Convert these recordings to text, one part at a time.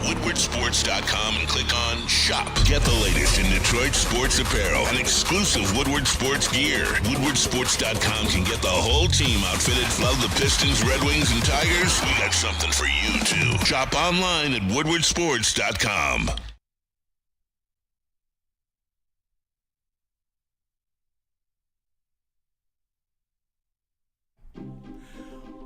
WoodwardSports.com and click on Shop. Get the latest in Detroit sports apparel and exclusive Woodward sports gear. WoodwardSports.com can get the whole team outfitted. Love the Pistons, Red Wings, and Tigers? We got something for you, too. Shop online at WoodwardSports.com.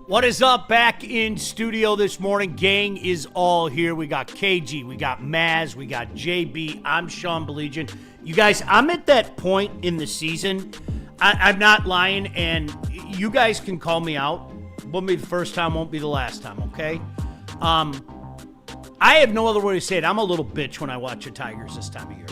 What is up? Back in studio this morning. Gang is all here. We got KG, we got Maz, we got JB. I'm Sean Baligian. You guys, I'm at that point in the season. I'm not lying, and you guys can call me out. Won't be the first time, won't be the last time, okay? I have no other way to say it. I'm a little bitch when I watch the Tigers this time of year.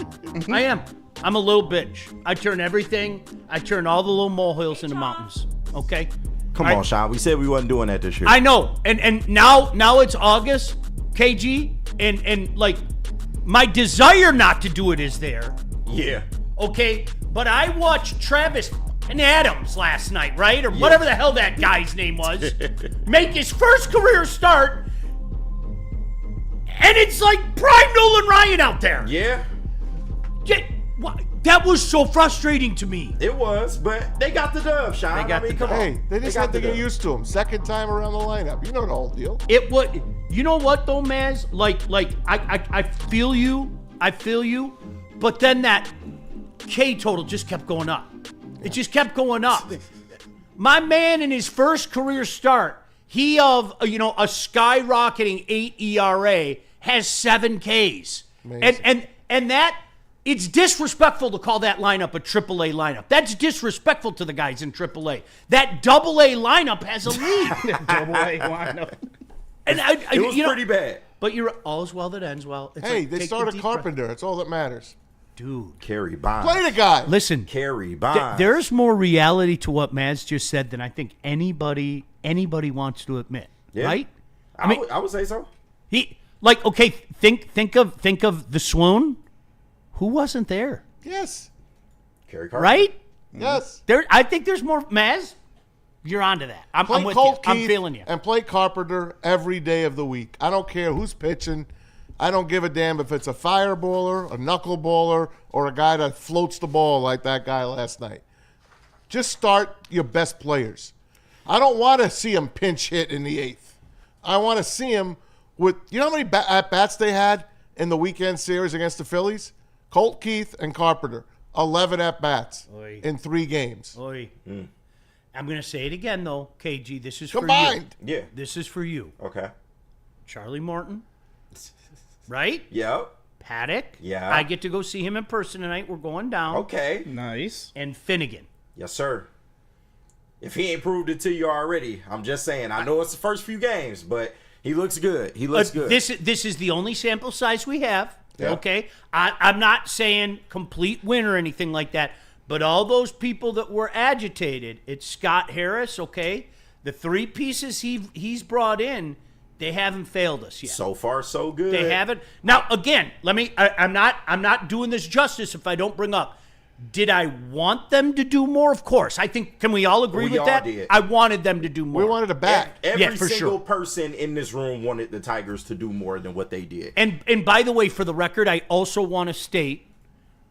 I am. I'm a little bitch. I turn everything. I turn all the little molehills into mountains, okay? Come on, Sean. We said we wasn't doing that this year. I know. And now it's August, KG, and like my desire not to do it is there. Yeah. Okay? But I watched Travis and Adams last night, right? Or whatever the hell that guy's name was. Make his first career start. And it's like prime Nolan Ryan out there. Yeah. That was so frustrating to me. It was, but they got the dub, Sean. Come on. Hey, they just have to get used to him. Second time around the lineup. You know the whole deal. It was, you know what though, Maz? Like I feel you. But then that K total just kept going up. It just kept going up. My man in his first career start, he of a skyrocketing 8 ERA has 7 Ks. Amazing. And that. It's disrespectful to call that lineup a AAA lineup. That's disrespectful to the guys in AAA. That AA lineup has a lead. AA lineup. And it was pretty bad. But you're all's well that ends well. It's hey, like, they started Carpenter. That's all that matters. Dude. Carry Bonds. Play the guy. Listen. Carry Bonds. There's more reality to what Maz just said than I think anybody wants to admit. Yeah. Right? I would say so. Think of the swoon. Who wasn't there? Yes. Carry Carpenter. Right? Yes. I think there's more. Maz, you're onto that. I'm with you. I'm feeling you. And play Carpenter every day of the week. I don't care who's pitching. I don't give a damn if it's a fireballer, a knuckleballer, or a guy that floats the ball like that guy last night. Just start your best players. I don't want to see him pinch hit in the 8th. I want to see him with, you know how many at-bats they had in the weekend series against the Phillies? Colt Keith and Carpenter, 11 at-bats in 3 games. I'm going to say it again, though, KG. This is combined. For you. Yeah. This is for you. Okay. Charlie Morton, right? Yep. Paddock. Yeah. I get to go see him in person tonight. We're going down. Okay. Nice. And Finnegan. Yes, sir. If he ain't proved it to you already, I'm just saying. I know it's the first few games, but he looks good. He looks good. This is the only sample size we have. Yeah. Okay, I'm not saying complete win or anything like that, but all those people that were agitated, it's Scott Harris. Okay, the 3 pieces he's brought in, they haven't failed us yet. So far, so good. They haven't. Now, again, I'm not doing this justice if I don't bring up. Did I want them to do more? Of course. I think, can we all agree with that? Did. I wanted them to do more. We wanted a bat. Every single person in this room wanted the Tigers to do more than what they did. And by the way, for the record, I also want to state,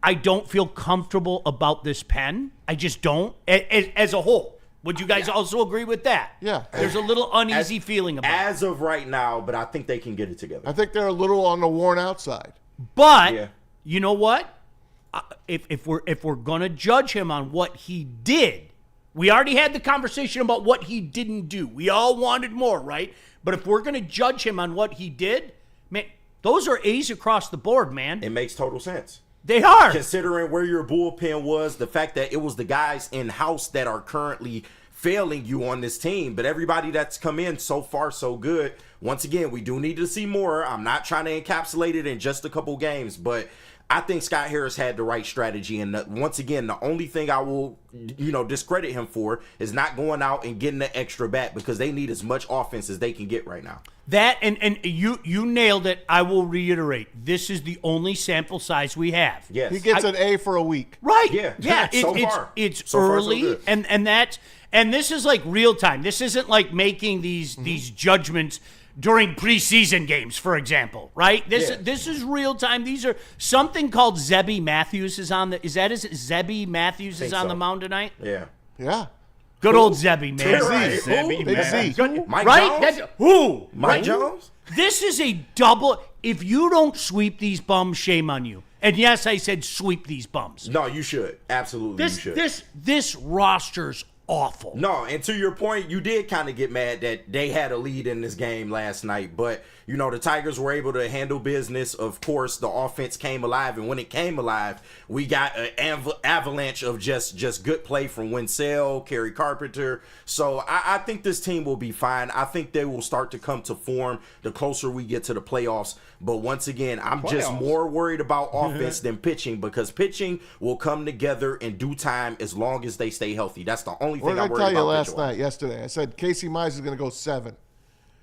I don't feel comfortable about this pen. I just don't, as a whole. Would you guys also agree with that? Yeah. There's a little uneasy feeling about it. As of right now, but I think they can get it together. I think they're a little on the worn out side. But, you know what? If we're gonna judge him on what he did, we already had the conversation about what he didn't do. We all wanted more, right? But if we're gonna judge him on what he did, man, those are A's across the board, man. It makes total sense. They are. Considering where your bullpen was, the fact that it was the guys in-house that are currently failing you on this team, but everybody that's come in so far so good. Once again, we do need to see more. I'm not trying to encapsulate it in just a couple games, but I think Scott Harris had the right strategy, and once again, the only thing I will, discredit him for is not going out and getting the extra bat, because they need as much offense as they can get right now. That and you nailed it. I will reiterate. This is the only sample size we have. Yes, he gets an A for a week. Right? Yeah. It's early, and this is like real time. This isn't like making these judgments during preseason games, for example, right? This is real time. These are something called Zebby Matthews is on the Zebby Matthews is on the mound tonight. Yeah. Yeah. Good old Zebby, man. Right. Zebby, Big Z. Good, Mike right? Jones? That's, who? Mike Right? Jones? This is a double. If you don't sweep these bums, shame on you. And yes, I said sweep these bums. No, you should. Absolutely, you should. This roster's awful. No, and to your point, you did kind of get mad that they had a lead in this game last night, but you know, the Tigers were able to handle business. Of course, the offense came alive, and when it came alive, we got an avalanche of just good play from Winsell, Kerry Carpenter. So I think this team will be fine. I think they will start to come to form the closer we get to the playoffs. But once again, I'm just more worried about offense than pitching, because pitching will come together in due time as long as they stay healthy. That's the only What thing did I I'm worried tell you about. yesterday? I said Casey Mize is going to go 7.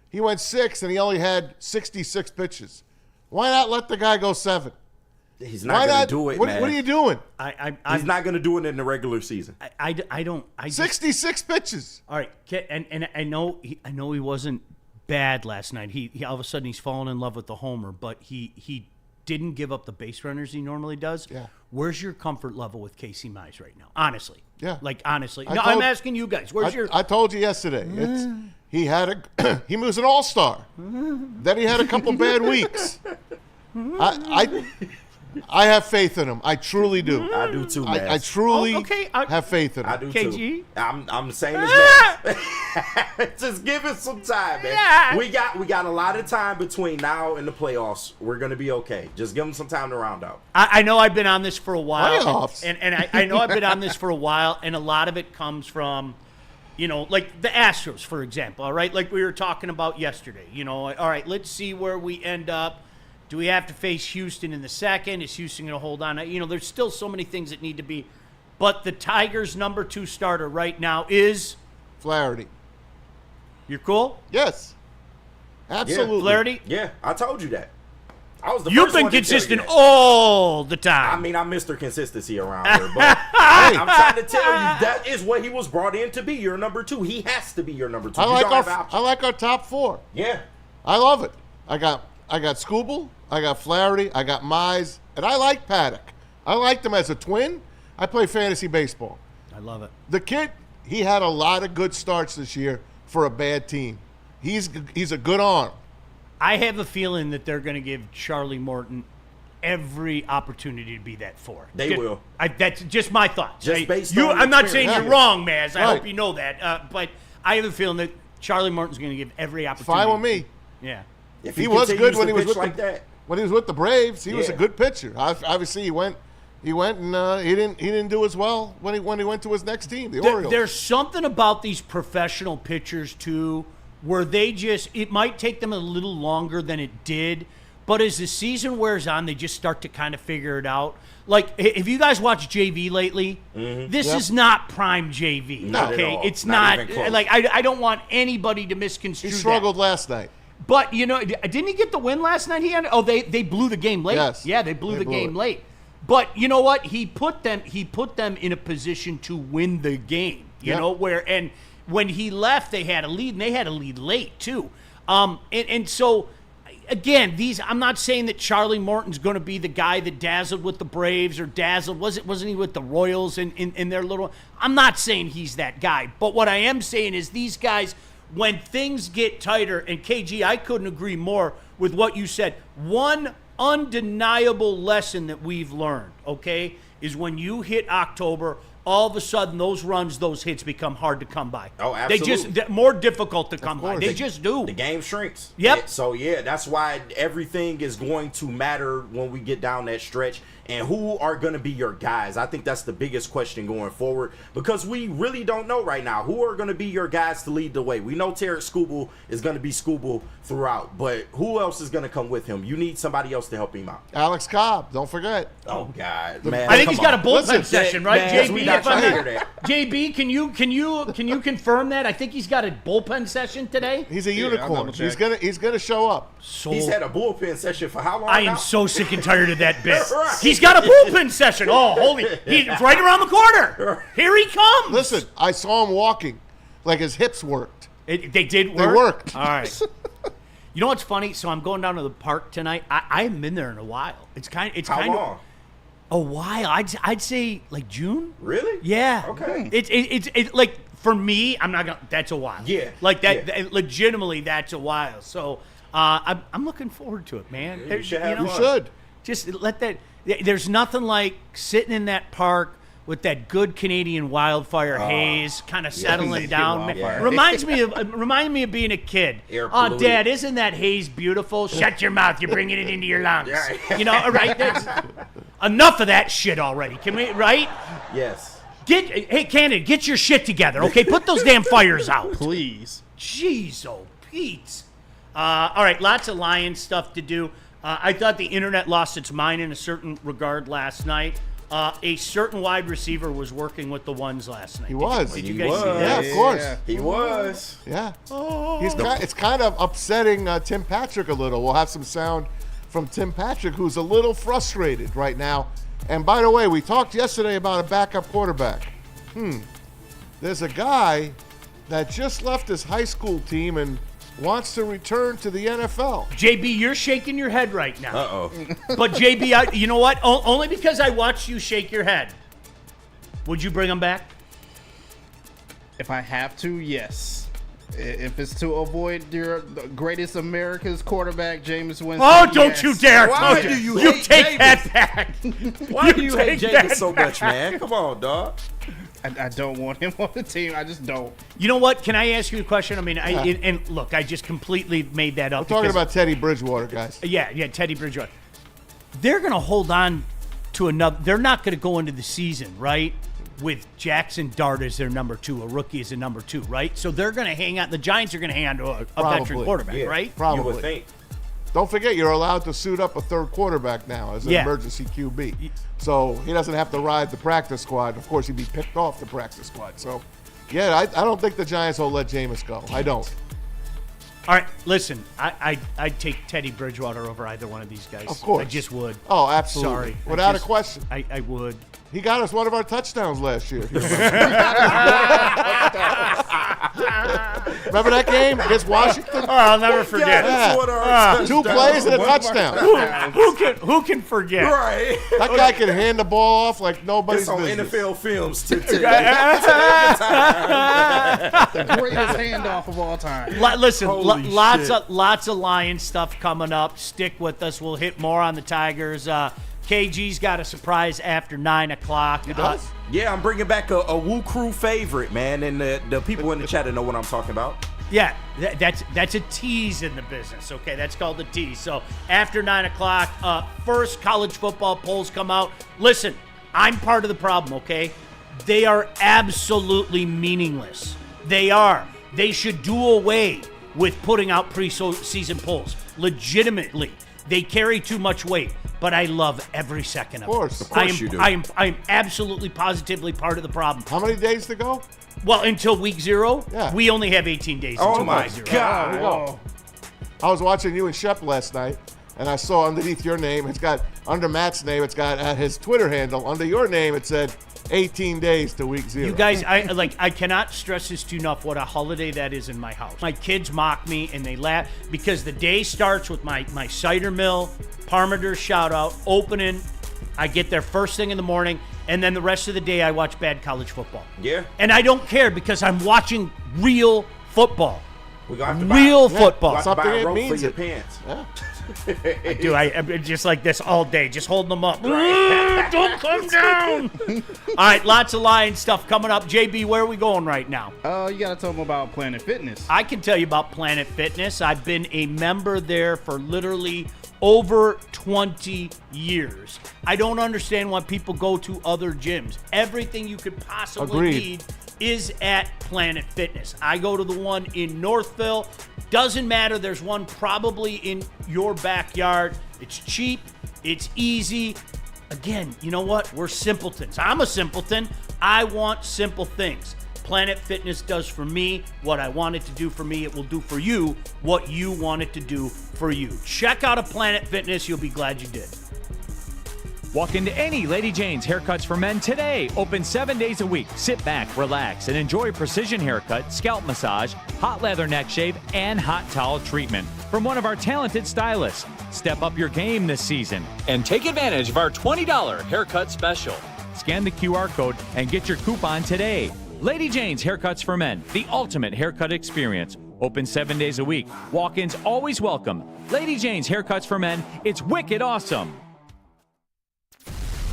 He went 6, and he only had 66 pitches. Why not let the guy go 7? He's not going to do it, man. What are you doing? He's not going to do it in the regular season. I don't. 66 pitches. All right, and I know he wasn't bad last night. He all of a sudden he's fallen in love with the homer, but he didn't give up the base runners he normally does. Yeah. Where's your comfort level with Casey Mize right now? Honestly. Yeah. Like honestly. I No, told- I'm asking you guys. Where's your I told you yesterday. He had he was an all-star. Then he had a couple bad weeks. I have faith in him. I truly do. I do too, man. I truly okay, have faith in him. I do KG? too. I'm the same as man. Just give it some time, man. Yeah. We got a lot of time between now and the playoffs. We're gonna be okay. Just give them some time to round out. I know I've been on this for a while. Playoffs? And I know I've been on this for a while, and a lot of it comes from, you know, like the Astros, for example, all right? Like we were talking about yesterday. You know, all right, let's see where we end up. Do we have to face Houston in the second? Is Houston going to hold on? You know, there's still so many things that need to be. But the Tigers' number 2 starter right now is Flaherty. You're cool? Yes. Absolutely. Flaherty? Yeah, I told you that. I was the You've first been one to tell you consistent that. all the I time. mean, I'm Mr. Consistency around here, but I'm trying to tell you that is what he was brought in to be. Your number 2. He has to be your number 2. I You like don't have an option. I like our top 4. Yeah. I love it. I got Skubal, I got Flaherty, I got Mize, and I like Paddock. I liked him as a twin. I play fantasy baseball. I love it. The kid, he had a lot of good starts this year for a bad team. He's a good arm. I have a feeling that they're going to give Charlie Morton every opportunity to be that 4. They will. That's just my thoughts. Just based on I'm not saying experience. you're wrong, Maz. I Right. hope you know that. But I have a feeling that Charlie Morton's going to give every opportunity. Fine with me. Yeah. If He was good when he was pitch with that. When he was with the Braves, he was a Yeah. good pitcher. Obviously, he went and he didn't do as well when he went to his next team, the Orioles. There's something about these professional pitchers, too, where it might take them a little longer than it did, but as the season wears on, they just start to kind of figure it out. Like, if you guys watch JV lately, this is not prime JV. Not at okay, all. it's Not not even close. like I don't want anybody to misconstrue He that. struggled last night. But you know, didn't he get the win last night? They blew the game late. Yes. Yeah, they blew the game it. late. But you know what? He put them in a position to win the game. You Yep. know, when he left, they had a lead, and they had a lead late too. And so again, I'm not saying that Charlie Morton's going to be the guy that dazzled with the Braves or wasn't he with the Royals in their little. I'm not saying he's that guy. But what I am saying is these guys, when things get tighter, and KG, I couldn't agree more with what you said. One undeniable lesson that we've learned, okay, is when you hit October, all of a sudden those runs, those hits become hard to come by. Oh, absolutely. They're more difficult to come by. course. They just do. The game shrinks. Yep. So, yeah, that's why everything is going to matter when we get down that stretch. And who are going to be your guys? I think that's the biggest question going forward, because we really don't know right now. Who are going to be your guys to lead the way? We know Tarek Skubal is going to be Skubal throughout, but who else is going to come with him? You need somebody else to help him out. Alex Cobb, don't forget. Oh, God. Man, I think come he's got a on. bullpen Listen, session, right, man, JB? we not If I'm trying to not- hear that. JB, can you confirm that? I think he's got a bullpen session today. He's a I'll unicorn. double-check. He's gonna show up. So He's had a bullpen session for how long I now? am so sick and tired of that bit. Right. He's got a bullpen session. Oh, holy! He's right around the corner. Here he comes. Listen, I saw him walking, like his hips worked. They did work. They worked. All right. You know what's funny? So I'm going down to the park tonight. I haven't been there in a while. It's kind How long? of a while. I'd say like June. Really? Yeah. Okay. It's like for me, I'm not gonna. That's a while. Yeah. Like that. Yeah. Legitimately, that's a while. So I'm looking forward to it, man. You should have You fun. should. Just let that. There's nothing like sitting in that park with that good Canadian wildfire haze, kind of settling down. wildfire. Reminds me of being a kid. Air Oh, polluted. Dad, isn't that haze beautiful? Shut your mouth. You're bringing it into your lungs. Yeah. You know, right? Enough of that shit already. Can we? Right? Yes. Hey, Canada, get your shit together, okay? Put those damn fires out. Please. Jeez, oh, Pete. All right, lots of Lions stuff to do. I thought the internet lost its mind in a certain regard last night. A certain wide receiver was working with the ones last night. He was. Did you He guys was. see that? Yeah, of course. He was. Yeah. It's kind of upsetting Tim Patrick a little. We'll have some sound from Tim Patrick, who's a little frustrated right now. And by the way, we talked yesterday about a backup quarterback. There's a guy that just left his high school team and wants to return to the NFL. JB, you're shaking your head right now. Uh-oh. But JB, you know what? Only because I watched you shake your head. Would you bring him back? If I have to, yes. If it's to avoid your the greatest America's quarterback, Jameis Winston. Oh, don't yes. you dare! Why Don't do you you hate take Jameis? that back? Why do you hate take that Jameis so much, man? Come on, dog. I don't want him on the team. I just don't. You know what? Can I ask you a question? I mean, and look, I just completely made that up. We're talking because- about Teddy Bridgewater, guys. Yeah, Teddy Bridgewater. They're going to hold on to another. They're not going to go into the season, right, with Jackson Dart as their number 2, a rookie as a number 2, right? So they're going to hang on. The Giants are going to hang on to a veteran Probably. quarterback, Yeah. right? Probably. You would think. Don't forget, you're allowed to suit up a third quarterback now as an Yeah. emergency QB. So he doesn't have to ride the practice squad. Of course, he'd be picked off the practice squad. So, yeah, I don't think the Giants will let Jameis go. I don't. All right, listen, I'd take Teddy Bridgewater over either one of these guys. Of course. I just would. Oh, absolutely. Sorry. Without just- a question. I would. He got us one of our touchdowns last year. Remember that game against Washington? Oh, I'll never forget. Yeah. That's what our 2 plays and a touchdown. Who can forget? Right. That guy can hand the ball off like nobody's It's on business. NFL films to The greatest handoff of all time. Listen, Holy lots shit. of Lions stuff coming up. Stick with us. We'll hit more on the Tigers. KG's got a surprise after 9 o'clock. He does? Yeah, I'm bringing back a Woo Crew favorite, man, and the people in the chat know what I'm talking about. Yeah, that's a tease in the business. Okay, that's called a tease. So after 9 o'clock, first college football polls come out. Listen, I'm part of the problem. Okay, they are absolutely meaningless. They are. They should do away with putting out preseason polls. Legitimately, they carry too much weight. But I love every second of it. Of course you do. I am absolutely positively part of the problem. How many days to go? Well, until week 0, Yeah. we only have 18 days. Oh until my week 0. God. There you go. I was watching you and Shep last night, and I saw underneath your name, it's got, under Matt's name, it's got at his Twitter handle, under your name, it said 18 days to week 0. You guys, I cannot stress this to you enough what a holiday that is in my house. My kids mock me and they laugh because the day starts with my cider mill, Parmenter shout out, opening. I get there first thing in the morning, and then the rest of the day I watch bad college football. Yeah. And I don't care because I'm watching real football. We're gonna have to Real buy, football. We're gonna have to buy Something a it rope for means your it. pants. Dude, I'm just like this all day, just holding them up. Don't come down. All right, lots of Lions stuff coming up. JB, where are we going right now? You gotta tell them about Planet Fitness. I can tell you about Planet Fitness. I've been a member there for literally over 20 years. I don't understand why people go to other gyms. Everything you could possibly Agreed. need is at Planet Fitness. I go to the one in Northville. Doesn't matter. There's one probably in your backyard. It's cheap. It's easy. Again, you know what? We're simpletons. I'm a simpleton. I want simple things. Planet Fitness does for me what I want it to do for me. It will do for you what you want it to do for you. Check out a Planet Fitness. You'll be glad you did. Walk into any Lady Jane's Haircuts for Men today. Open 7 days a week. Sit back, relax, and enjoy a precision haircut, scalp massage, hot leather neck shave, and hot towel treatment from one of our talented stylists. Step up your game this season and take advantage of our $20 haircut special. Scan the QR code and get your coupon today. Lady Jane's Haircuts for Men, the ultimate haircut experience. Open 7 days a week. Walk-ins always welcome. Lady Jane's Haircuts for Men, it's wicked awesome.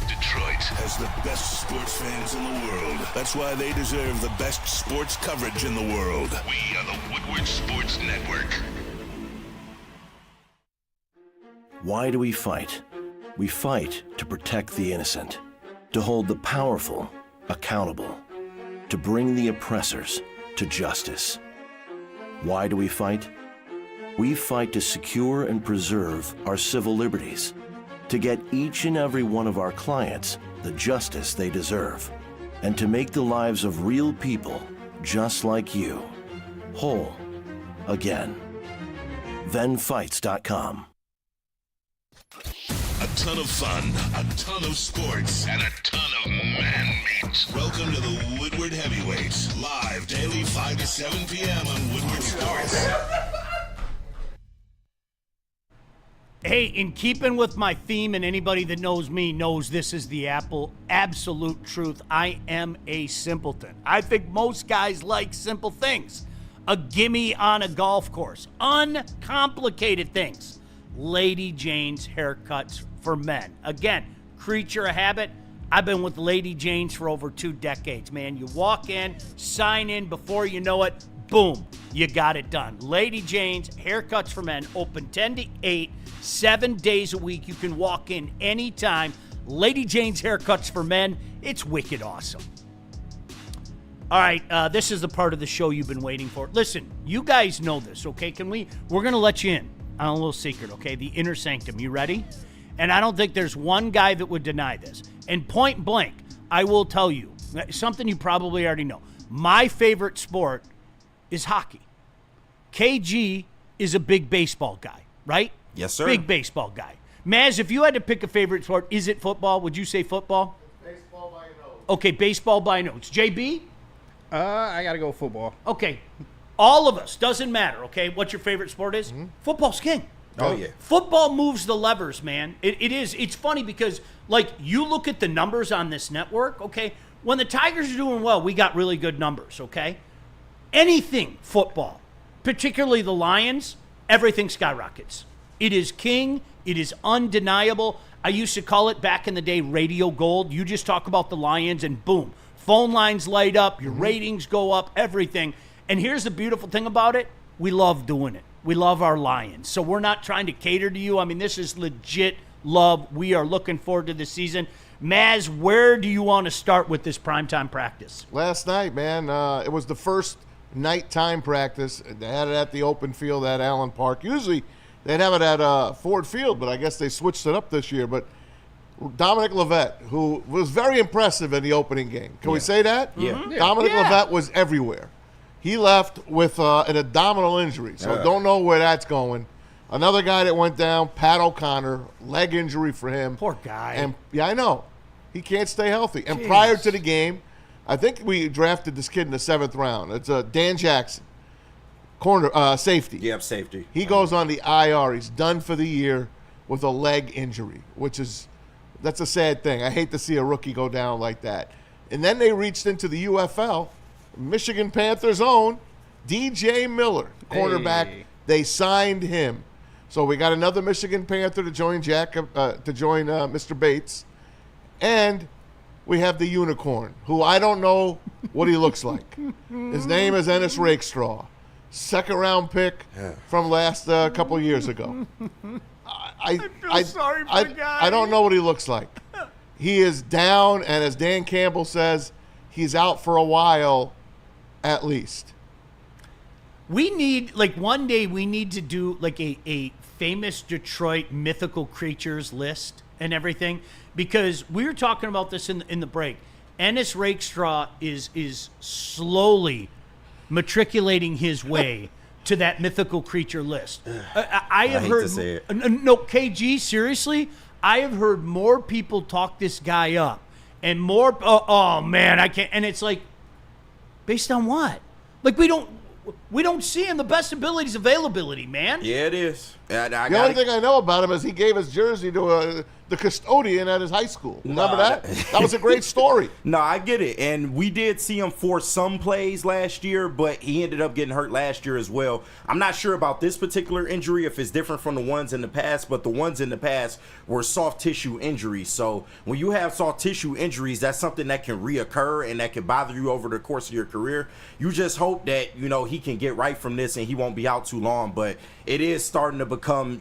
Detroit has the best sports fans in the world. That's why they deserve the best sports coverage in the world. We are the Woodward Sports Network. Why do we fight? We fight to protect the innocent, to hold the powerful accountable, to bring the oppressors to justice. Why do we fight? We fight to secure and preserve our civil liberties, to get each and every one of our clients the justice they deserve, and to make the lives of real people just like you whole again. ThenFights.com. A ton of fun, a ton of sports, and a ton of man meat. Welcome to the Woodward Heavyweights, live daily 5 to 7 p.m. on Woodward Sports. Hey, in keeping with my theme, and anybody that knows me knows this is the absolute truth, I am a simpleton. I think most guys like simple things. A gimme on a golf course. Uncomplicated things. Lady Jane's Haircuts for Men. Again, creature of habit. I've been with Lady Jane's for over 2 decades, man. You walk in, sign in, before you know it, boom, you got it done. Lady Jane's Haircuts for Men, open 10 to 8, 7 days a week. You can walk in anytime. Lady Jane's Haircuts for Men, it's wicked awesome. All right, this is the part of the show you've been waiting for. Listen, you guys know this, okay? We're going to let you in on a little secret, okay? The inner sanctum. You ready? And I don't think there's one guy that would deny this. And point blank, I will tell you something you probably already know. My favorite sport is hockey. KG is a big baseball guy, right? Yes, sir. Big baseball guy. Maz, if you had to pick a favorite sport, is it football? Would you say football? Baseball by notes. Okay, baseball by notes. JB? I gotta go football. Okay. All of us, doesn't matter, okay, what your favorite sport is? Football's king. Oh, yeah. Football moves the levers, man. It is. It's funny because, like, you look at the numbers on this network, okay? When the Tigers are doing well, we got really good numbers, okay? Anything football, particularly the Lions, everything skyrockets. It is king. It is undeniable. I used to call it back in the day radio gold. You just talk about the Lions and boom, phone lines light up, your ratings go up, everything. And here's the beautiful thing about it. We love doing it. We love our Lions. So we're not trying to cater to you. I mean, this is legit love. We are looking forward to the season. Maz, where do you want to start with this primetime practice? Last night, man, it was the first nighttime practice. They had it at the open field at Allen Park. Usually they'd have it at Ford Field, but I guess they switched it up this year. But Dominic Levitt, who was very impressive in the opening game. Can we say that? Yeah. Dominic Levitt was everywhere. He left with an abdominal injury, so don't know where that's going. Another guy that went down, Pat O'Connor, leg injury for him. Poor guy. And yeah, I know. He can't stay healthy. And prior to the game, I think we drafted this kid in the 7th round. It's Dan Jackson, corner safety. Yep, safety. He goes on the IR. He's done for the year with a leg injury, that's a sad thing. I hate to see a rookie go down like that. And then they reached into the UFL. Michigan Panthers' own DJ Miller, cornerback. Hey. They signed him. So we got another Michigan Panther to join Mr. Bates. And we have the unicorn, who I don't know what he looks like. His name is Ennis Rakestraw. 2nd-round pick from last couple years ago. I feel sorry for the guy. I don't know what he looks like. He is down, and as Dan Campbell says, he's out for a while at least. We need, like, one day we need to do, like, a famous Detroit mythical creatures list and everything, because we were talking about this in the break. Ennis Rakestraw is slowly matriculating his way to that mythical creature list. I have hate heard to say it. No, KG, seriously, I have heard more people talk this guy up, and more. Oh man, I can't. And it's like, based on what? Like, we We don't see him. The best ability is availability, man. Yeah, it is. The only thing I know about him is he gave his jersey to the custodian at his high school. Remember that? That was a great story. No, I get it. And we did see him for some plays last year, but he ended up getting hurt last year as well. I'm not sure about this particular injury, if it's different from the ones in the past, but the ones in the past were soft tissue injuries. So when you have soft tissue injuries, that's something that can reoccur and that can bother you over the course of your career. You just hope that, he can get right from this and he won't be out too long. But it is starting to become,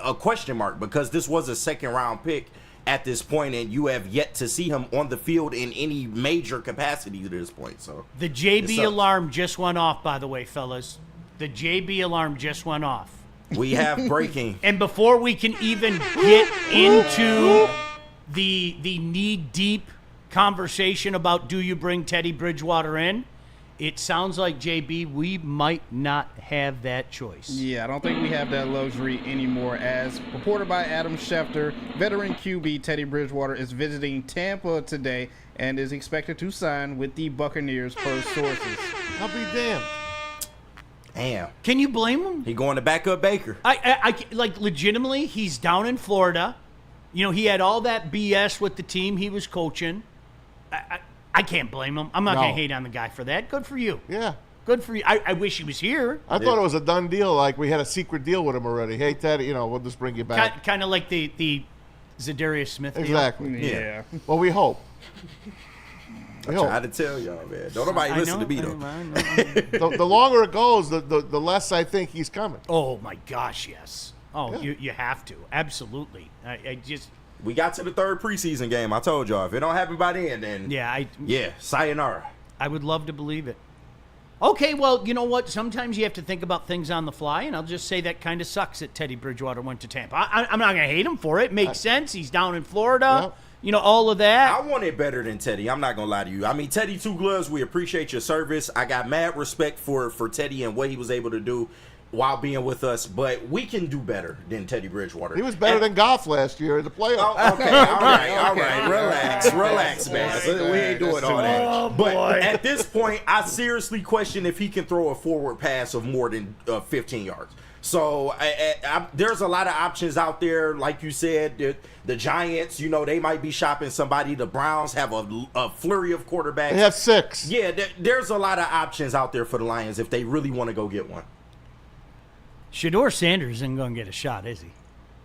a question mark, because this was a second-round pick at this point, and you have yet to see him on the field in any major capacity to this point. So the JB alarm just went off, by the way, fellas. The JB alarm just went off. We have breaking. And before we can even get into the knee-deep conversation about do you bring Teddy Bridgewater in, it sounds like, JB, we might not have that choice. Yeah, I don't think we have that luxury anymore. As reported by Adam Schefter, veteran QB Teddy Bridgewater is visiting Tampa today and is expected to sign with the Buccaneers per sources. I'll be damned. Damn. Can you blame him? He going to back up Baker. I legitimately, he's down in Florida. He had all that BS with the team he was coaching. I can't blame him. I'm not going to hate on the guy for that. Good for you. Yeah. Good for you. I wish he was here. I thought it was a done deal, like we had a secret deal with him already. Hey, Teddy, we'll just bring you back. Kind of like the Zadarius Smith deal. Exactly. Yeah. Well, we hope. I try to tell y'all, man. Don't nobody listen to me, though. The longer it goes, the less I think he's coming. Oh, my gosh, yes. Oh, Yeah. you have to. Absolutely. I just... We got to the third preseason game. I told y'all. If it don't happen by then, Yeah, sayonara. I would love to believe it. Okay, well, you know what? Sometimes you have to think about things on the fly, and I'll just say that kind of sucks that Teddy Bridgewater went to Tampa. I'm not going to hate him for it. It makes sense. He's down in Florida. All of that. I want it better than Teddy. I'm not going to lie to you. I mean, Teddy Two Gloves, we appreciate your service. I got mad respect for Teddy and what he was able to do while being with us, but we can do better than Teddy Bridgewater. He was better than Goff last year in the playoffs. Oh, okay, all right. Relax, man. We ain't doing all that. Oh, but boy. at this point, I seriously question if he can throw a forward pass of more than 15 yards. So there's a lot of options out there. Like you said, the Giants, they might be shopping somebody. The Browns have a flurry of quarterbacks. They have 6. Yeah, there's a lot of options out there for the Lions if they really want to go get one. Shedeur Sanders isn't going to get a shot, is he?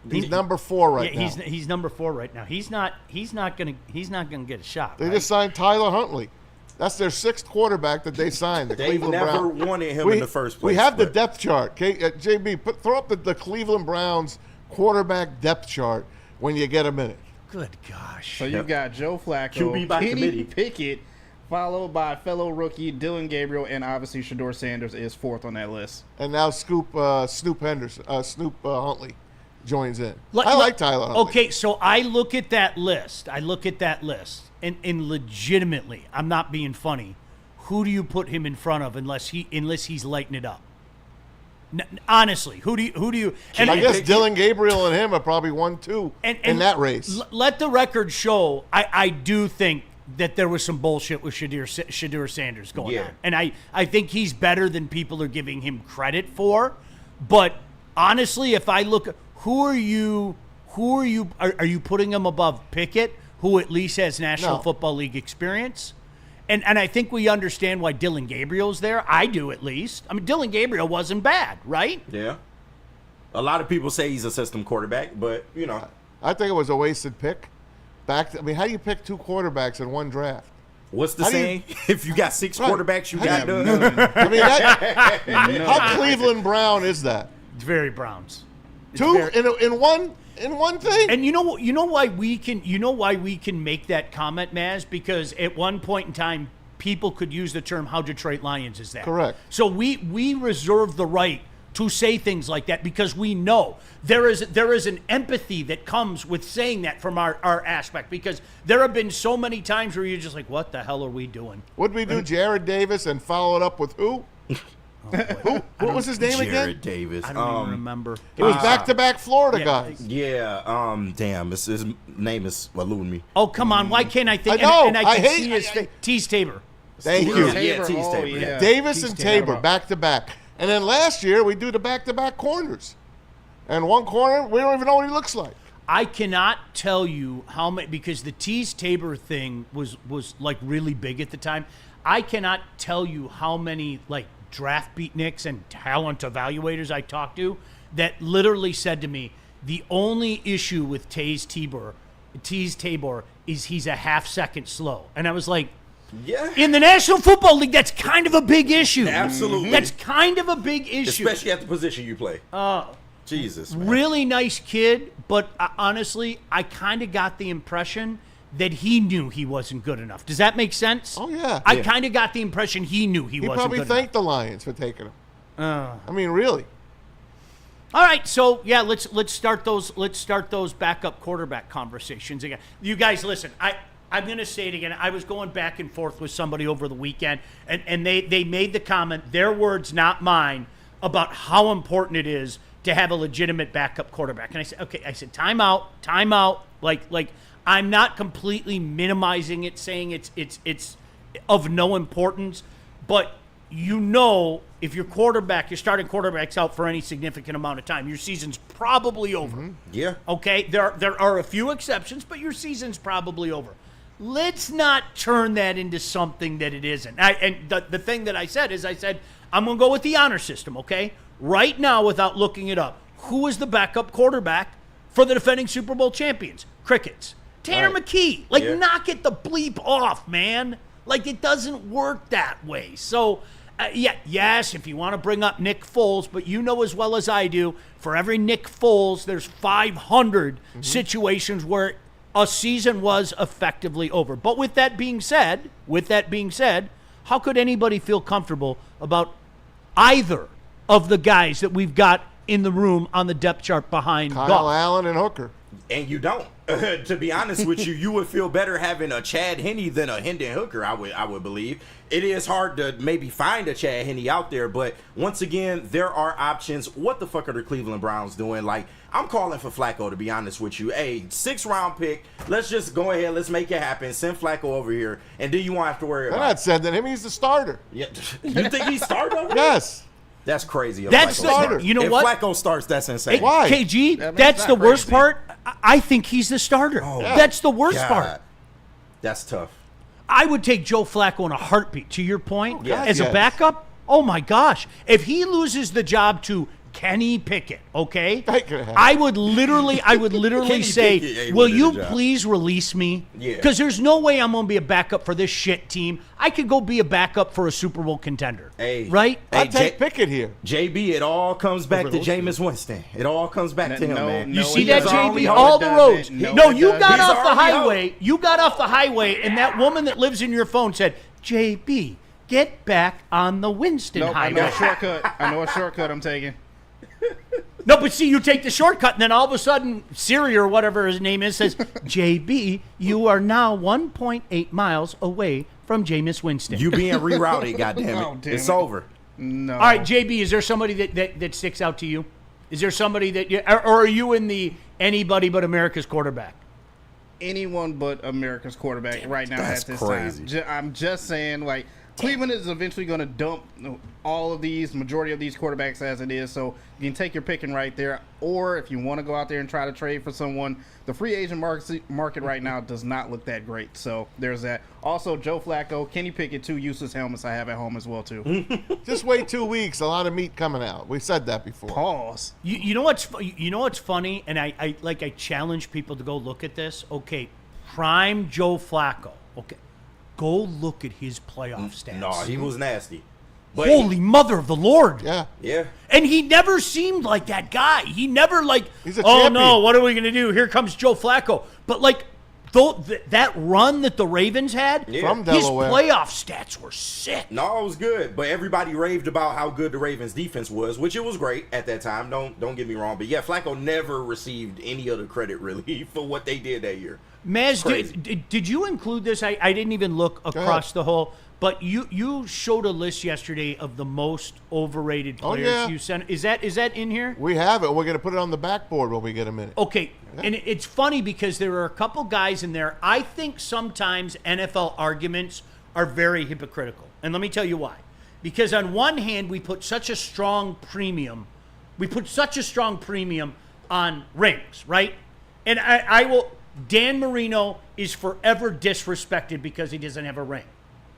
He's number 4 right now. He's number 4 right now. He's not going to get a shot. They right? just signed Tyler Huntley. That's their 6th quarterback that they signed. The They Cleveland never Browns. wanted him in the first place. We have the but- depth chart. Okay? JB, throw up the Cleveland Browns quarterback depth chart when you get a minute. Good gosh. So you got Joe Flacco, QB by Kenny committee. Pickett, followed by fellow rookie Dylan Gabriel, and obviously Shedeur Sanders is 4th on that list. And now Snoop Huntley joins in. I like Tyler Huntley. Okay, so I look at that list. And legitimately, I'm not being funny. Who do you put him in front of unless he's lighting it up? Honestly, who do you? And I guess Dylan Gabriel and him are probably 1-2 in that race. Let the record show. I do think that there was some bullshit with Shedeur Sanders going on, and I think he's better than people are giving him credit for. But honestly, if I look, are you putting him above Pickett, who at least has National Football League experience? And I think we understand why Dylan Gabriel's there. I do, at least. I mean, Dylan Gabriel wasn't bad, right? Yeah. A lot of people say he's a system quarterback, but, I think it was a wasted pick. How do you pick 2 quarterbacks in one draft? What's the How do you- saying? If you got 6 quarterbacks, you How got do you- none. I mean, how Cleveland Brown is that? It's very Browns. It's 2 very- in one thing? And you know why we can make that comment, Maz? Because at one point in time, people could use the term "how Detroit Lions is that?" Correct. So we reserve the right to say things like that because we know there is an empathy that comes with saying that from our aspect, because there have been so many times where you're just like, what the hell are we doing? Would we do Jared Davis and follow it up with who? What was his name Jared again? Davis. I don't even remember. It was back-to-back Florida guys. Damn, his name is eluding me. Oh, come on. Why can't I think? I know. And I I can hate- see his face. Tease Tabor. Thank Too you. early. Yeah, Tease Oh, Tabor. yeah. Davis Tease and Tabor. Tabor back to back. And then last year we do the back to back corners. And one corner, we don't even know what he looks like. I cannot tell you how many, because the Tease Tabor thing was like really big at the time. I cannot tell you how many like draft beatniks and talent evaluators I talked to that literally said to me, the only issue with Tease Tabor is he's a half second slow. And I was like, Yeah. in the National Football League, that's kind of a big issue. Absolutely. That's kind of a big issue. Especially at the position you play. Jesus, man. Really nice kid, but honestly, I kind of got the impression that he knew he wasn't good enough. Does that make sense? Oh, yeah. I kind of got the impression he knew he He wasn't probably good thanked the Lions for taking him. I mean, really. All right, so yeah, let's start those backup quarterback conversations again. You guys, listen, I'm going to say it again. I was going back and forth with somebody over the weekend, and they made the comment, their words, not mine, about how important it is to have a legitimate backup quarterback. And I said, okay, time out. Like I'm not completely minimizing it, saying it's of no importance, but if your starting quarterback's out for any significant amount of time, your season's probably over. Yeah. Okay, there are a few exceptions, but your season's probably over. Let's not turn that into something that it isn't. The thing that I said is I'm going to go with the honor system, okay? Right now, without looking it up, who is the backup quarterback for the defending Super Bowl champions? Crickets. Tanner Right. McKee. Knock it the bleep off, man. It doesn't work that way. So, yes, if you want to bring up Nick Foles, but you know as well as I do, for every Nick Foles, there's 500 situations where a season was effectively over. But with that being said, how could anybody feel comfortable about either of the guys that we've got in the room on the depth chart behind Kyle Goff? Allen and Hooker. And you don't. To be honest with you, you would feel better having a Chad Henne than a Hendon Hooker, I would believe. It is hard to maybe find a Chad Henne out there, but once again, there are options. What the fuck are the Cleveland Browns doing? I'm calling for Flacco, to be honest with you. Hey, 6th-round pick. Let's just go ahead. Let's make it happen. Send Flacco over here, and then you won't have to worry They're about not sending him. He's the starter. Yeah. You think he started over here? Yes. That's crazy. if That's Flacco starter. starts. You know if what? Flacco starts, that's insane. Why? KG, I mean, that's it's the not worst crazy. part. I think he's the starter. That's the worst God. part. That's tough. I would take Joe Flacco in a heartbeat. To your point, Yes. as a Yes. backup, oh my gosh. If he loses the job to Kenny Pickett, okay? That could happen. I would literally Kenny say, Pickett ain't will winning you the job." please release me? Yeah. Because there's no way I'm going to be a backup for this shit team. I could go be a backup for a Super Bowl contender. Hey. Right? Hey, I'd take Pickett here. JB, it all comes back to those Jameis Winston. It all comes back to him, man. You see it that, doesn't. JB? No, All it the roads. doesn't. No, it you doesn't. got He's off the already highway. You got off the highway, and that woman that lives in your phone said, JB, get back on the Winston Nope, I know highway. a shortcut. I know what shortcut I'm taking. No, but see, you take the shortcut, and then all of a sudden, Siri or whatever his name is says, JB, you are now 1.8 miles away from Jameis Winston. You being rerouted, goddammit. Oh, damn It's it. over. No. All right, JB, is there somebody that sticks out to you? Is there somebody that you, or are you in the anybody but America's quarterback? Anyone but America's quarterback right now that's at this crazy. time. I'm just saying, Cleveland is eventually going to dump all of these, majority of these quarterbacks as it is. So you can take your picking right there. Or if you want to go out there and try to trade for someone, the free agent market right now does not look that great. So there's that. Also, Joe Flacco, Kenny Pickett, 2 useless helmets I have at home as well, too. Just wait 2 weeks. A lot of meat coming out. We said that before. Pause. You know what's funny, and I challenge people to go look at this. Okay, prime Joe Flacco. Okay, go look at his playoff stats. No, he was nasty. But Holy mother of the Lord! Yeah. yeah. And he never seemed like that guy. He never He's a oh champion. no, what are we gonna do? Here comes Joe Flacco. But that run that the Ravens had, Yeah. From his Delaware. playoff stats were sick. No, it was good, but everybody raved about how good the Ravens' defense was, which it was great at that time. Don't get me wrong, but yeah, Flacco never received any of the credit really for what they did that year. Maz, Crazy. did you include this? I didn't even look across the whole. But you showed a list yesterday of the most overrated players yeah. you sent. Is that in here? We have it. We're going to put it on the backboard when we get a minute. Okay, and it's funny because there are a couple guys in there. I think sometimes NFL arguments are very hypocritical. And let me tell you why. Because on one hand, we put such a strong premium on rings, right? And I will, Dan Marino is forever disrespected because he doesn't have a ring.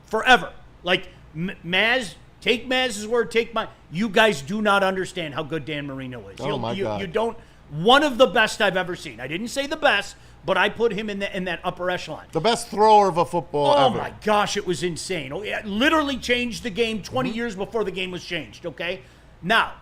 Forever. Like, Maz, take Maz's word, take my, you guys do not understand how good Dan Marino is. Oh, my God. You don't, one of the best I've ever seen. I didn't say the best, but I put him in that upper echelon. The best thrower of a football ever. Oh, my gosh, it was insane. Oh, it literally changed the game 20 years before the game was changed, okay? Now,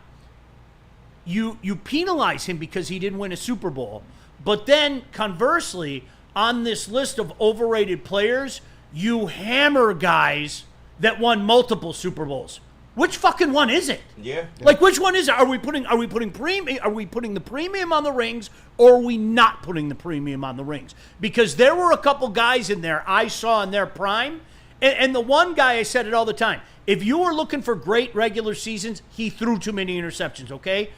you penalize him because he didn't win a Super Bowl, but then, conversely, on this list of overrated players, you hammer guys that won multiple Super Bowls. Which fucking one is it? Yeah. Like, which one is it? Are we putting the premium on the rings, or are we not putting the premium on the rings? Because there were a couple guys in there I saw in their prime, and the one guy, I said it all the time, if you were looking for great regular seasons, he threw too many interceptions, okay?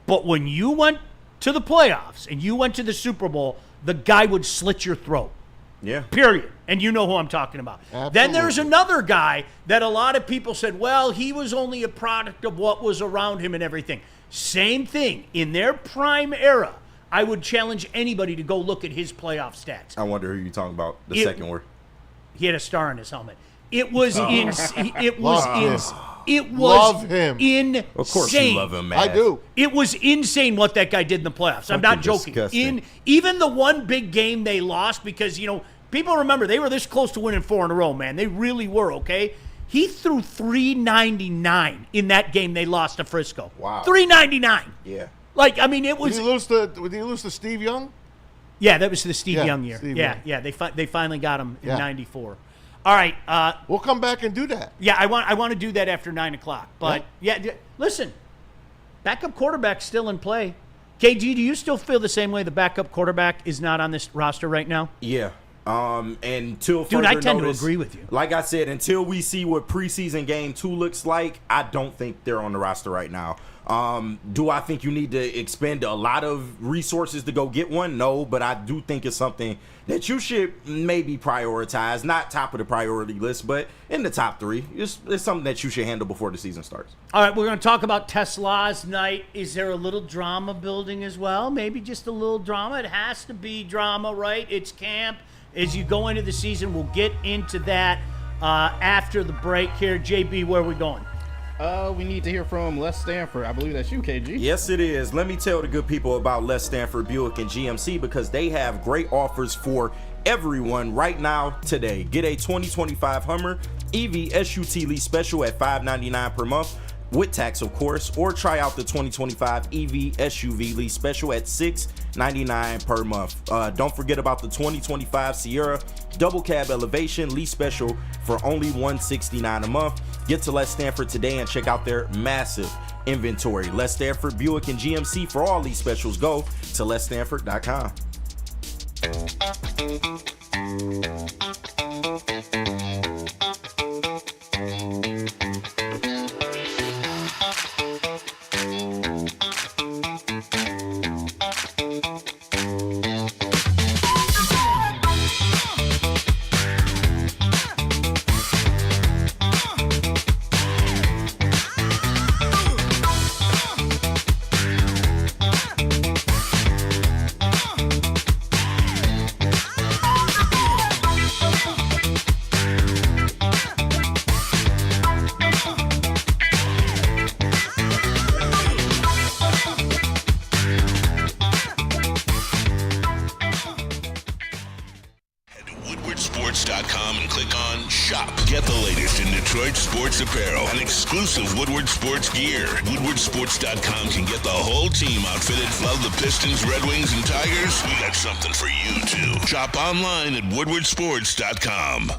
But when you went to the playoffs and you went to the Super Bowl, the guy would slit your throat. Yeah. Period. And you know who I'm talking about. Absolutely. Then there's another guy that a lot of people said, well, he was only a product of what was around him and everything. Same thing. In their prime era, I would challenge anybody to go look at his playoff stats. I wonder who you're talking about. The second word. He had a star on his helmet. It was It was Love him. insane. Of course you love him, man. I do. It was insane what that guy did in the playoffs. I'm not Fucking joking. disgusting. Even the one big game they lost, because, people remember they were this close to winning 4 in a row, man. They really were, okay? He threw 399 in that game they lost to Frisco. Wow. 399. Yeah. Like, I mean, it was. Did he lose to Steve Young? Yeah, that was the Steve Yeah, Young year. Steve yeah, Young. yeah. They finally got him in Yeah. '94. All right. We'll come back and do that. Yeah, I want to do that after 9 o'clock. But listen, backup quarterback still in play. KG, do you still feel the same way? The backup quarterback is not on this roster right now. Yeah. Until Dude, further I tend notice, to agree with you. Like I said, until we see what preseason game 2 looks like, I don't think they're on the roster right now. Do I think you need to expend a lot of resources to go get one? No, but I do think it's something that you should maybe prioritize. Not top of the priority list, but in the top 3. It's something that you should handle before the season starts. All right, we're going to talk about Tesla's night. Is there a little drama building as well? Maybe just a little drama. It has to be drama, right? It's camp. As you go into the season, we'll get into that after the break here. JB, where are we going? We need to hear from Les Stanford. I believe that's you, KG. Yes, it is. Let me tell the good people about Les Stanford Buick and GMC because they have great offers for everyone right now today. Get a 2025 Hummer EV SUT lease special at $599 per month with tax, of course, or try out the 2025 EV SUV lease special at $699 per month. Don't forget about the 2025 Sierra double cab elevation lease special for only $169 a month. Get to Les Stanford today and check out their massive inventory. Les Stanford Buick and GMC for all these specials. Go to lesstanford.com. Woodwardsports.com and click on Shop. Get the latest in Detroit sports apparel and exclusive Woodward sports gear. Woodwardsports.com can get the whole team outfitted. Love the Pistons, Red Wings, and Tigers? We got something for you, too. Shop online at Woodwardsports.com.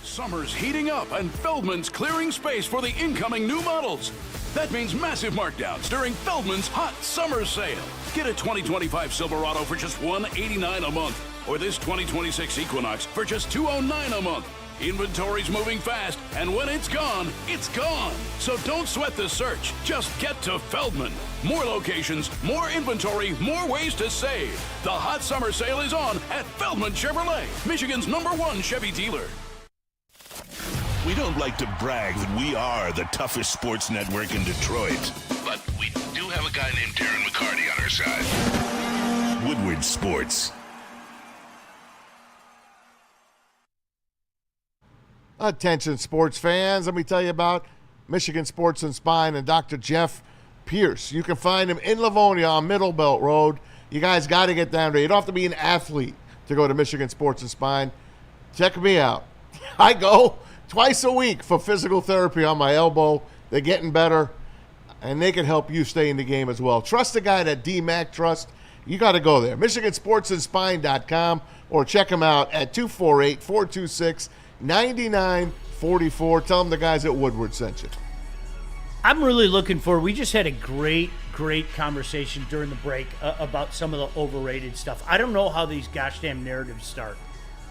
Summer's heating up and Feldman's clearing space for the incoming new models. That means massive markdowns during Feldman's hot summer sale. Get a 2025 Silverado for just $189 a month, or this 2026 Equinox for just $209 a month. Inventory's moving fast, and when it's gone, it's gone. So don't sweat the search. Just get to Feldman. More locations, more inventory, more ways to save. The hot summer sale is on at Feldman Chevrolet, Michigan's #1 Chevy dealer. We don't like to brag that we are the toughest sports network in Detroit, but we do have a guy named Darren McCarty on our side. Woodward Sports. Attention sports fans, let me tell you about Michigan Sports and Spine and Dr. Jeff Pierce. You can find him in Livonia on Middle Belt Road. You guys got to get down there. You don't have to be an athlete to go to Michigan Sports and Spine. Check me out. I go twice a week for physical therapy on my elbow. They're getting better, and they can help you stay in the game as well. Trust the guy that DMAC trusts. You got to go there. MichiganSportsandSpine.com or check them out at 248-426-9944. Tell them the guys at Woodward sent you. I'm really looking forward. We just had a great conversation during the break about some of the overrated stuff. I don't know how these gosh damn narratives start.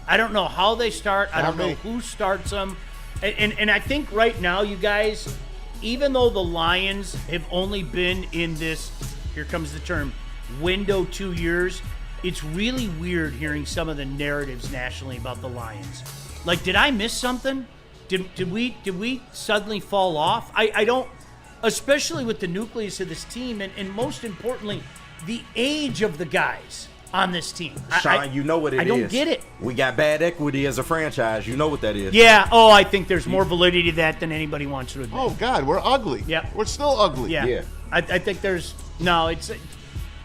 I don't know how they start. I don't know who starts them. And I think right now, you guys, even though the Lions have only been in this, here comes the term, window 2 years, it's really weird hearing some of the narratives nationally about the Lions. Like, did I miss something? Did we suddenly fall off? I don't, especially with the nucleus of this team, and most importantly, the age of the guys on this team. Sean, you know what it is. I don't get it. We got bad equity as a franchise. You know what that is. Yeah. Oh, I think there's more validity to that than anybody wants to admit. Oh, God, we're ugly. Yeah. We're still ugly. Yeah. I think there's, no, it's,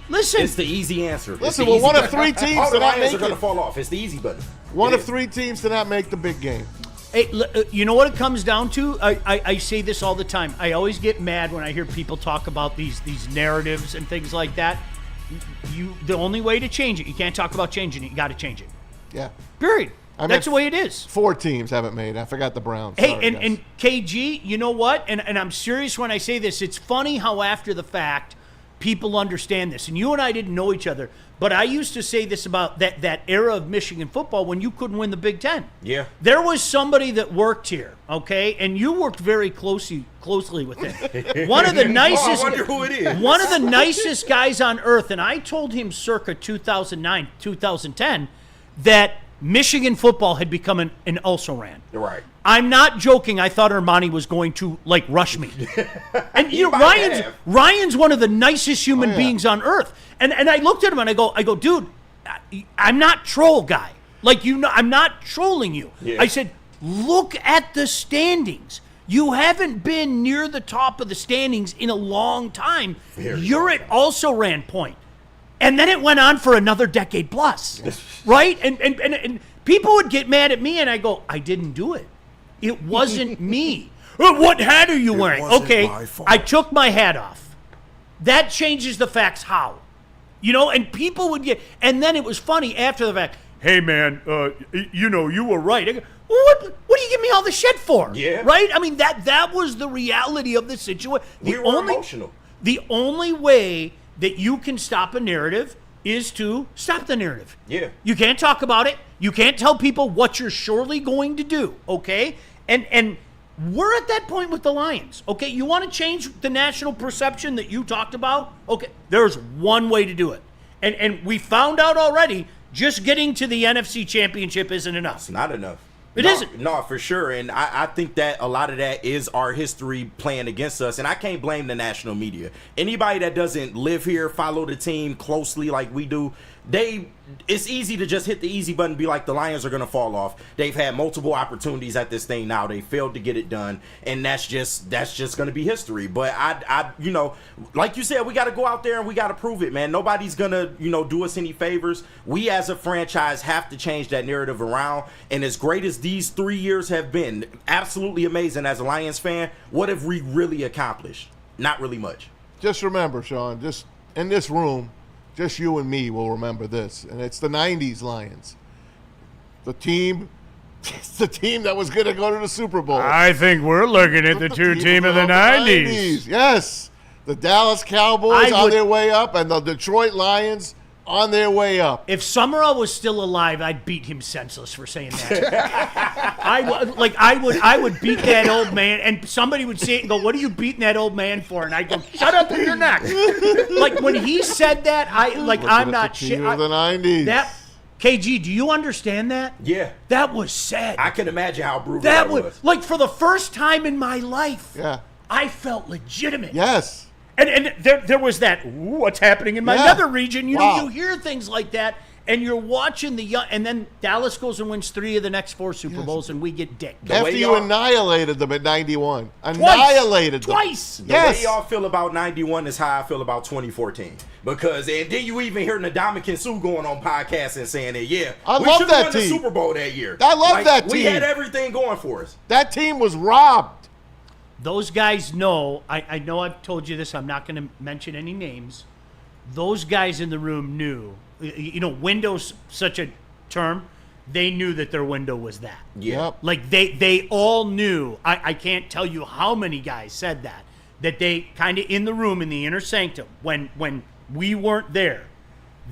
listen. It's the easy answer. Listen, we're one of 3 teams All the to not Lions make are going it. to fall off. It's the easy button. One of 3 teams to not make the big game. Hey, you know what it comes down to? I say this all the time. I always get mad when I hear people talk about these narratives and things like that. The only way to change it, you can't talk about changing it. You got to change it. Yeah. Period. I That's mean, the way it is. 4 teams haven't made. I forgot the Browns. Hey, Sorry, and KG, you know what? And I'm serious when I say this. It's funny how after the fact people understand this. And you and I didn't know each other, but I used to say this about that era of Michigan football when you couldn't win the Big Ten. Yeah. There was somebody that worked here, okay? And you worked very closely with him. One of the nicest I wonder who it is. One of the nicest guys on earth, and I told him circa 2009, 2010 that Michigan football had become an also-ran. Right. I'm not joking. I thought Ermanni was going to rush me. And you know, Ryan's one of the nicest human beings on earth. And I looked at him and I go, dude, I'm not troll guy. I'm not trolling you. Yeah. I said, look at the standings. You haven't been near the top of the standings in a long time. You're at also-ran point. And then it went on for another decade plus, right? And people would get mad at me, and I go, I didn't do it. It wasn't me. What hat are you wearing? Okay, I took my hat off. That changes the facts. How? You know, and people would get, and then it was funny after the fact. Hey, man, you know, you were right. I go, what do you give me all the shit for? Yeah. Right? I mean, that was the reality of the situation. We were emotional. The only way that you can stop a narrative is to stop the narrative. Yeah. You can't talk about it. You can't tell people what you're surely going to do, okay? And we're at that point with the Lions, okay? You want to change the national perception that you talked about? Okay, there's one way to do it. And we found out already just getting to the NFC Championship isn't enough. It's not enough. It isn't. No, for sure. And I think that a lot of that is our history playing against us. And I can't blame the national media. Anybody that doesn't live here, follow the team closely like we do, it's easy to just hit the easy button and be like, the Lions are going to fall off. They've had multiple opportunities at this thing now. They failed to get it done. And that's just going to be history. But I you know, like you said, we got to go out there and we got to prove it, man. Nobody's going to, you know, do us any favors. We as a franchise have to change that narrative around. And as great as these 3 years have been, absolutely amazing as a Lions fan, what have we really accomplished? Not really much. Just remember, Sean, just in this room, just you and me will remember this, and it's the 90s Lions. It's the team that was going to go to the Super Bowl. I think we're looking at the two team of the 90s. Yes. The Dallas Cowboys on their way up and the Detroit Lions on their way up. If Amon-Ra was still alive, I'd beat him senseless for saying that. I would beat that old man, and somebody would say it and go, "What are you beating that old man for?" And I'd go, "Shut up in your neck." Like when he said that, I'm not shit. The 90s. KG, do you understand that? Yeah. That was sad. I can imagine how brutal that that was. Like, for the first time in my life, Yeah. I felt legitimate. Yes. And there was that, ooh, what's happening in my nether region? You know, Wow. you hear things like that, and you're watching the young, and then Dallas goes and wins 3 of the next 4 Super Bowls, and we get dicked. After way you y'all- annihilated them at 91. Annihilated them. Twice. The Yes. way y'all feel about 91 is how I feel about 2014. Because, and then you even hear Ndamukong Suh going on podcasts and saying that, yeah, I we love should that have won the team. Super Bowl that year. I love that We team. had everything going for us. That team was robbed. Those guys know, I know I've told you this, I'm not going to mention any names. Those guys in the room knew, you know, window's such a term, they knew that their window was that. Yeah. Yep. Like they all knew, I can't tell you how many guys said that they kind of in the room in the inner sanctum, when we weren't there,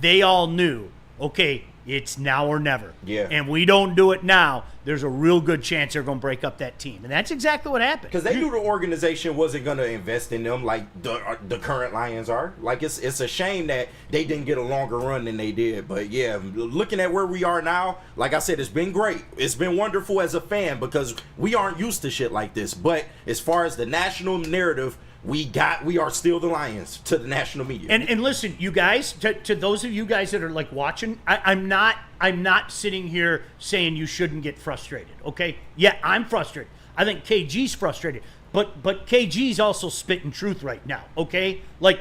they all knew, okay, it's now or never. Yeah. And we don't do it now, there's a real good chance they're going to break up that team. And that's exactly what happened. Because they knew the organization wasn't going to invest in them like the current Lions are. Like, it's a shame that they didn't get a longer run than they did. But, yeah, looking at where we are now, like I said, it's been great. It's been wonderful as a fan because we aren't used to shit like this. But as far as the national narrative, we are still the Lions to the national media. And listen, you guys, to those of you guys that are like watching, I'm not sitting here saying you shouldn't get frustrated. Okay, yeah, I'm frustrated. I think KG's frustrated, but KG's also spitting truth right now. Okay, like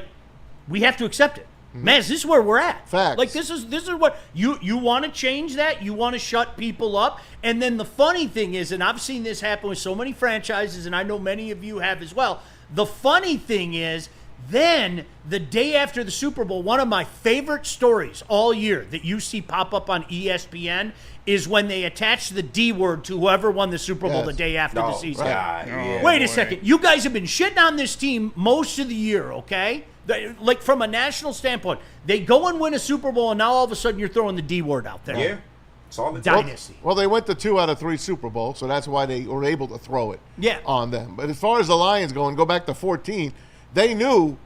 we have to accept it. Man, this is where we're at. Facts. Like this is what you want to change that. You want to shut people up. And then the funny thing is, and I've seen this happen with so many franchises, and I know many of you have as well. The funny thing is, then the day after the Super Bowl, one of my favorite stories all year that you see pop up on ESPN is when they attach the D word to whoever won the Super Bowl Yes. the day after the season. God, yeah. Wait a second. You guys have been shitting on this team most of the year, okay? Like from a national standpoint. They go and win a Super Bowl, and now all of a sudden you're throwing the D word out there. Yeah. It's all it's Dynasty. Well, they went to 2 out of 3 Super Bowls, so that's why they were able to throw it on them. But as far as the Lions go back to 14, they knew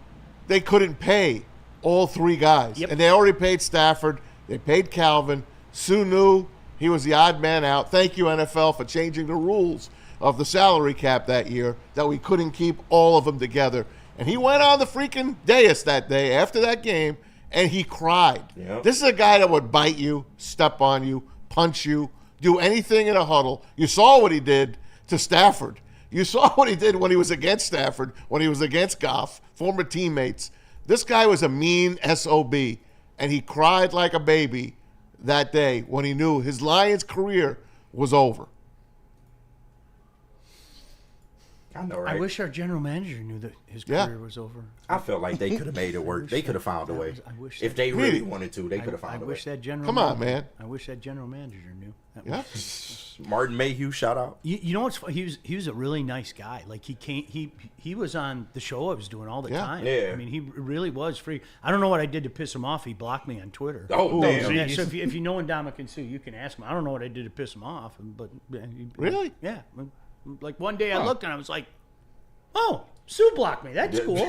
they couldn't pay all 3 guys. Yep. And they already paid Stafford. They paid Calvin. Sue knew he was the odd man out. Thank you, NFL, for changing the rules of the salary cap that year, that we couldn't keep all of them together. And he went on the freaking dais that day after that game, and he cried. Yep. This is a guy that would bite you, step on you, punch you, do anything in a huddle. You saw what he did to Stafford. You saw what he did when he was against Stafford, when he was against Goff, former teammates. This guy was a mean SOB, and he cried like a baby that day when he knew his Lions career was over. I know, right? I wish our general manager knew that his career was over. I felt like they could have made it work. They could have found a way. I wish If that- they really wanted to, they could have I found a way. wish that general. Come on, manager- man. I wish that general manager knew. That Yeah. Martin Mayhew, shout out. You know what's funny? He was a really nice guy. Like he was on the show I was doing all the Yeah. time. Yeah. I mean, he really was free. I don't know what I did to piss him off. He blocked me on Twitter. Oh, damn. Yeah, so if you know Ndamukong Suh, you can ask him. I don't know what I did to piss him off, but Really? Yeah. Like one day I looked and I was like, "Oh, Sue blocked me. That's cool. All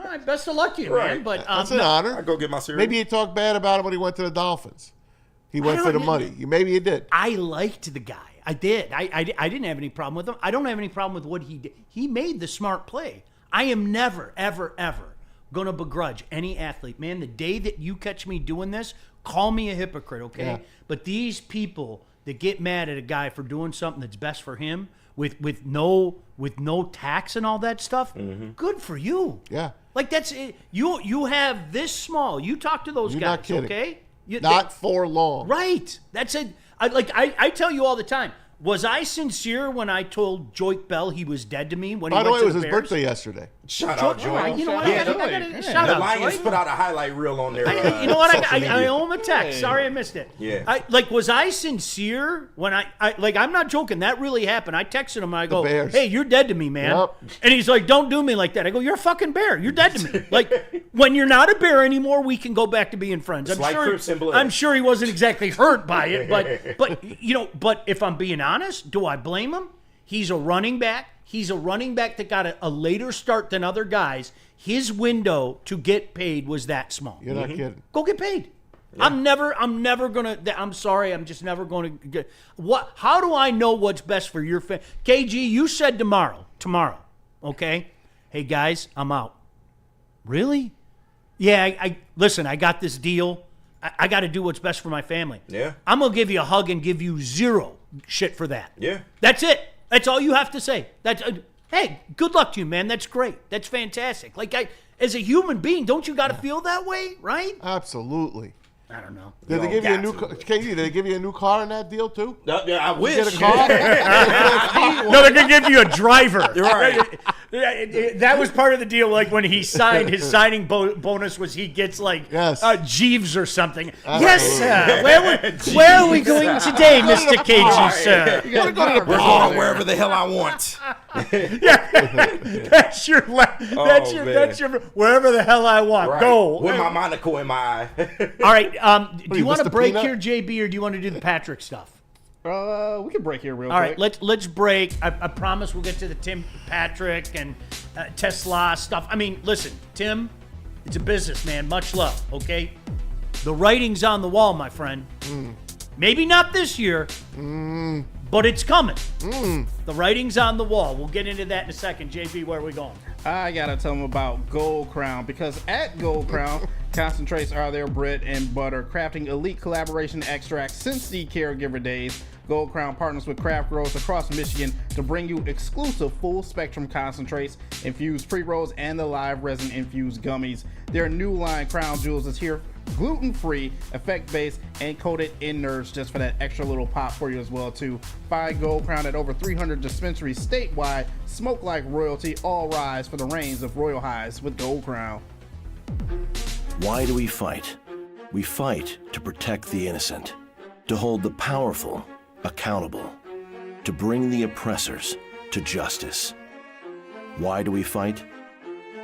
right, best of luck to you, man." Right. But That's an honor. I go get my cereal. Maybe he talked bad about him when he went to the Dolphins. He went I for the don't- money. Maybe he did. I liked the guy. I did. I didn't have any problem with him. I don't have any problem with what he did. He made the smart play. I am never, ever, ever going to begrudge any athlete. Man, the day that you catch me doing this, call me a hypocrite, okay? Yeah. But these people that get mad at a guy for doing something that's best for him with no tax and all that stuff, good for you. Yeah. Like that's it. You have this small. You talk to those You're guys, not kidding. okay? Not for long. Right. That's it. I tell you all the time. Was I sincere when I told Joik Bell he was dead to me when By he the went way, it to was the his Bears? birthday yesterday. Shout out, All right, Joy. you know what? Yeah, I gotta yeah. shout the out. Lions Joik. put out a highlight reel on their You know what? social I media. owe him a text. Sorry I missed it. Yeah. Was I sincere when I I'm not joking. That really happened. I texted him and I go, Bears. "Hey, you're dead to me, man." Yep. And he's like, "Don't do me like that." I go, "You're a fucking bear. You're dead to me." Like when you're not a bear anymore, we can go back to being friends. It's like Crips and Bloods. I'm sure he wasn't exactly hurt by it, but if I'm being honest, do I blame him? He's a running back. He's a running back that got a later start than other guys. His window to get paid was that small. You're not kidding. Go get paid. Yeah. I'm never gonna. I'm sorry. I'm just never going to get. What? How do I know what's best for your family? KG, you said tomorrow. Okay. Hey guys, I'm out. Really? Yeah. I listen. I got this deal. I got to do what's best for my family. Yeah. I'm gonna give you a hug and give you zero shit for that. Yeah. That's it. That's all you have to say. That's. Hey, good luck to you, man. That's great. That's fantastic. Like as a human being, don't you got to feel that way, right? Absolutely. I don't know. Did they give you a new car? KG, did they give you a new car in that deal too? No, yeah, I wish. Get a car? No, they're gonna give you a driver. You're right. That was part of the deal. Like when he signed, his signing bonus was he gets like Jeeves or something. Yes, sir. Where are we going today, Mr. KG, sir? You gotta go to the We're going wherever the hell I want. That's your wherever the hell I want. Right. Go With my monocle in my eye. All right. Do you want to Mr. break Peanut? here, JB, or do you want to do the Patrick stuff? We can break here real All quick. right, let's break. I promise we'll get to the Tim Patrick and Tesla stuff. I mean, listen, Tim, it's a business, man. Much love, okay? The writing's on the wall, my friend. Maybe not this year, but it's coming. The writing's on the wall. We'll get into that in a second. JB, where are we going? I gotta tell them about Gold Crown, because at Gold Crown, concentrates are their bread and butter, crafting elite collaboration extracts since the caregiver days. Gold Crown partners with craft growers across Michigan to bring you exclusive full spectrum concentrates, infused pre-rolls, and the live resin infused gummies. Their new line, Crown Jewels, is here gluten-free, effect-based, and coated in nerds just for that extra little pop for you as well too. Find Gold Crown at over 300 dispensaries statewide. Smoke like royalty, all rise for the reigns of royal highs with Gold Crown. Why do we fight? We fight to protect the innocent, to hold the powerful accountable, to bring the oppressors to justice. Why do we fight?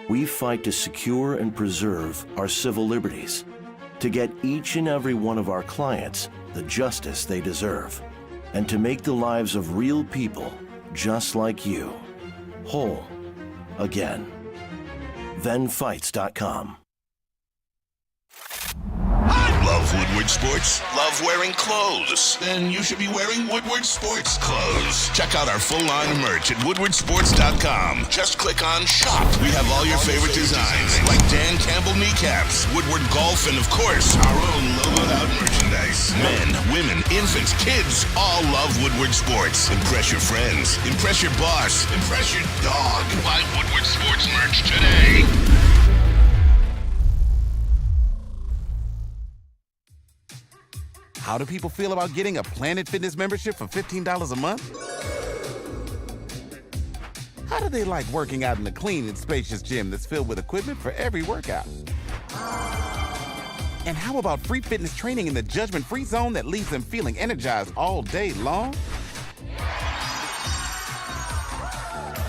We fight to secure and preserve our civil liberties, to get each and every one of our clients the justice they deserve, and to make the lives of real people just like you whole again. ThenFights.com. Love Woodward Sports? Love wearing clothes? Then you should be wearing Woodward Sports clothes. Check out our full line of merch at woodwardsports.com. Just click on shop. We have all your favorite designs, like Dan Campbell kneecaps, Woodward golf, and of course, our own logoed out merchandise. Men, women, infants, kids all love Woodward Sports. Impress your friends. Impress your boss. Impress your dog. Buy Woodward Sports merch today. How do people feel about getting a Planet Fitness membership for $15 a month? How do they like working out in a clean and spacious gym that's filled with equipment for every workout? And how about free fitness training in the judgment-free zone that leaves them feeling energized all day long?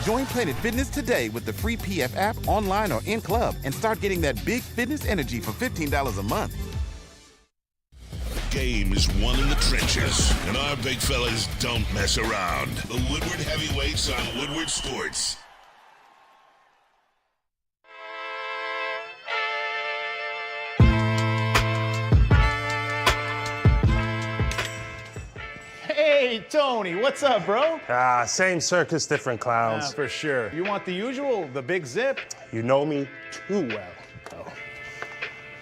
Join Planet Fitness today with the free PF app, online or in club, and start getting that big fitness energy for $15 a month. Game is won in the trenches, and our big fellas don't mess around. The Woodward Heavyweights on Woodward Sports. Hey, Tony, what's up, bro? Same circus, different clowns. For sure. You want the usual, the big zip? You know me too well.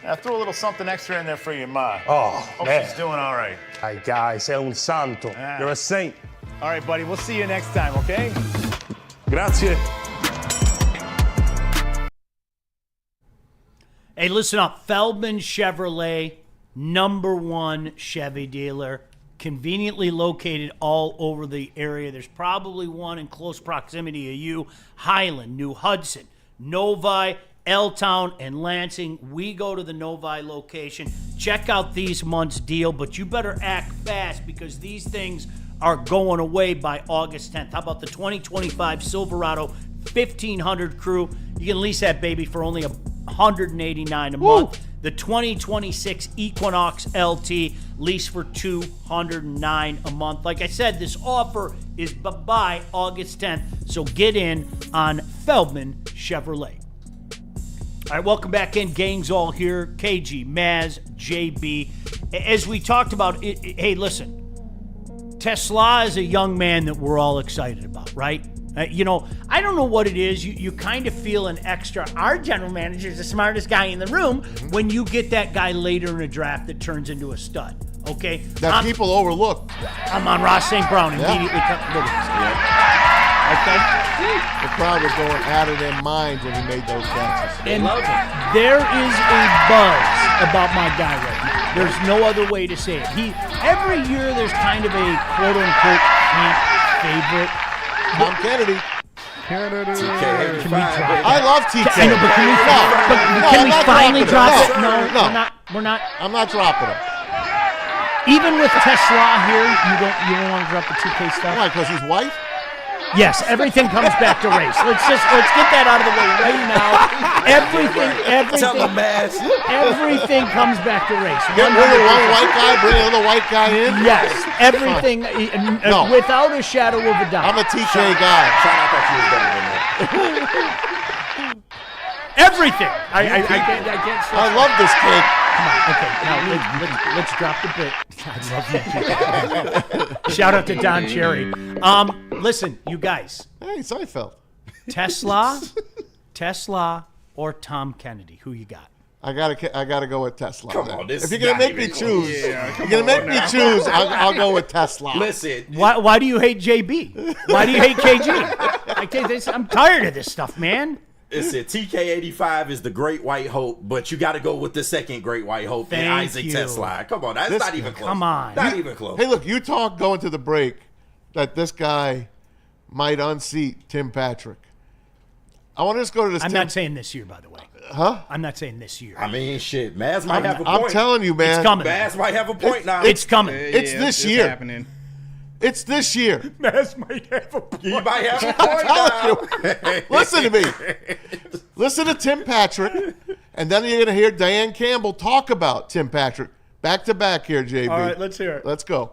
I threw a little something extra in there for your ma. Oh, Hope man. she's doing all right. Ay, guy, sei un santo. You're a saint. All right, buddy, we'll see you next time, okay? Grazie. Hey, listen up. Feldman Chevrolet, #1 Chevy dealer, conveniently located all over the area. There's probably one in close proximity to you. Highland, New Hudson, Novi, L-Town, and Lansing. We go to the Novi location. Check out these months' deal, but you better act fast because these things are going away by August 10th. How about the 2025 Silverado 1500 Crew? You can lease that baby for only $189 a month. The 2026 Equinox LT, lease for $209 a month. Like I said, this offer is by August 10th, so get in on Feldman Chevrolet. All right, welcome back in. Gang's all here. KG, Maz, JB. As we talked about, hey, listen. Tesla is a young man that we're all excited about, right? I don't know what it is. You kind of feel an extra. Our general manager is the smartest guy in the room when you get that guy later in a draft that turns into a stud. Okay, that people overlook. Amon-Ra St. Brown immediately comes. Okay, the crowd was going out of their minds when he made those catches. And there is a buzz about my guy right now. There's no other way to say it. Every year there's kind of a quote unquote camp favorite. Tom Kennedy. I love TK. I know, but can we finally drop it? No, we're not. I'm not dropping it. Even with Tesla here, you don't want to drop the TK stuff. Why? Because he's white. Yes, everything comes back to race. Let's get that out of the way right now. Everything comes back to race. Get rid of one white guy, bring another white guy in. Yes, everything without a shadow of a doubt. I'm a TK guy. Sean, I thought you was better than that. Everything. I can't. I love this kid. Come on. Okay, now let's drop the bit. I love you. Shout out to Don Cherry. Listen, you guys. Hey, Seinfeld. Tesla, or Tom Kennedy? Who you got? I gotta go with Tesla. Come on, this if you're gonna make me choose, I'll go with Tesla. Listen, why do you hate JB? Why do you hate KG? I'm tired of this stuff, man. Listen, TK85 is the great white hope, but you got to go with the second great white hope, Isaac Tesla. Come on, that's not even close. Come on, not even close. Hey, look, you talk going to the break that this guy might unseat Tim Patrick. I want to just go to this. I'm not saying this year, by the way. Huh? I'm not saying this year. I mean, shit, Maz might have a point. I'm telling you, man. It's coming. Maz might have a point now. It's coming. It's this year. Happening. It's this year. Maz might have a point. You might have a point now. Listen to me. Listen to Tim Patrick, and then you're going to hear Diane Campbell talk about Tim Patrick. Back to back here, JB. All right, let's hear it. Let's go.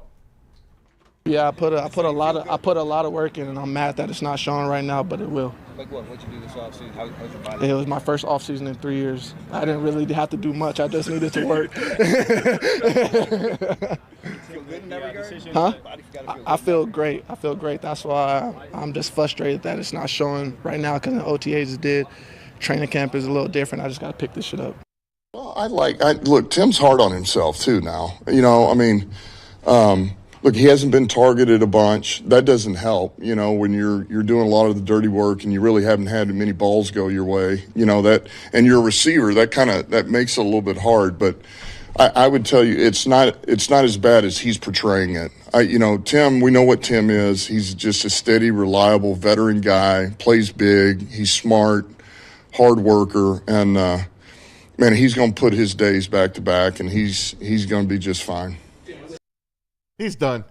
Yeah, I put a lot of work in, and I'm mad that it's not showing right now, but it will. Like what? What'd you do this offseason? How's your body? It was my first offseason in 3 years. I didn't really have to do much. I just needed to work. Feel good in that regard? Huh? I feel great. I feel great. That's why I'm just frustrated that it's not showing right now because the OTAs it did. Training camp is a little different. I just got to pick this shit up. Well, look, Tim's hard on himself too now. Look, he hasn't been targeted a bunch. That doesn't help, when you're doing a lot of the dirty work and you really haven't had many balls go your way, and you're a receiver, that makes it a little bit hard. But I would tell you, it's not as bad as he's portraying it. Tim, we know what Tim is. He's just a steady, reliable veteran guy, plays big. He's smart, hard worker, and man, he's going to put his days back to back, and he's going to be just fine. He's done.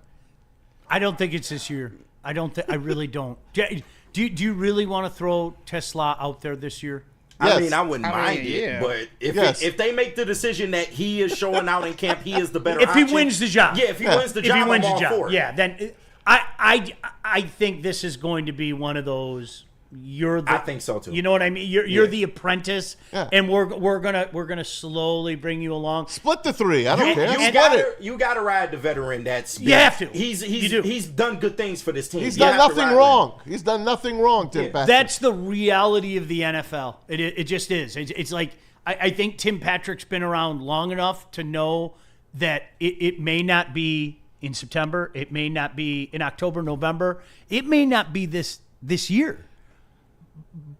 I don't think it's this year. I really don't. Do you really want to throw Tesla out there this year? Yes. I mean, I wouldn't mind it, but if they make the decision that he is showing out in camp, he is the better option. If he wins the job. Yeah, if he wins the job, I'm all for it. Yeah, then I think this is going to be one of those. I think so too. You know what I mean? You're the apprentice, and we're gonna slowly bring you along. Split the three. I don't care. You gotta ride the veteran. You have to. He's done good things for this team. He's done nothing wrong. He's done nothing wrong, Tim Patrick. That's the reality of the NFL. It just is. It's like I think Tim Patrick's been around long enough to know that it may not be in September. It may not be in October, November. It may not be this year.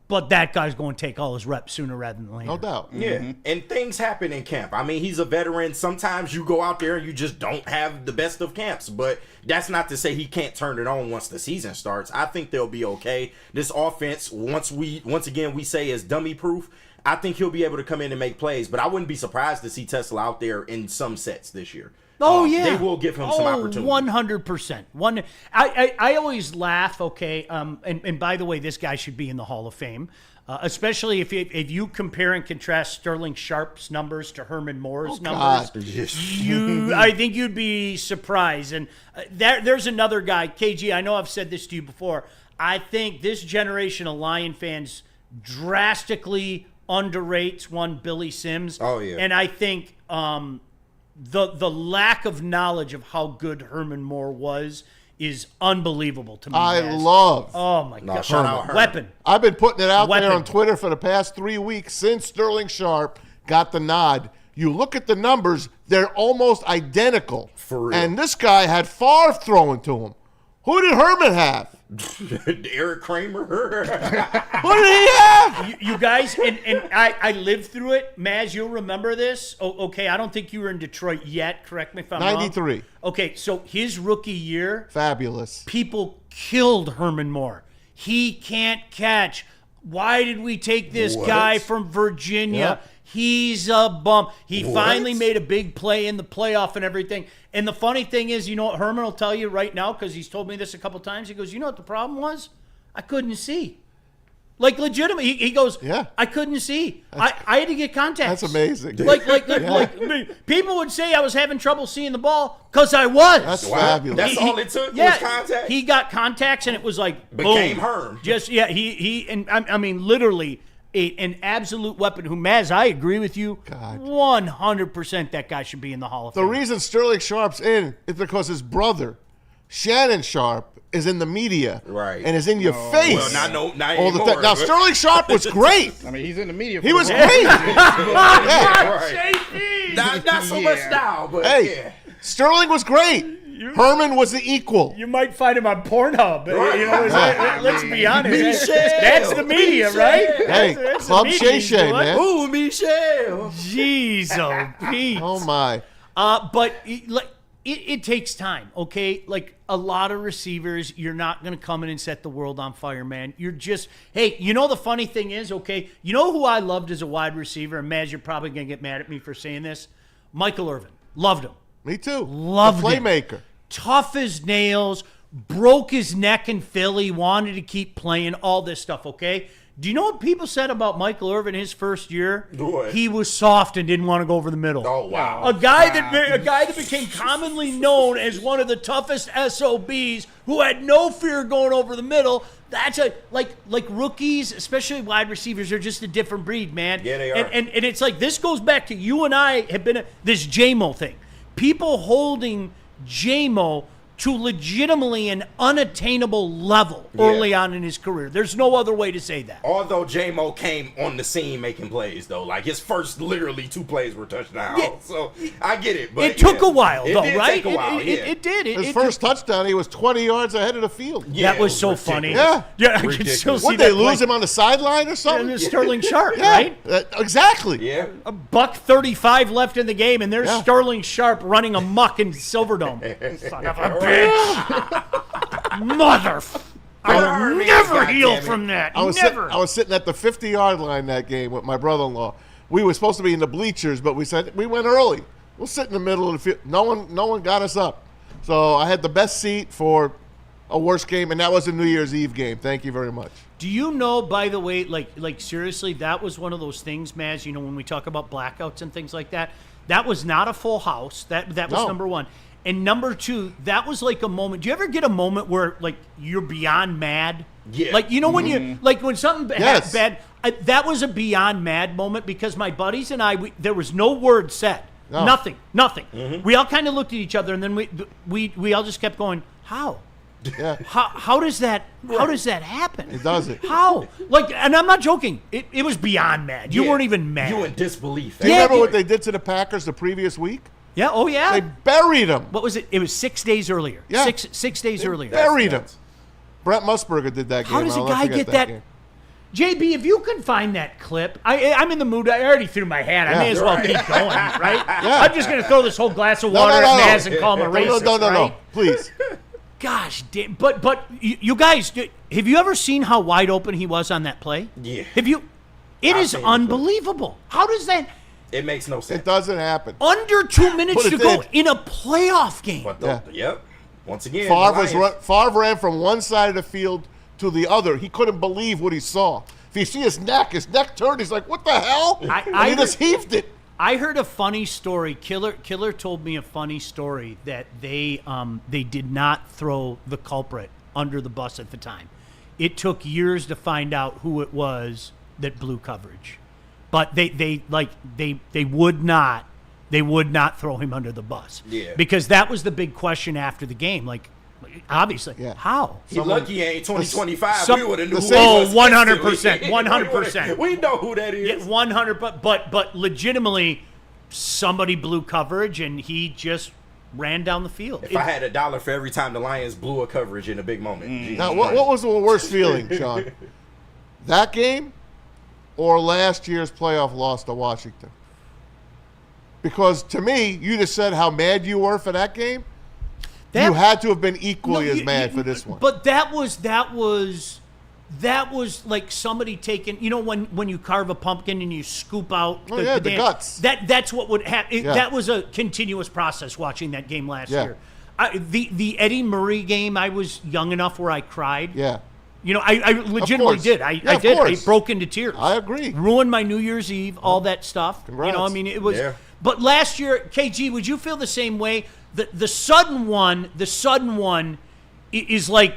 But that guy's going to take all his reps sooner rather than later. No doubt. Yeah, and things happen in camp. I mean, he's a veteran. Sometimes you go out there and you just don't have the best of camps. But that's not to say he can't turn it on once the season starts. I think they'll be okay. This offense, once again we say is dummy proof, I think he'll be able to come in and make plays. But I wouldn't be surprised to see Tesla out there in some sets this year. Oh, yeah. They will give him some opportunity. 100%. I always laugh, okay, and by the way, this guy should be in the Hall of Fame, especially if you compare and contrast Sterling Sharp's numbers to Herman Moore's numbers. I think you'd be surprised. And there's another guy, KG, I know I've said this to you before. I think this generation of Lion fans drastically underrates one Billy Sims. Oh, yeah. And I think the lack of knowledge of how good Herman Moore was is unbelievable to me. I love. Oh my God! shout out Herman. Weapon. I've been putting it out Weapon. there on Twitter for the past 3 weeks since Sterling Sharp got the nod. You look at the numbers; they're almost identical. For real. And this guy had Favre throwing to him. Who did Herman have? Eric Kramer. Who did he have? You guys, and I lived through it. Maz, you'll remember this. Okay, I don't think you were in Detroit yet. Correct me if I'm wrong. 93. Okay, so his rookie year, Fabulous. people killed Herman Moore. He can't catch. Why did we take this guy from Virginia? Yep. He's a bum. He finally made a big play in the playoff and everything. And the funny thing is, you know what Herman will tell you right now, because he's told me this a couple times. He goes, you know what the problem was? I couldn't see. Like, legitimately, he goes, I couldn't see. I had to get contacts. That's amazing. Like, people would say I was having trouble seeing the ball because I was. That's fabulous. That's all it took was contacts? He got contacts, and it was like, Became boom. Herm. Just, and I mean, literally, an absolute weapon who, Maz, I agree with you. God. 100% that guy should be in the Hall of The Fame. reason Sterling Sharp's in is because his brother, Shannon Sharp, is in the media, right, and is in your face. Well, not all the anymore. time. Now Sterling Sharp was great. I mean, he's in the media. He was great. Not so much now, but hey, Sterling was great. Herman was the equal. You might find him on Pornhub. Right. You know, let's be honest. Michelle. That's the media, right? Hey, That's Club the media, Shay Shay, man. Ooh, Michelle. Jeez, Pete. Oh my. But it takes time, okay? Like a lot of receivers, you're not going to come in and set the world on fire, man. You're just, hey, you know the funny thing is, okay, you know who I loved as a wide receiver? And Maz, you're probably going to get mad at me for saying this. Michael Irvin. Loved him. Me too. Loved the him. playmaker. Tough as nails, broke his neck in Philly, wanted to keep playing, all this stuff, okay? Do you know what people said about Michael Irvin his first year? What? He was soft and didn't want to go over the middle. Oh, wow. A guy that became commonly known as one of the toughest SOBs who had no fear going over the middle. That's like rookies, especially wide receivers, are just a different breed, man. Yeah, they are. And it's like this goes back to you and I have been this J-Mo thing. People holding J-Mo to legitimately an unattainable level early on in his career. There's no other way to say that. Although J-Mo came on the scene making plays, though. Like, his first literally 2 plays were touchdowns. Yeah. So, I get it. But It took a while, it though, did right? Take a while, It did. His first touchdown, he was 20 yards ahead of the field. Yeah, that was it so ridiculous. funny. Yeah. I can still see Would they that lose play. him on the sideline or something? And Sterling Sharp, Yeah, right? exactly. Yeah. A $1:35 left in the game, and there's Yeah. Sterling Sharp running amok in Silverdome. Son of a bitch. Mother. I will never heal from that. I was sitting at the 50-yard line that game with my brother-in-law. We were supposed to be in the bleachers, but we said we went early. We'll sit in the middle of the field. No one got us up. So I had the best seat for a worse game, and that was a New Year's Eve game. Thank you very much. Do you know, by the way, like seriously, that was one of those things, Maz, you know, when we talk about blackouts and things like that, that was not a full house. That was No. number one. And number two, that was like a moment. Do you ever get a moment where like you're beyond mad? Yeah. Like, you know, when you, like when something Yes. bad, that was a beyond mad moment because my buddies and I, there was no word said. No. Nothing. We all kind of looked at each other and then we all just kept going, how? Yeah. How does that happen? It doesn't. How? Like, and I'm not joking. It was beyond mad. You Yeah. weren't even mad. You in disbelief. Do you remember what they did to the Packers the previous week? Yeah. Oh yeah. They buried him. What was it? It was 6 days earlier. Yeah. Six days earlier. Buried him. Brent Musburger did that game. How does a I'll never guy forget get that? game. JB, if you can find that clip, I'm in the mood. I already threw my hat. I may as well keep going, right? Yeah. I'm just going to throw this whole glass of water at Maz and call him a racist, No, right? please. Gosh, damn. But you guys, have you ever seen how wide open he was on that play? Yeah. Have you? It I've is seen it. unbelievable. How does that? It makes no sense. It doesn't happen. Under 2 minutes But it to go did. in a playoff game. But yep. Once again, Favre ran from one side of the field to the other. He couldn't believe what he saw. If you see his neck turned. He's like, "What the hell?" And he just heaved it. I heard a funny story. Killer told me a funny story that they did not throw the culprit under the bus at the time. It took years to find out who it was that blew coverage. but they would not throw him under the bus. Yeah. Because that was the big question after the game. Like, obviously, how? He lucky he ain't 2025. We would have knew. Oh, 100%, 100%. We know who that is. Yeah, 100. But legitimately, somebody blew coverage and he just ran down the field. If I had $1 for every time the Lions blew a coverage in a big moment. Jesus Now, what was the worst feeling, Sean? That game or last year's playoff loss to Washington? Because to me, you just said how mad you were for that game. You had to have been equally as mad for this one. But that was like somebody taking, when you carve a pumpkin and you scoop out the guts. That's what would happen. Yeah. That was a continuous process watching that game last Yeah. year. The Eddie Murray game, I was young enough where I cried. Yeah. I legitimately did. I of did. I course. broke into tears. I agree. Ruined my New Year's Eve, all that stuff. Congrats. It was. Yeah. But last year, KG, would you feel the same way? The sudden one is like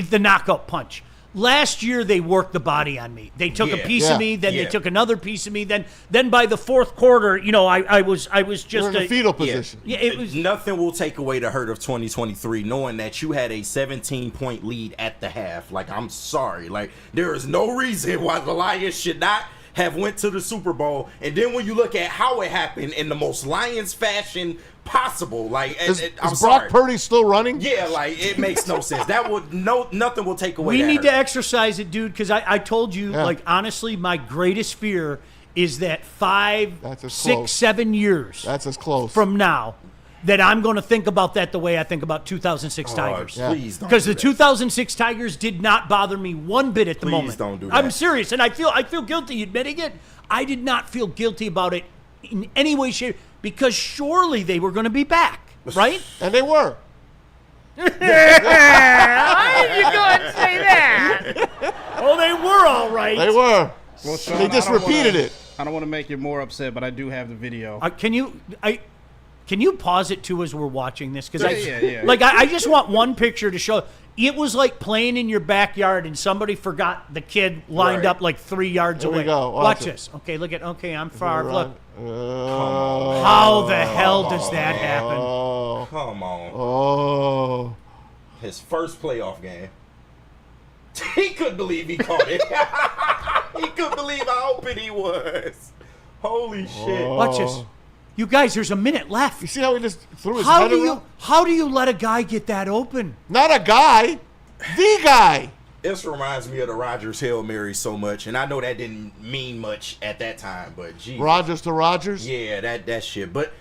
the knockout punch. Last year they worked the body on me. They took a piece of me, then they took another piece of me. Then by the fourth quarter, I was just You're in a fetal position. Yeah, it was nothing will take away the hurt of 2023, knowing that you had a 17-point lead at the half. Like, I'm sorry, like there is no reason why the Lions should not have went to the Super Bowl. And then when you look at how it happened in the most Lions fashion possible, like Is I'm Brock sorry. Purdy still running? Yeah, like it makes no sense. Nothing will take away. we that need hurt. to exercise it, dude, because I told you, Yeah. like, honestly, my greatest fear is that 5, That's as 6, close. 7 years That's as close. from now that I'm going to think about that the way I think about 2006 Tigers. Please don't. Because do the that. 2006 Tigers did not bother me one bit at the Please moment. don't do I'm that. serious, and I feel guilty admitting it. I did not feel guilty about it in any way, shape, because surely they were going to be back, right? And they were. Why did you go and say that? Oh, they were all right. They were. Well, Sean, They just I don't repeated wanna- it. I don't want to make you more upset, but I do have the video. Can you pause it too as we're watching this? Because Yeah. I just want one picture to show. It was like playing in your backyard and somebody forgot the kid lined Right. up like 3 yards Here we away. go. Watch Watch it. this. Okay, look at. Okay, I'm far. Run. Look. How the hell does that happen? Oh. Come on. Oh. His first playoff game. He couldn't believe he caught it. He couldn't believe how open he was. Holy shit. Watch this. You guys, there's a minute left. You see how he just threw his How head do around? you let a guy get that open? Not a guy. The guy. This reminds me of the Rodgers Hail Mary so much, and I know that didn't mean much at that time, but geez. Rodgers to Rodgers. Yeah, that shit. But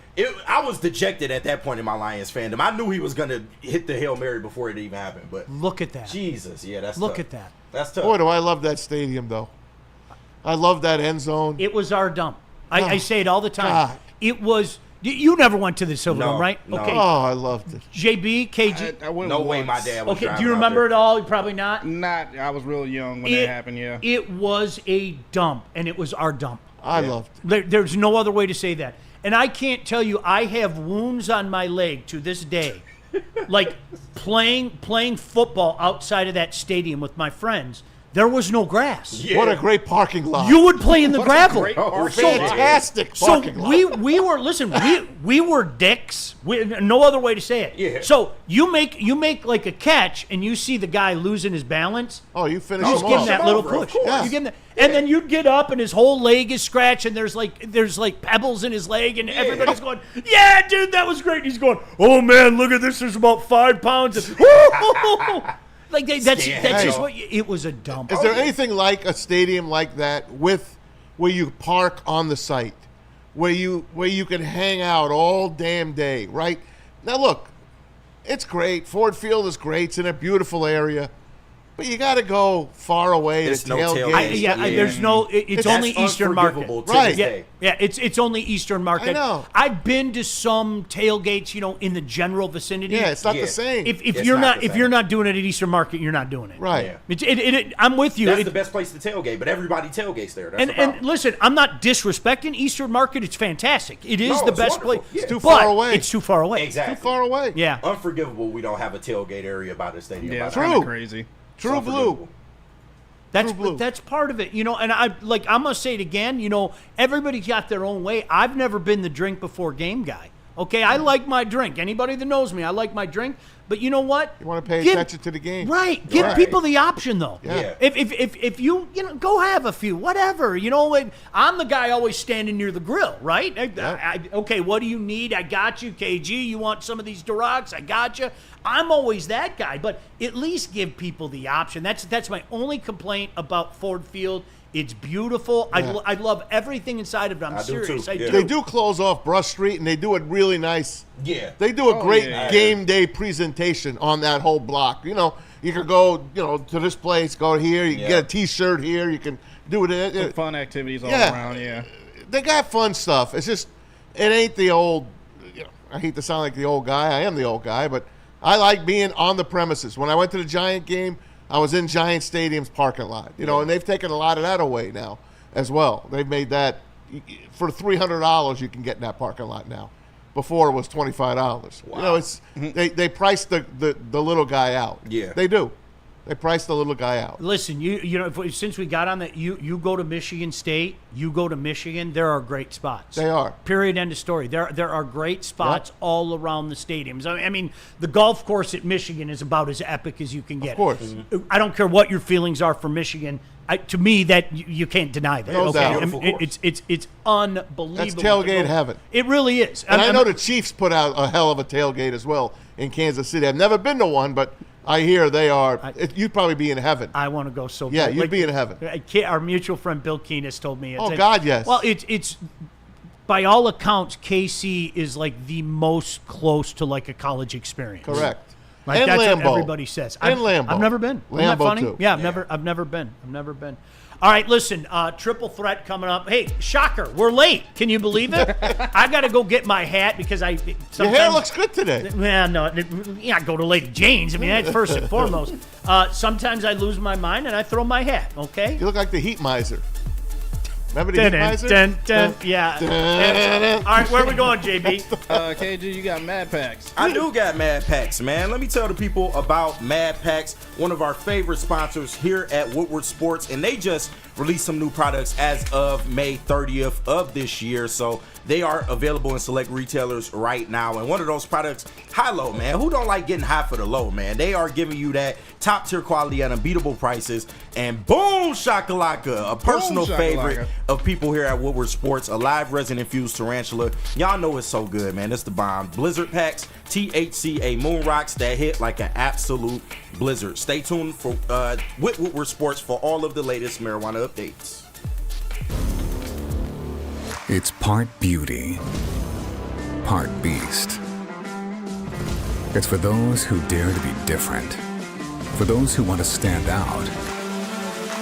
I was dejected at that point in my Lions fandom. I knew he was gonna hit the Hail Mary before it even happened. But Look at that. Jesus, yeah, that's Look tough. at that. That's tough. Boy, do I love that stadium, though. I love that end zone. It was our dump. I say it all the time. God. It was. You never went to the Silverdome, right? no. Okay. Oh, I loved it. JB, KG. I went No way once. my dad was Okay, driving do you out remember there. it all? Probably not. I was real young when that happened, yeah. It was a dump, and it was our dump. I loved it. There's no other way to say that. And I can't tell you, I have wounds on my leg to this day. Like playing football outside of that stadium with my friends, there was no grass. Yeah. What a great parking lot. You would play in the gravel. Fantastic So parking lot. we were listen. We were dicks. No other way to say it. Yeah. So you make like a catch, and you see the guy losing his balance. Oh, you finished You just him give him off. that little push. You give him that, and then you'd get up, and his whole leg is scratched, and there's like pebbles in his leg, and everybody's going, "Yeah, dude, that was great." And he's going, "Oh man, look at this. There's about 5 pounds." And, like that's just what it was a dump. Is there anything like a stadium like that with where you park on the site, where you can hang out all damn day, right? Now look, it's great. Ford Field is great. It's in a beautiful area. But you got to go far away There's to no tailgate. tailgate. There's no. It's only That's Eastern Market. unforgivable to Right. this day. Yeah, it's only Eastern Market. I know. I've been to some tailgates, in the general vicinity. Yeah, it's not Yeah. the same. If It's you're not not the if same. you're not doing it at Eastern Market, you're not doing it. right. Yeah. I'm with you. That's the best place to tailgate, but everybody tailgates there. That's And the problem. listen, I'm not disrespecting Eastern Market. It's fantastic. It is No, the it's best place. wonderful. Yeah. It's too But far away. It's too far away. Exactly. Too far away. Yeah. Unforgivable we don't have a tailgate area by the stadium. Yeah, it's by the kind of True. crazy. True blue. Unforgivable. That's part of it, you know. And I'm gonna say it again, you know. Everybody's got their own way. I've never been the drink before game guy. Okay, I like my drink. Anybody that knows me, I like my drink. But you know what? You want to pay attention to the game, right? Give people the option, though. Yeah. If you go have a few, whatever. You know, I'm the guy always standing near the grill, right? Okay, what do you need? I got you, KG. You want some of these Durocs? I got you. I'm always that guy. But at least give people the option. That's my only complaint about Ford Field. It's beautiful. Yeah. I love everything inside of it. I'm serious. I do. They do close off Brush Street, and they do it really nice. Yeah. They do a great game day presentation on that whole block. You know, you can go, to this place, go here. You can get a T-shirt here. You can do it. Some fun activities all around, They got fun stuff. It's just, it ain't the old, I hate to sound like the old guy. I am the old guy, but I like being on the premises. When I went to the Giant game, I was in Giant Stadium's parking lot, and they've taken a lot of that away now as well. They've made that for $300 you can get in that parking lot now. Before it was $25. Wow. It's they price the little guy out. Yeah, they do. They price the little guy out. Listen, since we got on that, you go to Michigan State, you go to Michigan, there are great spots. They are. Period, end of story. There are great spots all around the stadiums. I mean, the golf course at Michigan is about as epic as you can get. Of course. I don't care what your feelings are for Michigan. To me, that you can't deny that. No doubt. I mean, it's unbelievable. That's tailgate heaven. It really is. And I know the Chiefs put out a hell of a tailgate as well in Kansas City. I've never been to one, but I hear they are. You'd probably be in heaven. I want to go so bad. Yeah, you'd be in heaven. Our mutual friend Bill Keenest told me. God, yes. Well, it's by all accounts, KC is like the most close to like a college experience. Correct. Like and that's Lambeau. what everybody says. Lambeau. I've never been. Isn't that Lambeau funny? too. Yeah, I've never been. All right, listen, triple threat coming up. Hey, shocker, we're late. Can you believe it? I got to go get my hat because your hair looks good today. Yeah, no, I go to Lady Jane's. I mean, that's first and foremost. Sometimes I lose my mind and I throw my hat, okay? You look like the Heat Miser. Remember the Heat Miser? Yeah. All right, where are we going, JB? KG, you got Mad Packs. I do got Mad Packs, man. Let me tell the people about Mad Packs, one of our favorite sponsors here at Woodward Sports, and they just released some new products as of May 30th of this year. So they are available in select retailers right now. And one of those products, High Low, man. Who don't like getting high for the low, man? They are giving you that top tier quality at unbeatable prices. And boom, shakalaka, a personal favorite of people here at Woodward Sports, a live resin infused tarantula. Y'all know it's so good, man. It's the bomb. Blizzard packs, THCA moon rocks that hit like an absolute blizzard. Stay tuned for with Woodward Sports for all of the latest marijuana updates. It's part beauty, part beast. It's for those who dare to be different, for those who want to stand out,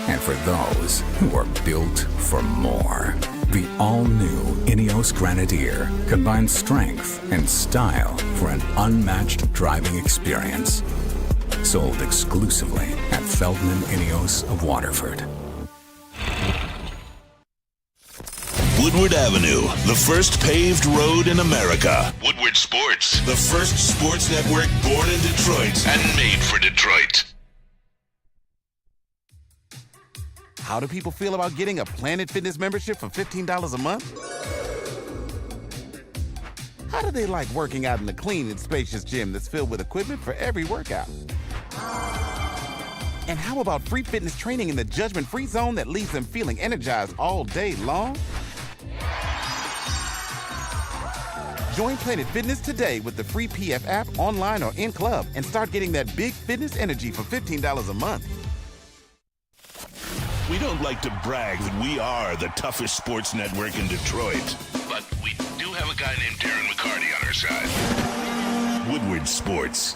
and for those who are built for more. The all-new Ineos Grenadier combines strength and style for an unmatched driving experience. Sold exclusively at Feldman Ineos of Waterford. Woodward Avenue, the first paved road in America. Woodward Sports, the first sports network born in Detroit and made for Detroit. How do people feel about getting a Planet Fitness membership for $15 a month? How do they like working out in a clean and spacious gym that's filled with equipment for every workout? And how about free fitness training in the judgment-free zone that leaves them feeling energized all day long? Join Planet Fitness today with the free PF app online or in club and start getting that big fitness energy for $15 a month. We don't like to brag that we are the toughest sports network in Detroit, but we do have a guy named Darren McCarty on our side. Woodward Sports.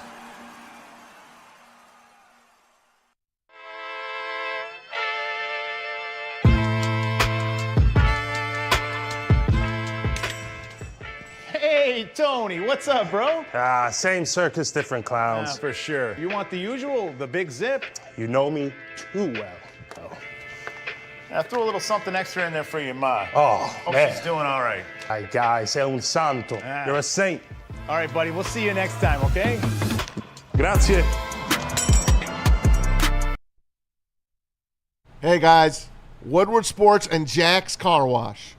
Hey, Tony, what's up, bro? Same circus, different clowns. For sure. You want the usual, the big zip? You know me too well. I threw a little something extra in there for your ma. Oh, Hope man. she's doing all right. Ay, guy, sei un santo. You're a saint. All right, buddy, we'll see you next time, okay? Grazie. Hey, guys. Woodward Sports and Jack's Car Wash.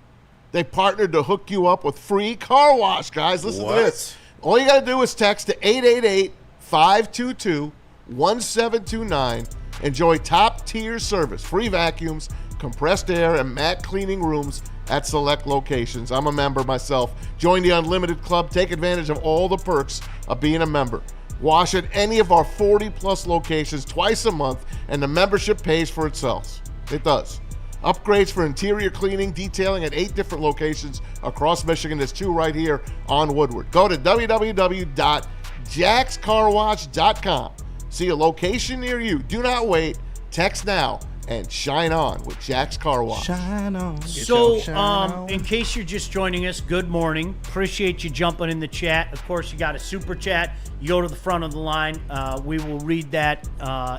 They partnered to hook you up with free car wash, guys. Listen to this. All you got to do is text to 888-522-1729. Enjoy top-tier service, free vacuums, compressed air, and matte cleaning rooms at select locations. I'm a member myself. Join the Unlimited Club. Take advantage of all the perks of being a member. Wash at any of our 40-plus locations twice a month, and the membership pays for itself. It does. Upgrades for interior cleaning, detailing at 8 different locations across Michigan. There's 2 right here on Woodward. Go to www.jackscarwash.com. See a location near you. Do not wait. Text now and shine on with Jack's Car Wash. Shine on. So, in case you're just joining us, good morning. Appreciate you jumping in the chat. Of course, you got a super chat. You go to the front of the line. We will read that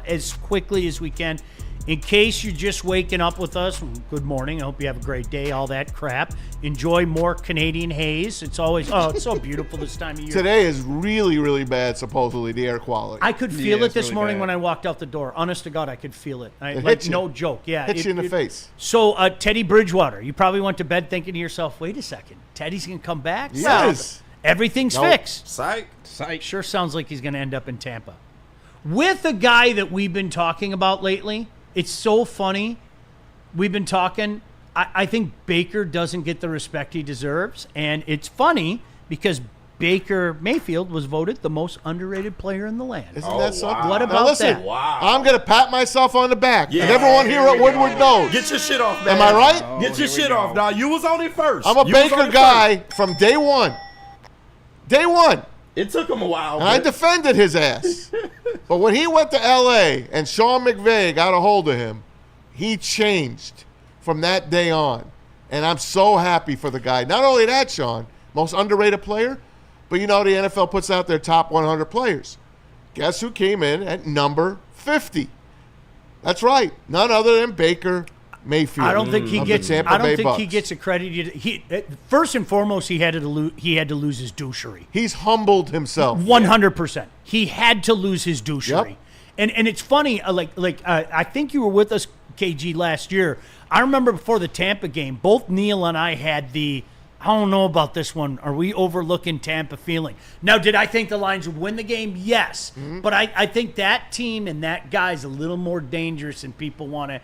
as quickly as we can. In case you're just waking up with us, good morning. I hope you have a great day, all that crap. Enjoy more Canadian haze. It's always, it's so beautiful this time of year. Today is really, really bad, supposedly, the air quality. I could feel it this morning when I walked out the door. Honest to God, I could feel it. No joke. Yeah, Hits you in the face. So, Teddy Bridgewater, you probably went to bed thinking to yourself, wait a second, Teddy's going to come back? Yes. Everything's fixed. Psych. Sure sounds like he's going to end up in Tampa. With a guy that we've been talking about lately. It's so funny. We've been talking. I think Baker doesn't get the respect he deserves. And it's funny because Baker Mayfield was voted the most underrated player in the land. Isn't that something? What about that? Wow. I'm going to pat myself on the back. Yeah. And everyone here at Woodward knows. Get your shit off, man. Am I right? Get your shit off, dog. You was on it first. I'm a Baker guy from day one. Day one. It took him a while. And I defended his ass. But when he went to L.A. and Sean McVay got a hold of him, he changed from that day on. And I'm so happy for the guy. Not only that, Sean, most underrated player, but you know the NFL puts out their top 100 players. Guess who came in at number 50? That's right. None other than Baker Mayfield. I don't think he gets. Tampa I don't Bay think Bucks. he gets accredited. First and foremost, he had to lose his douchery. He's humbled himself. 100%. He had to lose his douchery. Yep. And it's funny. I think you were with us, KG, last year. I remember before the Tampa game, both Neil and I had the, I don't know about this one. Are we overlooking Tampa feeling? Now, did I think the Lions would win the game? Yes. Mm-hmm. But I think that team and that guy's a little more dangerous than people want to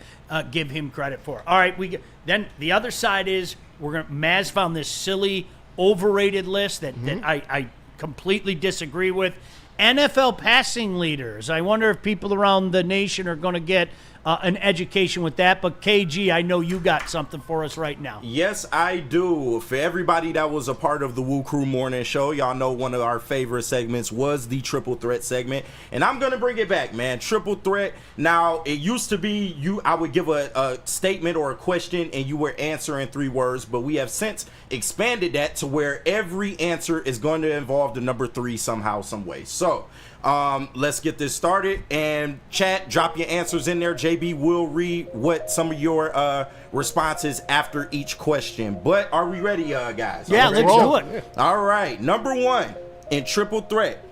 give him credit for. All right, then the other side is Maz found this silly, overrated list that I completely disagree with. NFL passing leaders. I wonder if people around the nation are going to get an education with that. But KG, I know you got something for us right now. Yes, I do. For everybody that was a part of the Woo Crew Morning Show, y'all know one of our favorite segments was the Triple Threat segment. And I'm going to bring it back, man. Triple Threat. Now, it used to be I would give a statement or a question and you were answering 3 words. But we have since expanded that to where every answer is going to involve the number 3 somehow, some way. So, let's get this started. And chat, drop your answers in there. JB will read what some of your responses after each question. But are we ready, guys? Yeah, let's do it. All right. Number 1 in Triple Threat.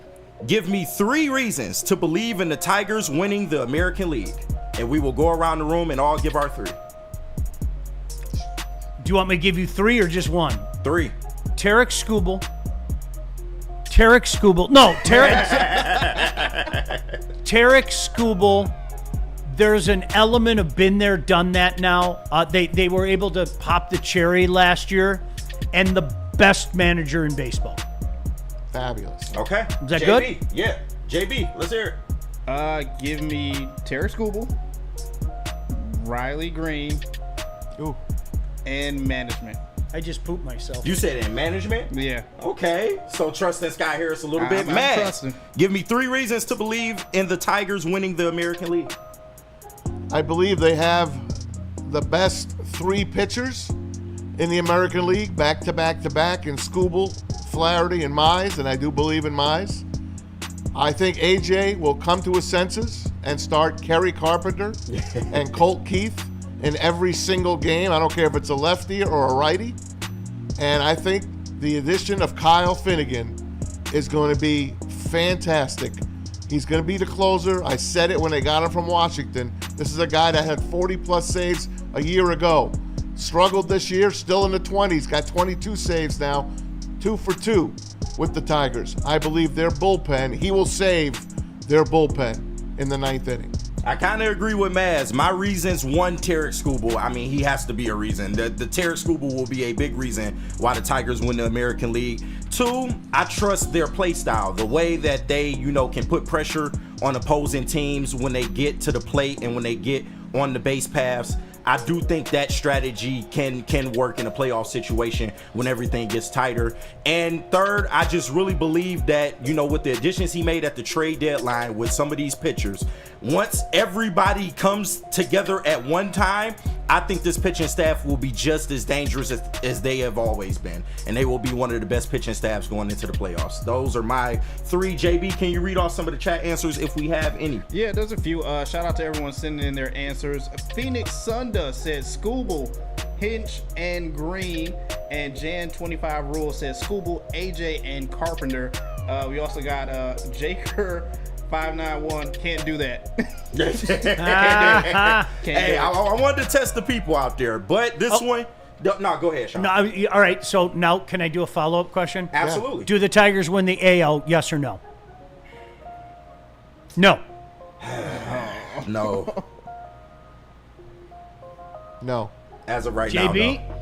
Give me 3 reasons to believe in the Tigers winning the American League. And we will go around the room and all give our 3. Do you want me to give you 3 or just 1? 3. Tarek Skubal. No, Tarek Skubal. There's an element of been there, done that now. They were able to pop the cherry last year, and the best manager in baseball. Fabulous. Okay. Is that JB, good? Yeah. JB, let's hear it. Give me Tarek Skubal, Riley Green, and management. I just pooped myself. You said in management? Yeah. Okay. So trust in Sky Harris a little bit. I'm Matt, trusting. give me 3 reasons to believe in the Tigers winning the American League. I believe they have the best 3 pitchers in the American League, back to back to back, in Skubal, Flaherty, and Mize, and I do believe in Mize. I think AJ will come to his senses and start Kerry Carpenter and Colt Keith in every single game. I don't care if it's a lefty or a righty. And I think the addition of Kyle Finnegan is going to be fantastic He's going to be the closer. I said it when they got him from Washington. This is a guy that had 40-plus saves a year ago. Struggled this year, still in the 20s. Got 22 saves now, 2 for 2 with the Tigers. I believe their bullpen, he will save their bullpen in the 9th inning. I kind of agree with Maz. My reasons, one, Tarek Skubal. I mean, he has to be a reason. The Tarek Skubal will be a big reason why the Tigers win the American League. 2, I trust their play style, the way that they, can put pressure on opposing teams when they get to the plate and when they get on the base paths. I do think that strategy can work in a playoff situation when everything gets tighter. And 3rd, I just really believe that, with the additions he made at the trade deadline with some of these pitchers, once everybody comes together at one time, I think this pitching staff will be just as dangerous as they have always been. And they will be one of the best pitching staffs going into the playoffs. Those are my 3. JB, can you read off some of the chat answers if we have any? Yeah, there's a few. Shout out to everyone sending in their answers. Phoenix Sunda said Skubal, Hinch, and Green. And Jan25 Rule says Skubal, AJ, and Carpenter. We also got Jaker 591. Can't do that. Hey, I wanted to test the people out there, but this one. No, go ahead, Sean. No, all right, so now can I do a follow-up question? Absolutely. Do the Tigers win the AL, yes or no? No. No. No. As of right now, JB? no.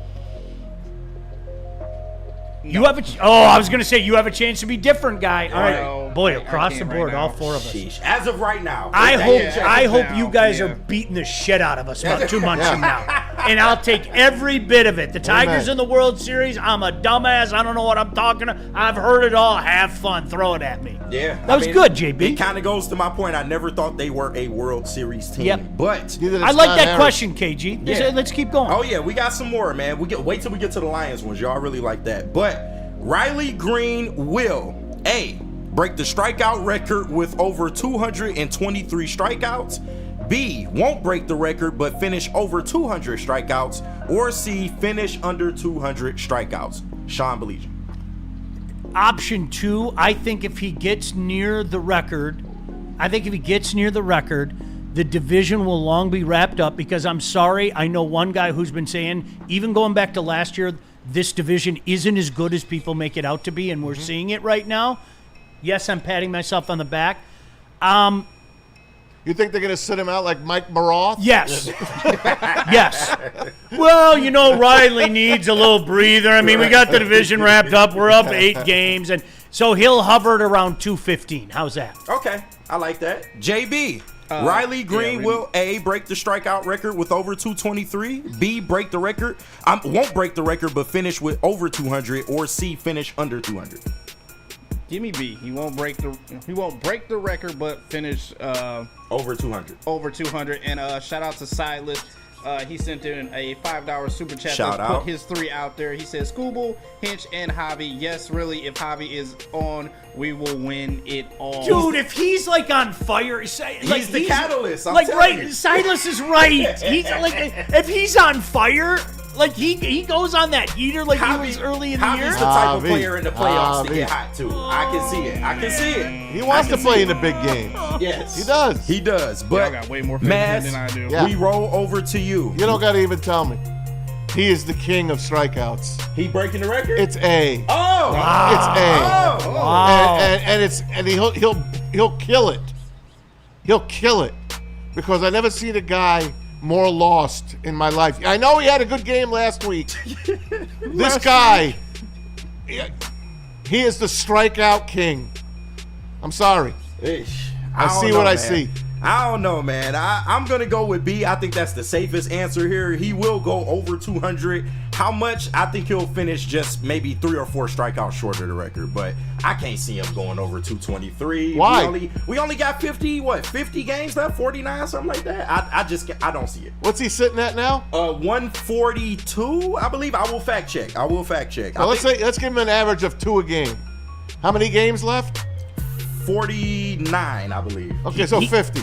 You have I was going to say you have a chance to be different, guy. All right. No, Boy, I across the can't board, right now. all 4 of us. Sheesh. As of right now. I hope you guys Yeah. are beating the shit out of us about 2 months from now. And I'll take every bit of it. The Tigers in the World Series, I'm a dumbass. I don't know what I'm talking about. I've heard it all. Have fun. Throw it at me. Yeah. That was good, JB. It kind of goes to my point. I never thought they were a World Series team. Yep. But I like that question, KG. Yeah. Let's keep going. Oh yeah, we got some more, man. Wait till we get to the Lions ones. Y'all really like that. But Riley Green will A, break the strikeout record with over 223 strikeouts. B, won't break the record but finish over 200 strikeouts. Or C, finish under 200 strikeouts. Sean Baligian. Option 2, I think if he gets near the record, the division will long be wrapped up because I'm sorry, I know one guy who's been saying, even going back to last year, this division isn't as good as people make it out to be, and we're seeing it right now. Yes, I'm patting myself on the back. You think they're going to sit him out like Mike Maroth? Yes. Yes. Well, Riley needs a little breather. I mean, we got the division wrapped up. We're up 8 games, and so he'll hover at around 215. How's that? Okay, I like that. JB. Riley Green will A, break the strikeout record with over 223. B, break the record. Won't break the record but finish with over 200. Or C, finish under 200. Give me B. He won't break the record but finish over 200. Over 200. And shout out to Silas. He sent in a $5 super chat. Shout out. Put his 3 out there. He says Skubal, Hinch, and Javi. Yes, really, if Javi is on, we will win it all. Dude, if he's on fire, he's the catalyst. I'm telling right, you. Silas is right. He's if he's on fire, he goes on that heater he was early in the year. He's the type of player in the playoffs to get hot too. I can see it. He wants to play in the big games. Yes, he does. He does. But got way more than I do. We roll over to you. You don't got to even tell me. He is the king of strikeouts. He breaking the record? It's A. Oh, wow. It's A. Oh, wow. And he'll kill it. He'll kill it because I never seen a guy more lost in my life. I know he had a good game last week. This guy, he is the strikeout king. I'm sorry. I see what I see. I don't know, man. I'm going to go with B. I think that's the safest answer here. He will go over 200. How much? I think he'll finish just maybe 3 or 4 strikeouts short of the record, but I can't see him going over 223. Why? We only got 50 games left? 49, something like that? I don't see it. What's he sitting at now? 142, I believe. I will fact check. Well, let's give him an average of 2 a game. How many games left? 49, I believe. Okay, so 50.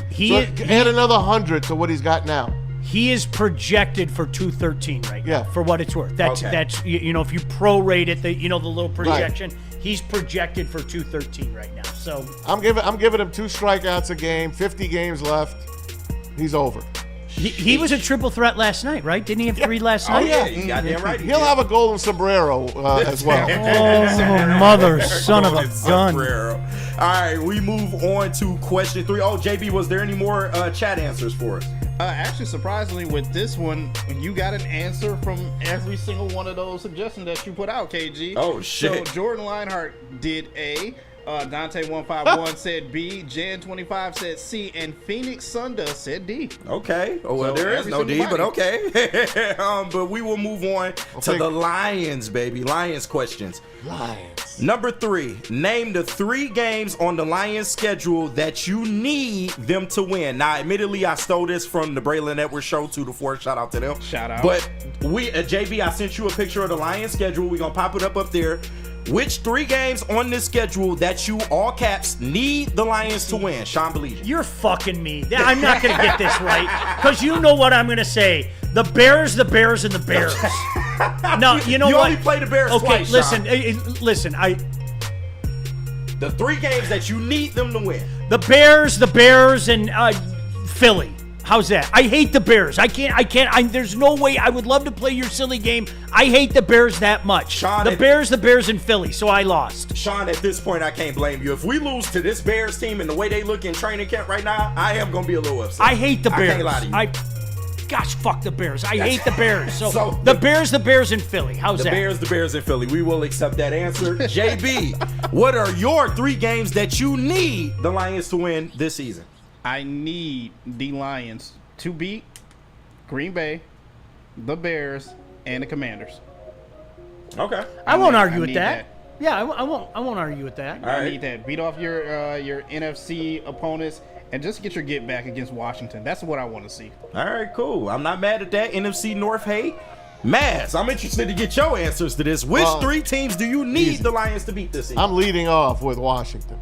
Add another 100 to what he's got now. He is projected for 213 right now, for what it's worth. That's if you prorate it, the little projection, He's projected for 213 right now. So I'm giving him 2 strikeouts a game, 50 games left. He's over. He was a triple threat last night, right? Didn't he have 3 last night? Oh, yeah, you goddamn right. He'll have a golden sombrero as well. Oh, mother, son of a gun. All right, we move on to question 3. Oh, JB, was there any more chat answers for us? Actually, surprisingly, with this one, you got an answer from every single one of those suggestions that you put out, KG. Oh, shit. So Jordan Lionheart did A. Dante151 said B. Jan25 said C. And Phoenix Sunda said D. Okay. Oh, well, So there is no D, but okay. But we will move on to the Lions, baby. Lions questions. Lions. Number 3. Name the 3 games on the Lions schedule that you need them to win. Now, admittedly, I stole this from the Braylon Network show 2 to 4. Shout out to them. Shout out. But we, JB, I sent you a picture of the Lions schedule. We're going to pop it up there. Which 3 games on this schedule that you, all caps, need the Lions to win? Sean Baligian. You're fucking me. I'm not going to get this right because you know what I'm going to say. The Bears, and the Bears. No, you know you what? only play the Bears twice, listen, Sean. listen. The 3 games that you need them to win. The Bears, and Philly. How's that? I hate the Bears. I can't. There's no way. I would love to play your silly game. I hate the Bears that much. Sean, the Bears, and Philly. So I lost. Sean, at this point, I can't blame you. If we lose to this Bears team and the way they look in training camp right now, I am going to be a little upset. I hate the Bears. I can't lie to you. Gosh, fuck the Bears. I hate the Bears. So the Bears, and Philly. How's that? The Bears, and Philly. We will accept that answer. JB, what are your 3 games that you need the Lions to win this season? I need the Lions to beat Green Bay, the Bears, and the Commanders. Okay. I won't argue with that. Yeah, I won't argue with that. I need that. Beat off your NFC opponents and just get your get back against Washington. That's what I want to see. All right, cool. I'm not mad at that. NFC North hate. Maz, I'm interested to get your answers to this. Which 3 teams do you need the Lions to beat this season? I'm leading off with Washington.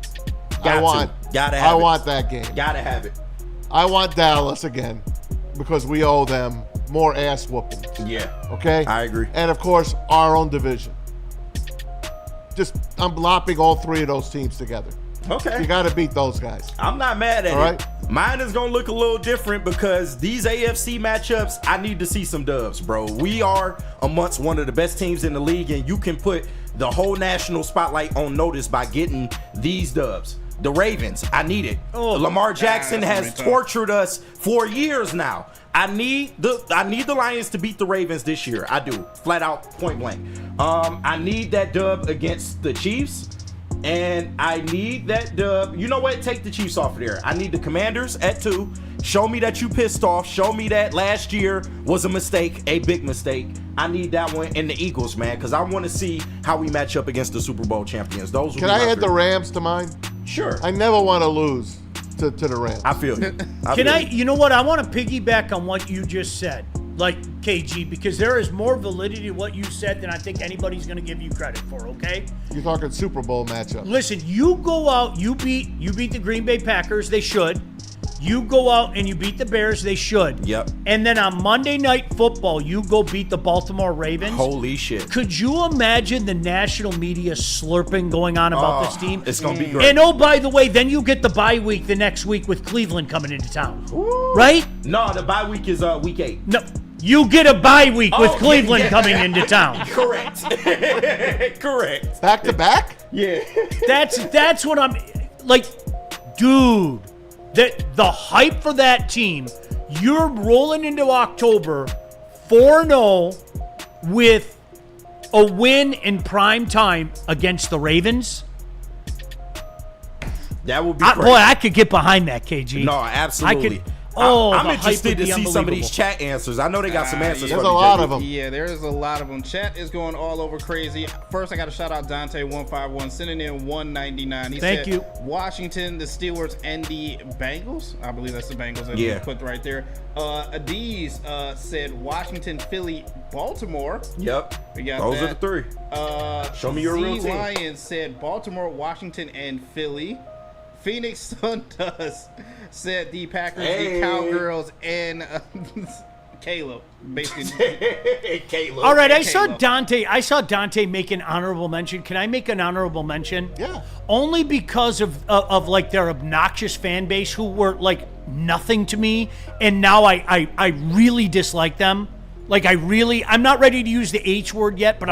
I want that game. Gotta have it. I want Dallas again because we owe them more ass whoopings. Yeah. Okay? I agree. And, of course, our own division. I'm lopping all 3 of those teams together. Okay. You got to beat those guys. I'm not mad at it. Mine is going to look a little different because these AFC matchups, I need to see some dubs, bro. We are amongst one of the best teams in the league, and you can put the whole national spotlight on notice by getting these dubs. The Ravens, I need it. Lamar Jackson has tortured us for years now. I need the Lions to beat the Ravens this year. I do, flat out, point blank. I need that dub against the Chiefs, and I need that dub. You know what? Take the Chiefs off of there. I need the Commanders at 2. Show me that you pissed off. Show me that last year was a mistake, a big mistake. I need that one, and the Eagles, man, because I want to see how we match up against the Super Bowl champions. Those. Can I add the Rams to mine? Sure. I never want to lose to the Rams. I feel you. You know what? I want to piggyback on what you just said, like KG, because there is more validity to what you said than I think anybody's going to give you credit for, okay? You're talking Super Bowl matchup. Listen, you go out, you beat the Green Bay Packers, they should. You go out and you beat the Bears, they should. Yep. And then on Monday Night Football, you go beat the Baltimore Ravens. Holy shit. Could you imagine the national media slurping going on about this team? It's going to be great. And oh, by the way, then you get the bye week the next week with Cleveland coming into town. Ooh. Right? No, the bye week is week 8. No. You get a bye week with Cleveland coming into town. Correct. Correct. Back to back? Yeah. That's what I'm like, dude. The hype for that team, you're rolling into October 4-0 with a win in prime time against the Ravens. That would be great. Boy, I could get behind that, KG. No, absolutely. I'm interested to see some of these chat answers. I know they got some answers. There's a lot of them. Yeah, there's a lot of them. Chat is going all over crazy. First, I got to shout out Dante151 sending in 199. He Thank you. Washington, the Steelers, and the Bengals. I believe that's the Bengals that we put right there. Adiz said Washington, Philly, Baltimore. Yep. We got those that. are the 3. Show me your real team. Lions said Baltimore, Washington, and Philly. Phoenix Sun said the Packers, the Cowgirls, and Caleb, basically. Caleb. All right, I Caleb. saw Dante make an honorable mention. Can I make an honorable mention? Yeah. Only because of like their obnoxious fan base who were like nothing to me, and now I really dislike them. Like I'm not ready to use the H word yet, but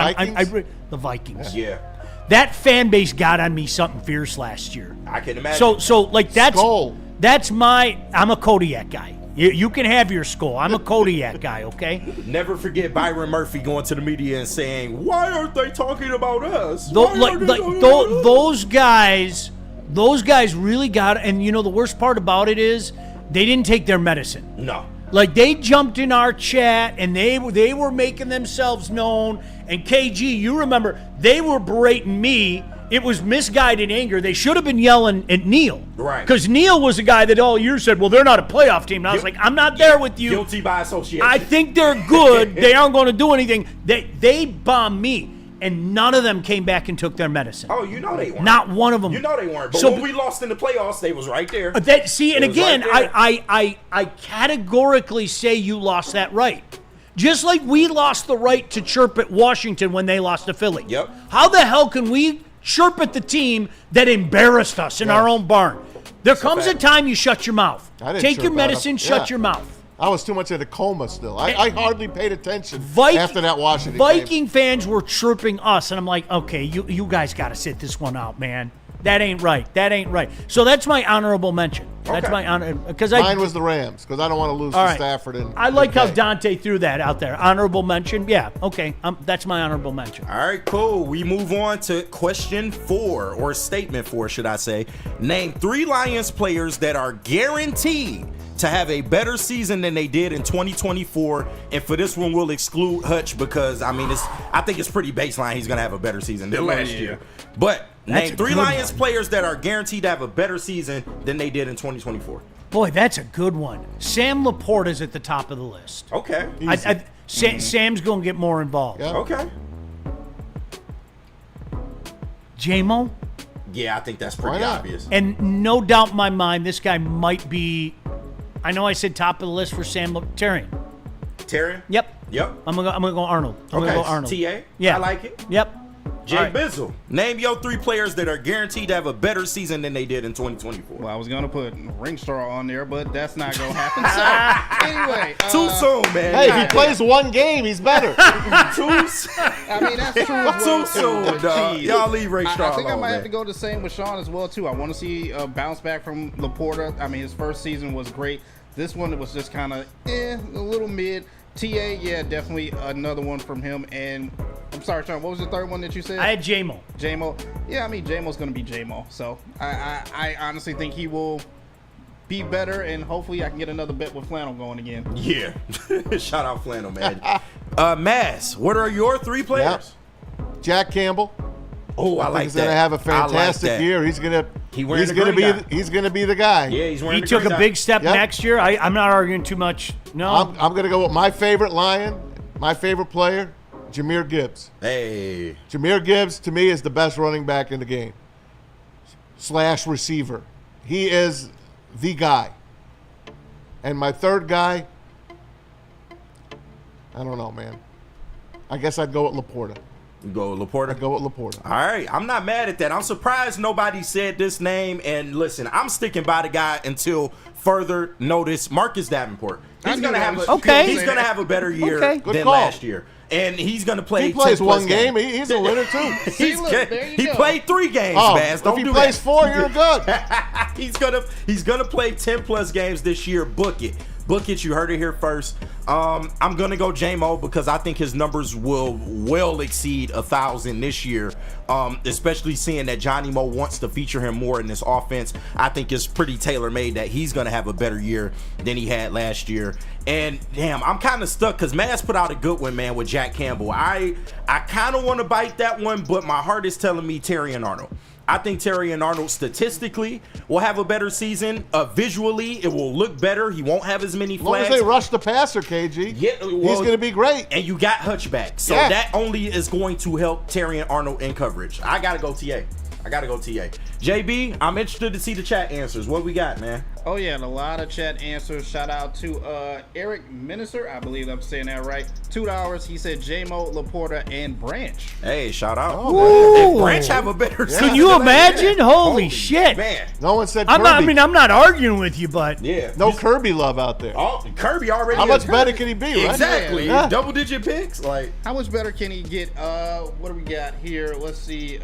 the Vikings. Yeah. That fan base got on me something fierce last year. I can imagine. So like I'm a Kodiak guy. You can have your skull. I'm a Kodiak guy, okay? Never forget Byron Murphy going to the media and saying, "Why aren't they talking about us?" Those guys really got it. And you know the worst part about it is they didn't take their medicine. No. Like they jumped in our chat and they were making themselves known. And KG, you remember they were berating me. It was misguided anger. They should have been yelling at Neil. Right. Because Neil was the guy that all year said, well, they're not a playoff team. And I was like, I'm not there with you. Guilty by association. I think they're good. They aren't going to do anything. They bombed me. And none of them came back and took their medicine. Oh, you know they weren't. Not one of them. You know they weren't. But So- when we lost in the playoffs, they was right there. And It again, was right there. I categorically say you lost that right. Just like we lost the right to chirp at Washington when they lost to Philly. Yep. How the hell can we chirp at the team that embarrassed us in our own barn? There comes a time you shut your mouth. I didn't Take chirp your at medicine, them. shut Yeah. your mouth. I was too much in a coma still. I hardly paid attention after that Washington game. Viking fans were chirping us, and I'm like, okay, you guys got to sit this one out, man. That ain't right. That ain't right. So that's my honorable mention. That's my honor because Mine was the Rams because I don't want to lose All to right. Stafford. And I like how McVay. Dante threw that out there. Honorable mention. Yeah, okay. That's my honorable mention. All right, cool. We move on to question 4, or statement 4, should I say. Name 3 Lions players that are guaranteed to have a better season than they did in 2024. And for this one, we'll exclude Hutch because, I mean, I think it's pretty baseline he's going to have a better season than last year. But That's name a 3 good Lions one. players that are guaranteed to have a better season than they did in 2024. Boy, that's a good one. Sam Laporte is at the top of the list. Okay. Sam's going to get more involved. Okay. J-Mo? Yeah, I think that's pretty obvious. And no doubt in my mind, this guy might be. I know I said top of the list for Sam Terrian. Terrian? Yep. I'm gonna go Arnold. I'm gonna go Arnold. TA? Yeah. I like it. Yep. Jay All right. Bizzle, name your 3 players that are guaranteed to have a better season than they did in 2024. Well, I was going to put Ringstar on there, but that's not going to happen. So, anyway. Too soon, man. Hey, if he plays one game, he's better. Too soon. I mean, that's true as well. Too soon, dog. Geez. Y'all leave Ringstar I think I alone, might have man. to go the same with Sean as well, too. I want to see a bounce back from Laporta. I mean, his first season was great. This one was just kind of a little mid. TA, yeah, definitely another one from him. And I'm sorry, Sean, what was the third one that you said? I had J-Mo. J-Mo. Yeah, I mean, J-Mo's going to be J-Mo. So I honestly think he will be better, and hopefully I can get another bet with Flannel going again. Yeah. Shout out Flannel, man. Maz, what are your 3 players? Yep. Jack Campbell. Oh, I like He's that. going to have a I like fantastic that. year. He's going to wearing he's the going to green be guy. he's going to be the guy. Yeah, he's wearing He the took green a guy. big step Yep. next year. I'm not arguing too much. No. I'm going to go with my favorite Lion, my favorite player, Jahmyr Gibbs. Hey. Jahmyr Gibbs, to me, is the best running back in the game / receiver. He is the guy. And my third guy, I don't know, man. I guess I'd go with Laporta. You go with Laporta? I'd go with Laporta. All right, I'm not mad at that. I'm surprised nobody said this name. And listen, I'm sticking by the guy until further notice. Marcus Davenport. He's gonna have a better year Okay. than last year, and he's gonna play. He plays 10+ one game. games. He's a winner too. He played 3 games, Baz. Don't if he do plays that. 4, you're good. He's gonna play 10+ games this year. Book it. You heard it here first. I'm gonna go J-Mo because I think his numbers will well exceed 1,000 this year. Especially seeing that Johnny Mo wants to feature him more in this offense. I think it's pretty tailor-made that he's gonna have a better year than he had last year. And damn, I'm kind of stuck because Maz put out a good one, man, with Jack Campbell. I kind of want to bite that one, but my heart is telling me Terry and Arnold. I think Terry and Arnold statistically will have a better season. Visually, it will look better. He won't have as many As long flags. as they rush the passer, KG, Yeah, he's going to be great. And you got Hutch back. So Yeah. that only is going to help Terry and Arnold in coverage. I got to go TA. JB, I'm interested to see the chat answers. What we got, man? Oh yeah, and a lot of chat answers. Shout out to Eric Minister, I believe I'm saying that right. $2. He said J-Mo, Laporta, and Branch. Hey, shout out. Oh, if Branch have a better season Can you than imagine? that, Holy shit. man. No one said I'm Kirby. not arguing with you, but Yeah. No Kirby love out there. Oh, Kirby already. How is much Kirby. better can he be, right? Exactly. Yeah. Double-digit picks. Like, How much better can he get? What do we got here? Let's see.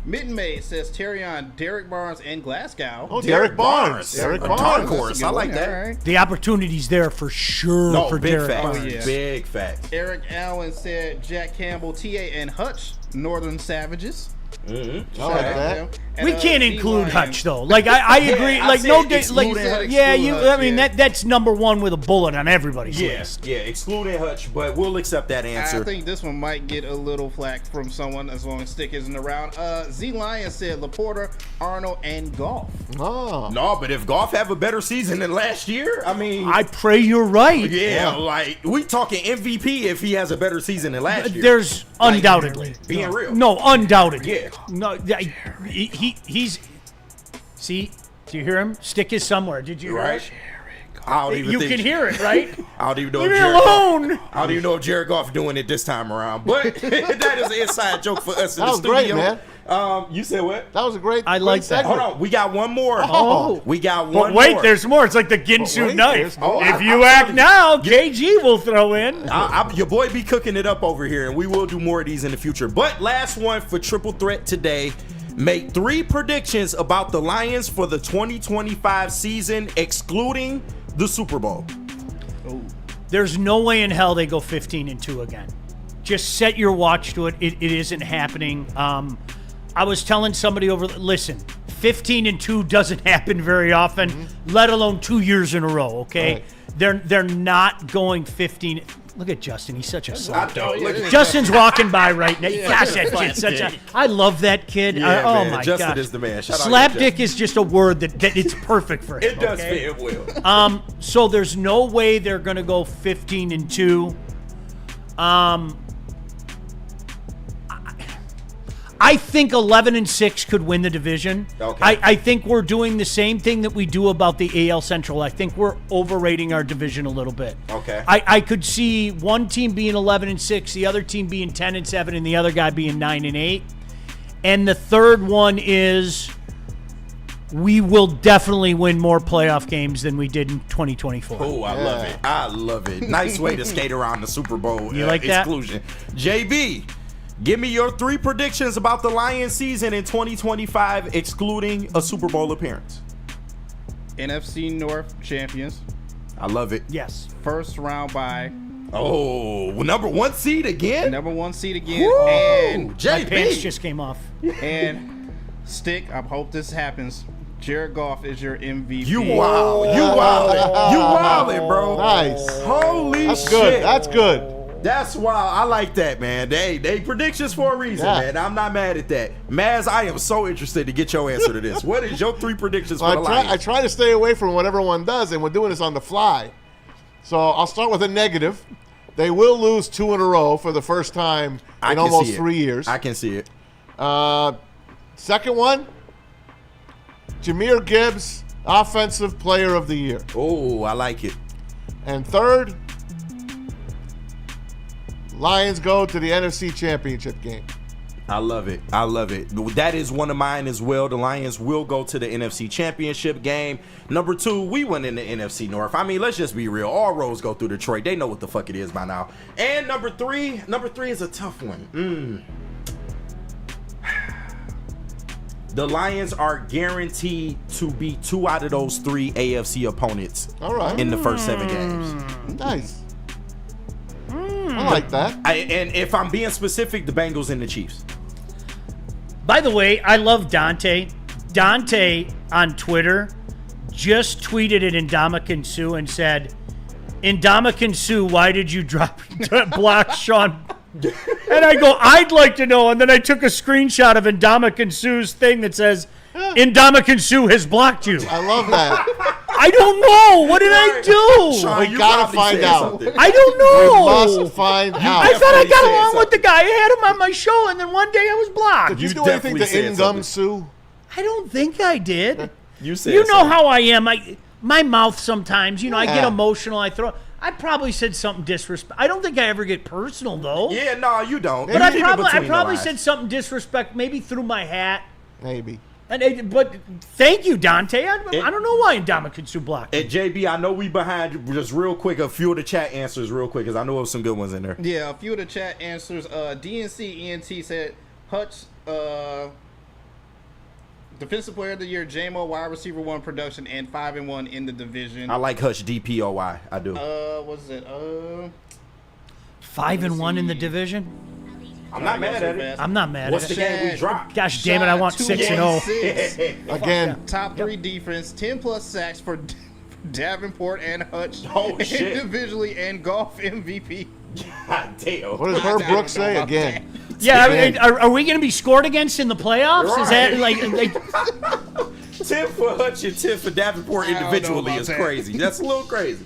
Mitten May says Terrion, Derek Barnes, and Glasgow. Oh, Derek Barnes. Derek A Barnes. dark That's a horse. good I like one. that. All right. the opportunity's there for sure No, for big Derek facts. Barnes. Oh, yeah. Big facts. Eric Allen said Jack Campbell, TA, and Hutch, Northern Savages. Mm-hmm. I like that. And, We can't Z include Lion. Hutch though. Like I agree. I Like said no, like excluding Hutch. yeah, you. Exclude I Hutch, mean yeah. that's number one with a bullet on everybody's Yes, list. yeah, excluding Hutch, but we'll accept that answer. I think this one might get a little flack from someone as long as Stick isn't around. Z Lion said Laporta, Arnold, and Golf. Oh. No, but if Goff have a better season than last year, I mean, I pray you're right. yeah, like we talking MVP if he has a better season than last year. There's undoubtedly being real. No, undoubtedly. Yeah. No, he's. See, do you hear him? Stick is somewhere. Did you hear Right? it? I don't even You think can hear it, right? I don't even know Leave if me Jared alone. Goff, I don't even know if Jared Goff doing it this time around. But that is an inside joke for us in That the was studio. great, man. You said what? That was a great. I great like that. segment. Hold on, we got one more. Oh. We got But one wait, more. there's more. It's like the Ginsu wait, knife. there's more. If I'm you act telling you. now, KG will throw in. Your boy be cooking it up over here, and we will do more of these in the future. But last one for Triple Threat today. Make 3 predictions about the Lions for the 2025 season, excluding the Super Bowl. There's no way in hell they go 15-2 again. Just set your watch to it. It isn't happening. I was telling somebody listen, 15-2 doesn't happen very often, let alone 2 years in a row, okay? Right. They're not going 15. Look at Justin. He's such a slut. Look, Justin's walking by right now. Gosh, that kid's such a. I love that kid. Yeah, oh man. my Justin gosh. is the man. Shout out to Slapdick Justin. is just a word that it's perfect for him. It does okay? fit. It will. So there's no way they're gonna go 15-2. I think 11-6 could win the division. Okay. I think we're doing the same thing that we do about the AL Central. I think we're overrating our division a little bit. Okay. I could see one team being 11-6, the other team being 10-7, and the other guy being 9-8. And the third one is we will definitely win more playoff games than we did in 2024. Oh, I love it. I love it. Nice way to skate around the Super Bowl You like that? exclusion. JB, give me your 3 predictions about the Lions season in 2025, excluding a Super Bowl appearance. NFC North champions. I love it. Yes. First round bye. Oh, number 1 seed again? Number 1 seed again. Woo! And My JB. pants just came off. Stick, I hope this happens. Jared Goff is your MVP. You wow. You wildin'. You wildin', bro. Nice. Holy That's shit. good. That's good. That's wild. I like that, man. They predictions for a reason, Yeah. man. I'm not mad at that. Maz, I am so interested to get your answer to this. What is your 3 predictions for the Lions? I try to stay away from what everyone does, and we're doing this on the fly. So I'll start with a negative. They will lose 2 in a row for the first time I in can almost see it. 3 years. I can see it. Second one, Jahmyr Gibbs, Offensive Player of the Year. Oh, I like it. And third, Lions go to the NFC Championship game. I love it. I love it. That is one of mine as well. The Lions will go to the NFC Championship game. Number 2, we went in the NFC North. I mean, let's just be real. All roads go through Detroit. They know what the fuck it is by now. And number three is a tough one. The Lions are guaranteed to be 2 out of those 3 AFC opponents in the first 7 games. Nice. I like that. And if I'm being specific, the Bengals and the Chiefs. By the way, I love Dante. Dante on Twitter just tweeted at Ndamukong Suh and said, Ndamukong Suh, why did you block Sean? And I go, I'd like to know. And then I took a screenshot of Ndamukong Suh's thing that says, Ndamukong Suh has blocked you. I love that. I don't know. What did I do? Sean, We gotta find out. I don't know. We must find out. I thought I got along with the guy. I had him on my show, and then one day I was blocked. Did you do anything to definitely said Ndamukong Suh? I don't think I did. You said You know so. how I am. My mouth sometimes, I get Yeah. emotional. I probably said something disrespect. I don't think I ever get personal though. Yeah, no, you don't. But You I keep it probably between the lines. said something disrespect, maybe through my hat. Maybe. But thank you, Dante. I don't know why Ndamukong blocked me. And JB, I know we behind you. Just real quick, a few of the chat answers real quick, because I know there was some good ones in there. Yeah, a few of the chat answers. DNC ENT said Hutch, Defensive Player of the Year, JMO, wide receiver 1 production, and 5-1 in the division. I like Hutch, DPOY. I do. What's it? 5-1 in the division. I'm not mad at it. I'm not mad What's at the it. game we dropped? Gosh damn it! I want 6-0. Again. Top 3 defense, 10+ sacks for Davenport and Hutch. Oh, shit. Individually and golf MVP. God damn. What does Herb Brooks say again? Yeah, I mean, are we going to be scored against in the playoffs? Is that like 10 for Hutch and 10 for Davenport individually is crazy. That's a little crazy.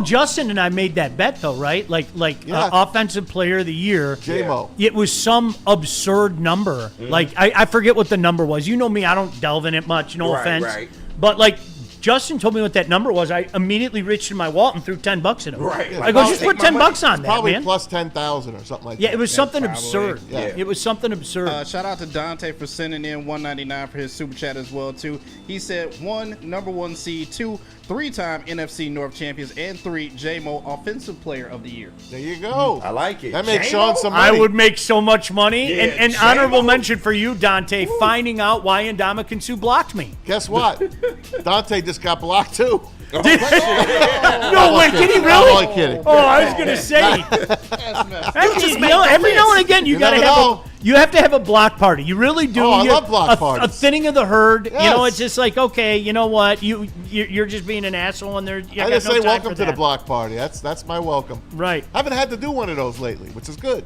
Justin and I made that bet though, right? Like offensive player of the year. JMO. It was some absurd number. Like I forget what the number was. You know me, I don't delve in it much. No offense. Right. But like Justin told me what that number was. I immediately reached in my wallet and threw $10 at him. Right. I go, just put $10 on that, Probably man. plus 10,000 or something like that. Yeah, it was something probably. absurd. Yeah. It was something absurd. Shout out to Dante for sending in $1.99 for his super chat as well too. He said 1, number 1 seed, 2, 3-time NFC North champions, and 3, JMO offensive player of the year. There you go. I like it. That makes J-Mo? Sean some money. I would make so much money. Yeah, and J-Mo? honorable mention for you, Dante, finding out why Ndamukong blocked me. Guess what? Dante just got blocked too. No way, did he really? I'm only kidding. Oh, I was gonna say. Every now and again, you gotta never have know. you have to have a block party. You really do. Oh, I You- love block a parties. thinning of the herd. You know, Yes. it's just like, okay, you know what? You're just being an asshole, and there's. I just say welcome to the block party. That's my welcome. Right. I haven't had to do one of those lately, which is good.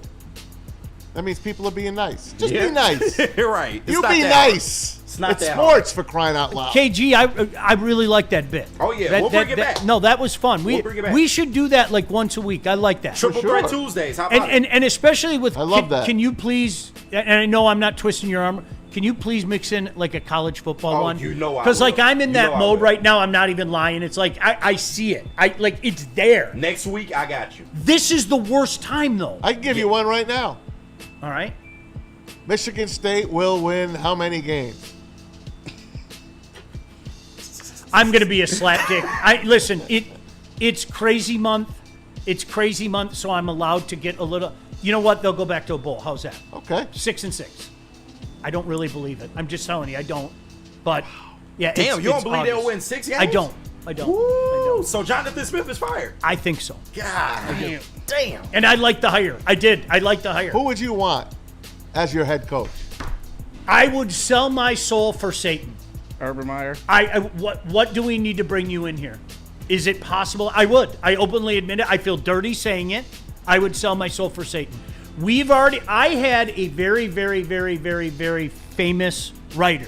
That means people are being nice. Just Yeah. be nice. You're right. It's You not be that hard. nice. It's not It's that sports for crying out loud. KG, I really like that bit. Oh, yeah. We'll bring it back. No, that was fun. We'll bring it back. We should do that like once a week. I like that. Triple sure. Threat Tuesdays. How about And especially with I love that. Can you please? And I know I'm not twisting your arm. Can you please mix in like a college football Oh, one? you know I Because like will. I'm in You that know I mode will. right now. I'm not even lying. It's like I see it. It's there. Next week, I got you. This is the worst time though. I can give you one right now. All right. Michigan State will win how many games? I'm gonna be a slapdick. Listen. It's crazy month. It's crazy month. So I'm allowed to get a little. You know what? They'll go back to a bowl. How's that? Okay. 6-6. I don't really believe it. I'm just telling you, I don't. But yeah. Damn, you don't it's believe they'll August. win 6 games? I don't. I don't. Woo! So Jonathan Smith is fired. I think so. God damn. And I like the hire. I did. I like the hire. Who would you want as your head coach? I would sell my soul for Satan. Urban Meyer. What do we need to bring you in here? Is it possible? I would. I openly admit it. I feel dirty saying it. I would sell my soul for Satan. I had a very, very, very, very, very famous writer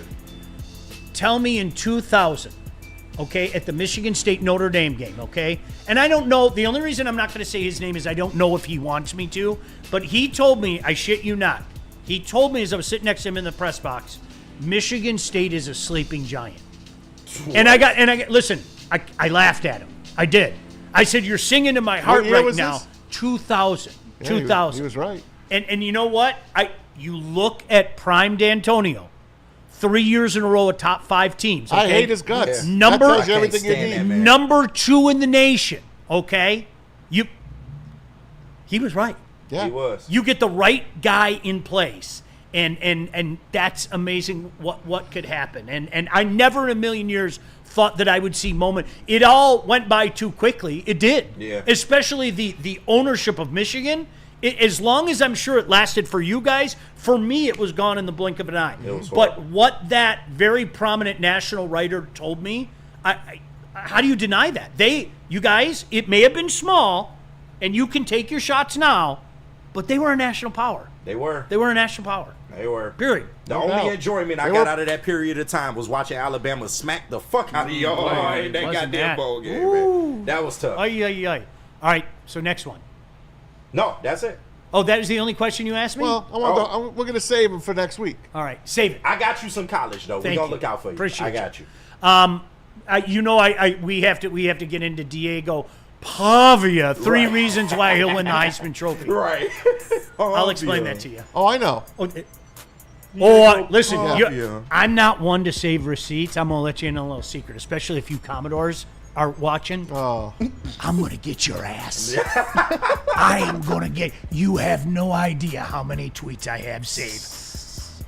tell me in 2000, okay, at the Michigan State Notre Dame game, okay? And I don't know, the only reason I'm not going to say his name is I don't know if he wants me to, but he told me, I shit you not, he told me as I was sitting next to him in the press box, Michigan State is a sleeping giant. And I got, listen, I laughed at him. I did. I said, you're singing to my heart year right was now. this? 2000. Yeah, 2000. He was right. And you know what? You look at Prime D'Antonio, 3 years in a row of top 5 teams. Okay? I hate his guts. Yeah. Number- that tells you I can't everything you stand need. that, man. Number 2 in the nation. Okay, he was right. Yeah. He was. You get the right guy in place, and that's amazing. What could happen? And I never in a million years thought that I would see moment. It all went by too quickly. It did. Yeah. Especially the ownership of Michigan. As long as I'm sure it lasted for you guys, for me it was gone in the blink of an eye. But what that very prominent national writer told me, how do you deny that? You guys, it may have been small, and you can take your shots now, but they were a national power. They were. They were a national power. They were. Period. The No only doubt. enjoyment I They got were- out of that period of time was watching Alabama smack the fuck out of y'all in that wasn't goddamn that. bowl game, man. That was tough. Ay. All right, so next one. No, that's it. Oh, that is the only question you asked me? Well, we're going to save them for next week. All right, save it. I got you some college, though. We're Thank going to you. look out for you. Appreciate I got you. We have to get into Diego Pavia. 3 reasons why he'll win the Heisman Trophy. Right. I'll explain that to you. Oh, I know. Listen, Pavia. I'm not one to save receipts. I'm going to let you in a little secret, especially if you Commodores are watching. Oh. I'm going to get your ass. I am going to get... You have no idea how many tweets I have saved.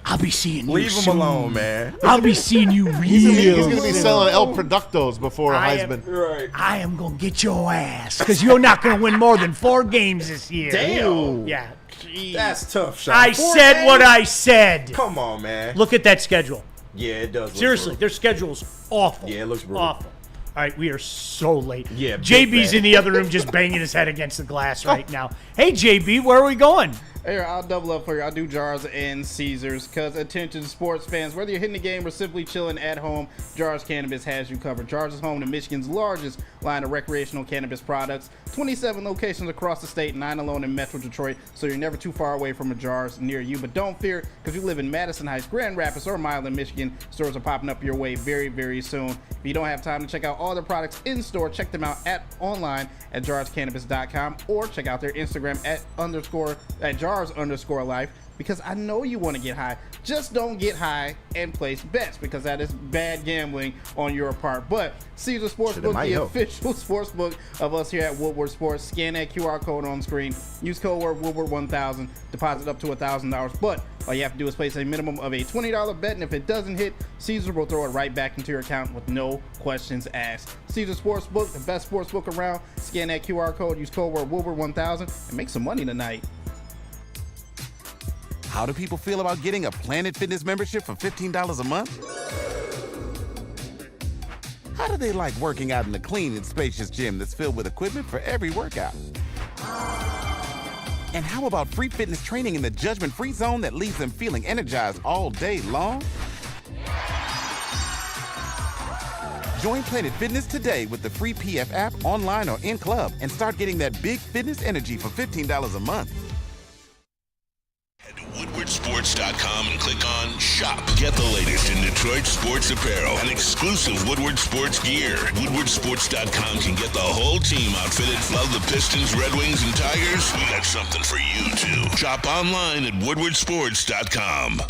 I'll be seeing you Leave him soon. alone, man. I'll be seeing you real He's going to be selling El Productos before I Heisman. I am going to get your ass because you're not going to win more than 4 games this year. Damn. Yeah. That's tough, Sean. I 4 said games? what I said. Come on, man. Look at that schedule. Yeah, it does. Seriously, their schedule's awful. Yeah, it looks brutal. Awful. All right, we are so late. Yeah, big JB's bad. in the other room just banging his head against the glass right now. Hey, JB, where are we going? Here, I'll double up for you. I'll do Jars and Caesars because attention sports fans, whether you're hitting the game or simply chilling at home, Jars Cannabis has you covered. Jars is home to Michigan's largest line of recreational cannabis products. 27 locations across the state, 9 alone in Metro Detroit, so you're never too far away from a Jars near you. But don't fear, because you live in Madison Heights, Grand Rapids, or Milan, Michigan, stores are popping up your way very, very soon. If you don't have time to check out all their products in store, check them out online at jarscannabis.com or check out their Instagram at jars_life, because I know you want to get high. Just don't get high and place bets, because that is bad gambling on your part. But Caesar Sportsbook, the official sportsbook of us here at Woodward Sports. Scan that QR code on screen. Use code word Woodward1000. Deposit up to $1,000. But all you have to do is place a minimum of a $20 bet, and if it doesn't hit, Caesar will throw it right back into your account with no questions asked. Caesar Sportsbook, the best sportsbook around. Scan that QR code. Use code word Woodward1000 and make some money tonight. How do people feel about getting a Planet Fitness membership for $15 a month? How do they like working out in a clean and spacious gym that's filled with equipment for every workout? And how about free fitness training in the judgment-free zone that leaves them feeling energized all day long? Join Planet Fitness today with the free PF app online or in club and start getting that big fitness energy for $15 a month. WoodwardSports.com and click on Shop. Get the latest in Detroit sports apparel and exclusive Woodward sports gear. WoodwardSports.com can get the whole team outfitted. Love the Pistons, Red Wings, and Tigers? We got something for you, too. Shop online at WoodwardSports.com.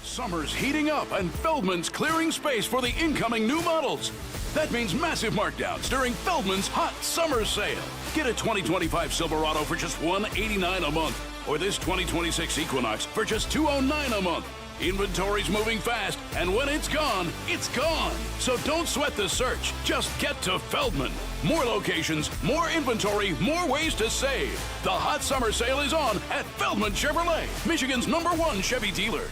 Summer's heating up and Feldman's clearing space for the incoming new models. That means massive markdowns during Feldman's hot summer sale. Get a 2025 Silverado for just $189 a month, or this 2026 Equinox for just $209 a month. Inventory's moving fast, and when it's gone, it's gone. So don't sweat the search. Just get to Feldman. More locations, more inventory, more ways to save. The hot summer sale is on at Feldman Chevrolet, Michigan's #1 Chevy dealer.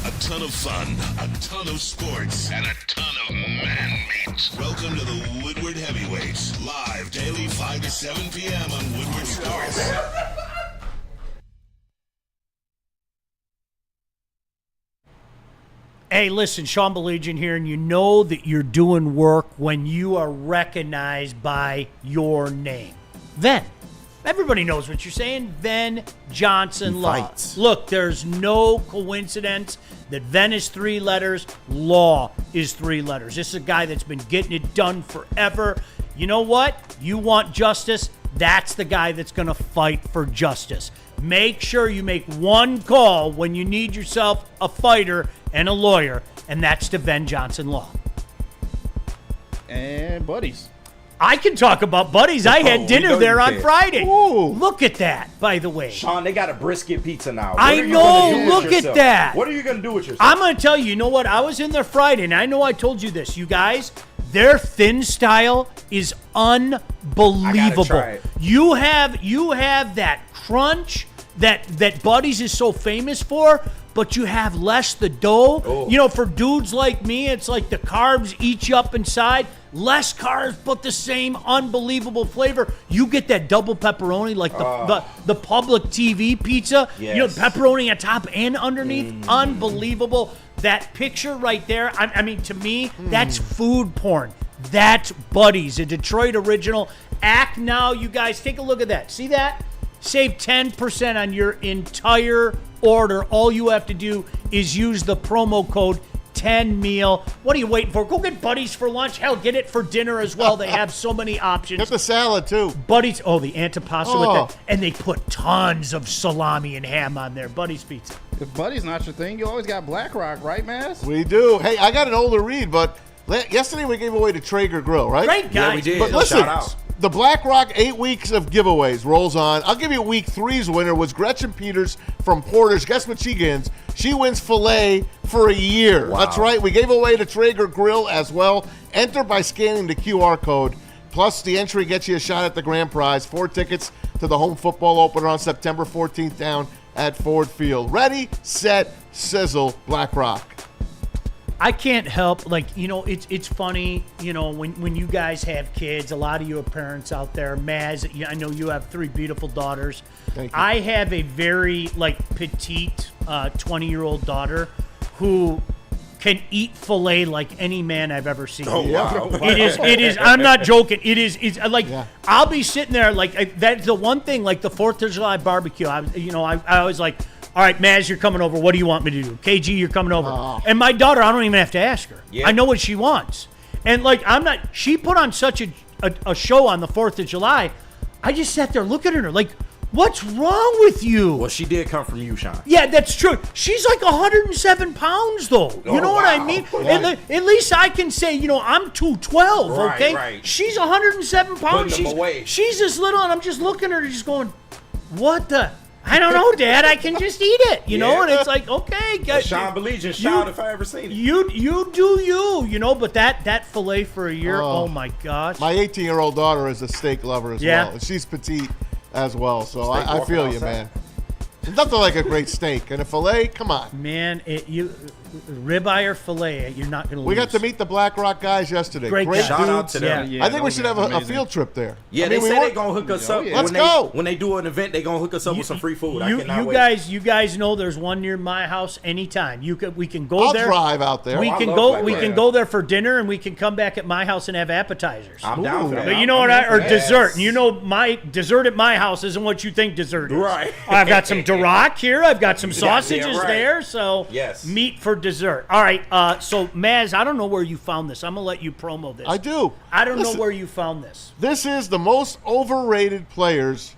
A ton of fun, a ton of sports, and a ton of man meat. Welcome to the Woodward Heavyweights, live daily 5 to 7 p.m. on Woodward Sports. Hey, listen, Sean Baligian here, and you know that you're doing work when you are recognized by your name. Then. Everybody knows what you're saying. Ven Johnson Law. Look, there's no coincidence that Ven is 3 letters, Law is 3 letters. This is a guy that's been getting it done forever. You know what? You want justice? That's the guy that's going to fight for justice. Make sure you make one call when you need yourself a fighter and a lawyer, and that's to Ven Johnson Law. And buddies. I can talk about buddies. I had dinner there on Friday. Ooh. Look at that, by the way. Sean, they got a brisket pizza now. I know. Look at that. What are you going to do with yourself? I'm going to tell you, you know what? I was in there Friday, and I know I told you this. You guys, their thin style is unbelievable. I gotta try it. You have that crunch that Buddy's is so famous for, but you have less the dough. Oh. You know, for dudes like me, it's like the carbs eat you up inside. Less carbs, but the same unbelievable flavor. You get that double pepperoni, like the public TV pizza. Yes. You know, pepperoni on top and underneath. Unbelievable. That picture right there, I mean, to me, that's food porn. That's Buddies, a Detroit original. Act now, you guys. Take a look at that. See that? Save 10% on your entire order. All you have to do is use the promo code 10meal. What are you waiting for? Go get Buddies for lunch. Hell, get it for dinner as well. They have so many options. Get the salad, too. Buddies. Oh, the antipasta with that. And they put tons of salami and ham on there. Buddies pizza. If Buddy's not your thing, you always got Black Rock, right, Maz? We do. Hey, I got an older read, but yesterday we gave away the Traeger grill, right? Great, guys. Yeah, we did. But listen, Shout out. the Black Rock 8 weeks of giveaways rolls on. I'll give you week 3's winner was Gretchen Peters from Porter's. Guess what she wins? She wins filet for a year. Wow. That's right. We gave away the Traeger grill as well. Enter by scanning the QR code. Plus, the entry gets you a shot at the grand prize. 4 tickets to the home football opener on September 14th down at Ford Field. Ready, set, sizzle, Black Rock. I can't help, it's funny, when you guys have kids, a lot of you are parents out there. Maz, I know you have 3 beautiful daughters. Thank you. I have a very, petite 20-year-old daughter who can eat filet like any man I've ever seen. Oh, wow. It is, I'm not joking. It's I'll be sitting there, that's the one thing, the 4th of July barbecue, I was like, all right, Maz, you're coming over. What do you want me to do? KG, you're coming over. Oh. And my daughter, I don't even have to ask her. Yeah. I know what she wants. And, she put on such a show on the 4th of July. I just sat there looking at her what's wrong with you? Well, she did come from you, Sean. Yeah, that's true. She's 107 pounds, though. You know what I mean? Right. At least I can say, I'm 212, Right, okay? right. She's 107 pounds. Putting them away. She's this little, and I'm just looking at her just going, what the? I don't know, Dad. I can just eat it, you know? And it's like, okay. Sean Baligian shout if I ever seen it. You do you, but that filet for a year, oh my gosh. My 18-year-old daughter is a steak lover as well. And she's petite as well, so I feel you, man. There's nothing like a great steak. And a filet, come on. Man, ribeye or filet, you're not going to lose. We got to meet the Black Rock guys yesterday. Great dudes. Shout out to them. I think we should have a field trip there. Yeah, they say they're going to hook us up. Let's go. When they do an event, they're going to hook us up with some free food. I cannot wait. You guys know there's one near my house anytime. We can go there. I'll drive out there. We can go there for dinner, and we can come back at my house and have appetizers. I'm down for that. But you know what? Or dessert. And you know my dessert at my house isn't what you think dessert is. Right. I've got some Duroc here. I've got some sausages there. So meat for dessert. All right. So Maz, I don't know where you found this. I'm gonna let you promo this. I do. I don't know where you found this. This is the most overrated players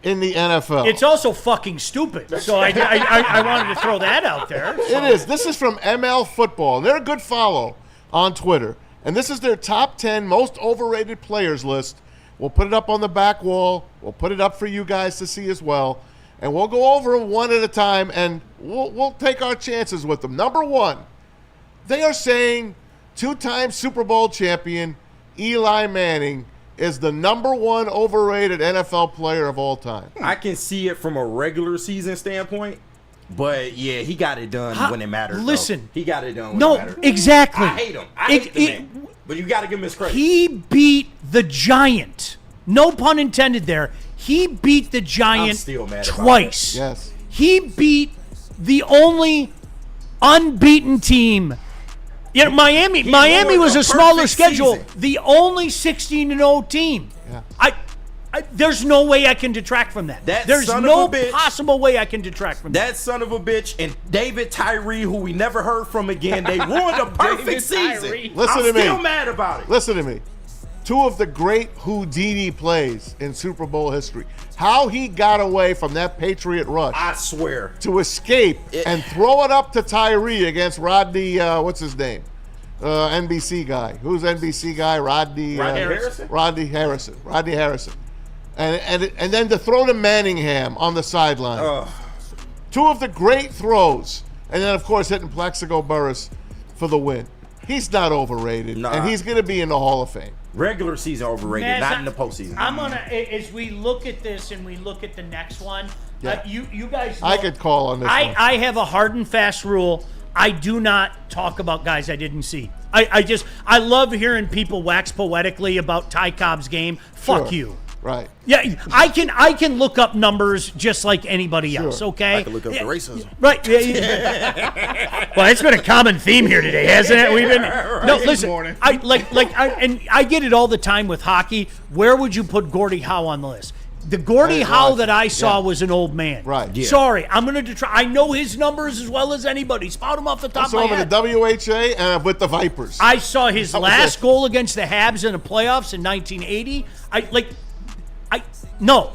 in the NFL. It's also fucking stupid. So I wanted to throw that out there. So. It is. This is from ML Football. They're a good follow on Twitter. And this is their top 10 most overrated players list. We'll put it up on the back wall. We'll put it up for you guys to see as well. And we'll go over them one at a time, and we'll take our chances with them. Number 1, they are saying 2-time Super Bowl champion Eli Manning is the number 1 overrated NFL player of all time. I can see it from a regular season standpoint, but yeah, he got it done when it mattered. Listen, he got it done when it mattered. Exactly. I hate him. I hate the man, but you got to give him his credit. He beat the Giant. No pun intended there. He beat the Giant I'm still mad twice. About it. Yes. He beat the only unbeaten team. Miami was a smaller schedule. Season. The only 16-0 team. Yeah. There's no way I can detract from that. There's no possible way I can detract from that. That son of a bitch and David Tyree, who we never heard from again, they ruined a perfect season. Listen to me. I'm still mad about it. Listen to me. 2 of the great Houdini plays in Super Bowl history. How he got away from that Patriot rush. I swear. To escape and throw it up to Tyree against Rodney, what's his name? NBC guy. Who's NBC guy? Rodney Harrison. Rodney Harrison. And then to throw to Manningham on the sideline. 2 of the great throws. And then, of course, hitting Plexico Burress for the win. He's not overrated. Nah. And he's going to be in the Hall of Fame. Regular season overrated, not in the postseason. I'm gonna, as we look at this and we look at the next one, you guys know, I could call on this one. I have a hard and fast rule. I do not talk about guys I didn't see. I love hearing people wax poetically about Ty Cobb's game. Fuck you. Right. Yeah, I can look up numbers just like anybody else, okay? I can look up the racism. Right. Yeah. Well, it's been a common theme here today, hasn't it? We've been No, listen. I get it all the time with hockey. Where would you put Gordie Howe on the list? The Gordie Howe that I saw was an old man. Right. Yeah. Sorry, I'm going to try. I know his numbers as well as anybody. Spout him off the top of my head. I saw him in the WHA and with the Vipers. I saw his last goal against the Habs in the playoffs in 1980.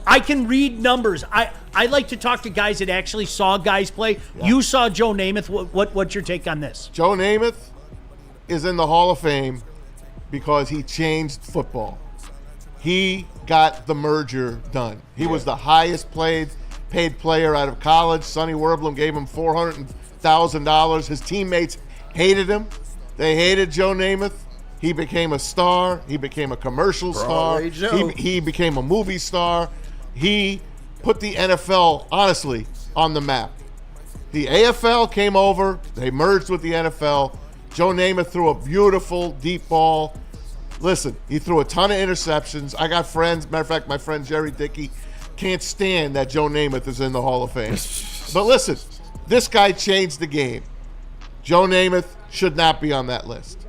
I can read numbers. I like to talk to guys that actually saw guys play. Yeah. You saw Joe Namath. What's your take on this? Joe Namath is in the Hall of Fame because he changed football. He got the merger done. He was the highest paid player out of college. Sonny Werblum gave him $400,000. His teammates hated him. They hated Joe Namath. He became a star. He became a commercial star. He became a movie star. He put the NFL, honestly, on the map. The AFL came over. They merged with the NFL. Joe Namath threw a beautiful deep ball. Listen, he threw a ton of interceptions. I got friends. Matter of fact, my friend Jerry Dickey can't stand that Joe Namath is in the Hall of Fame. But listen, this guy changed the game. Joe Namath should not be on that list.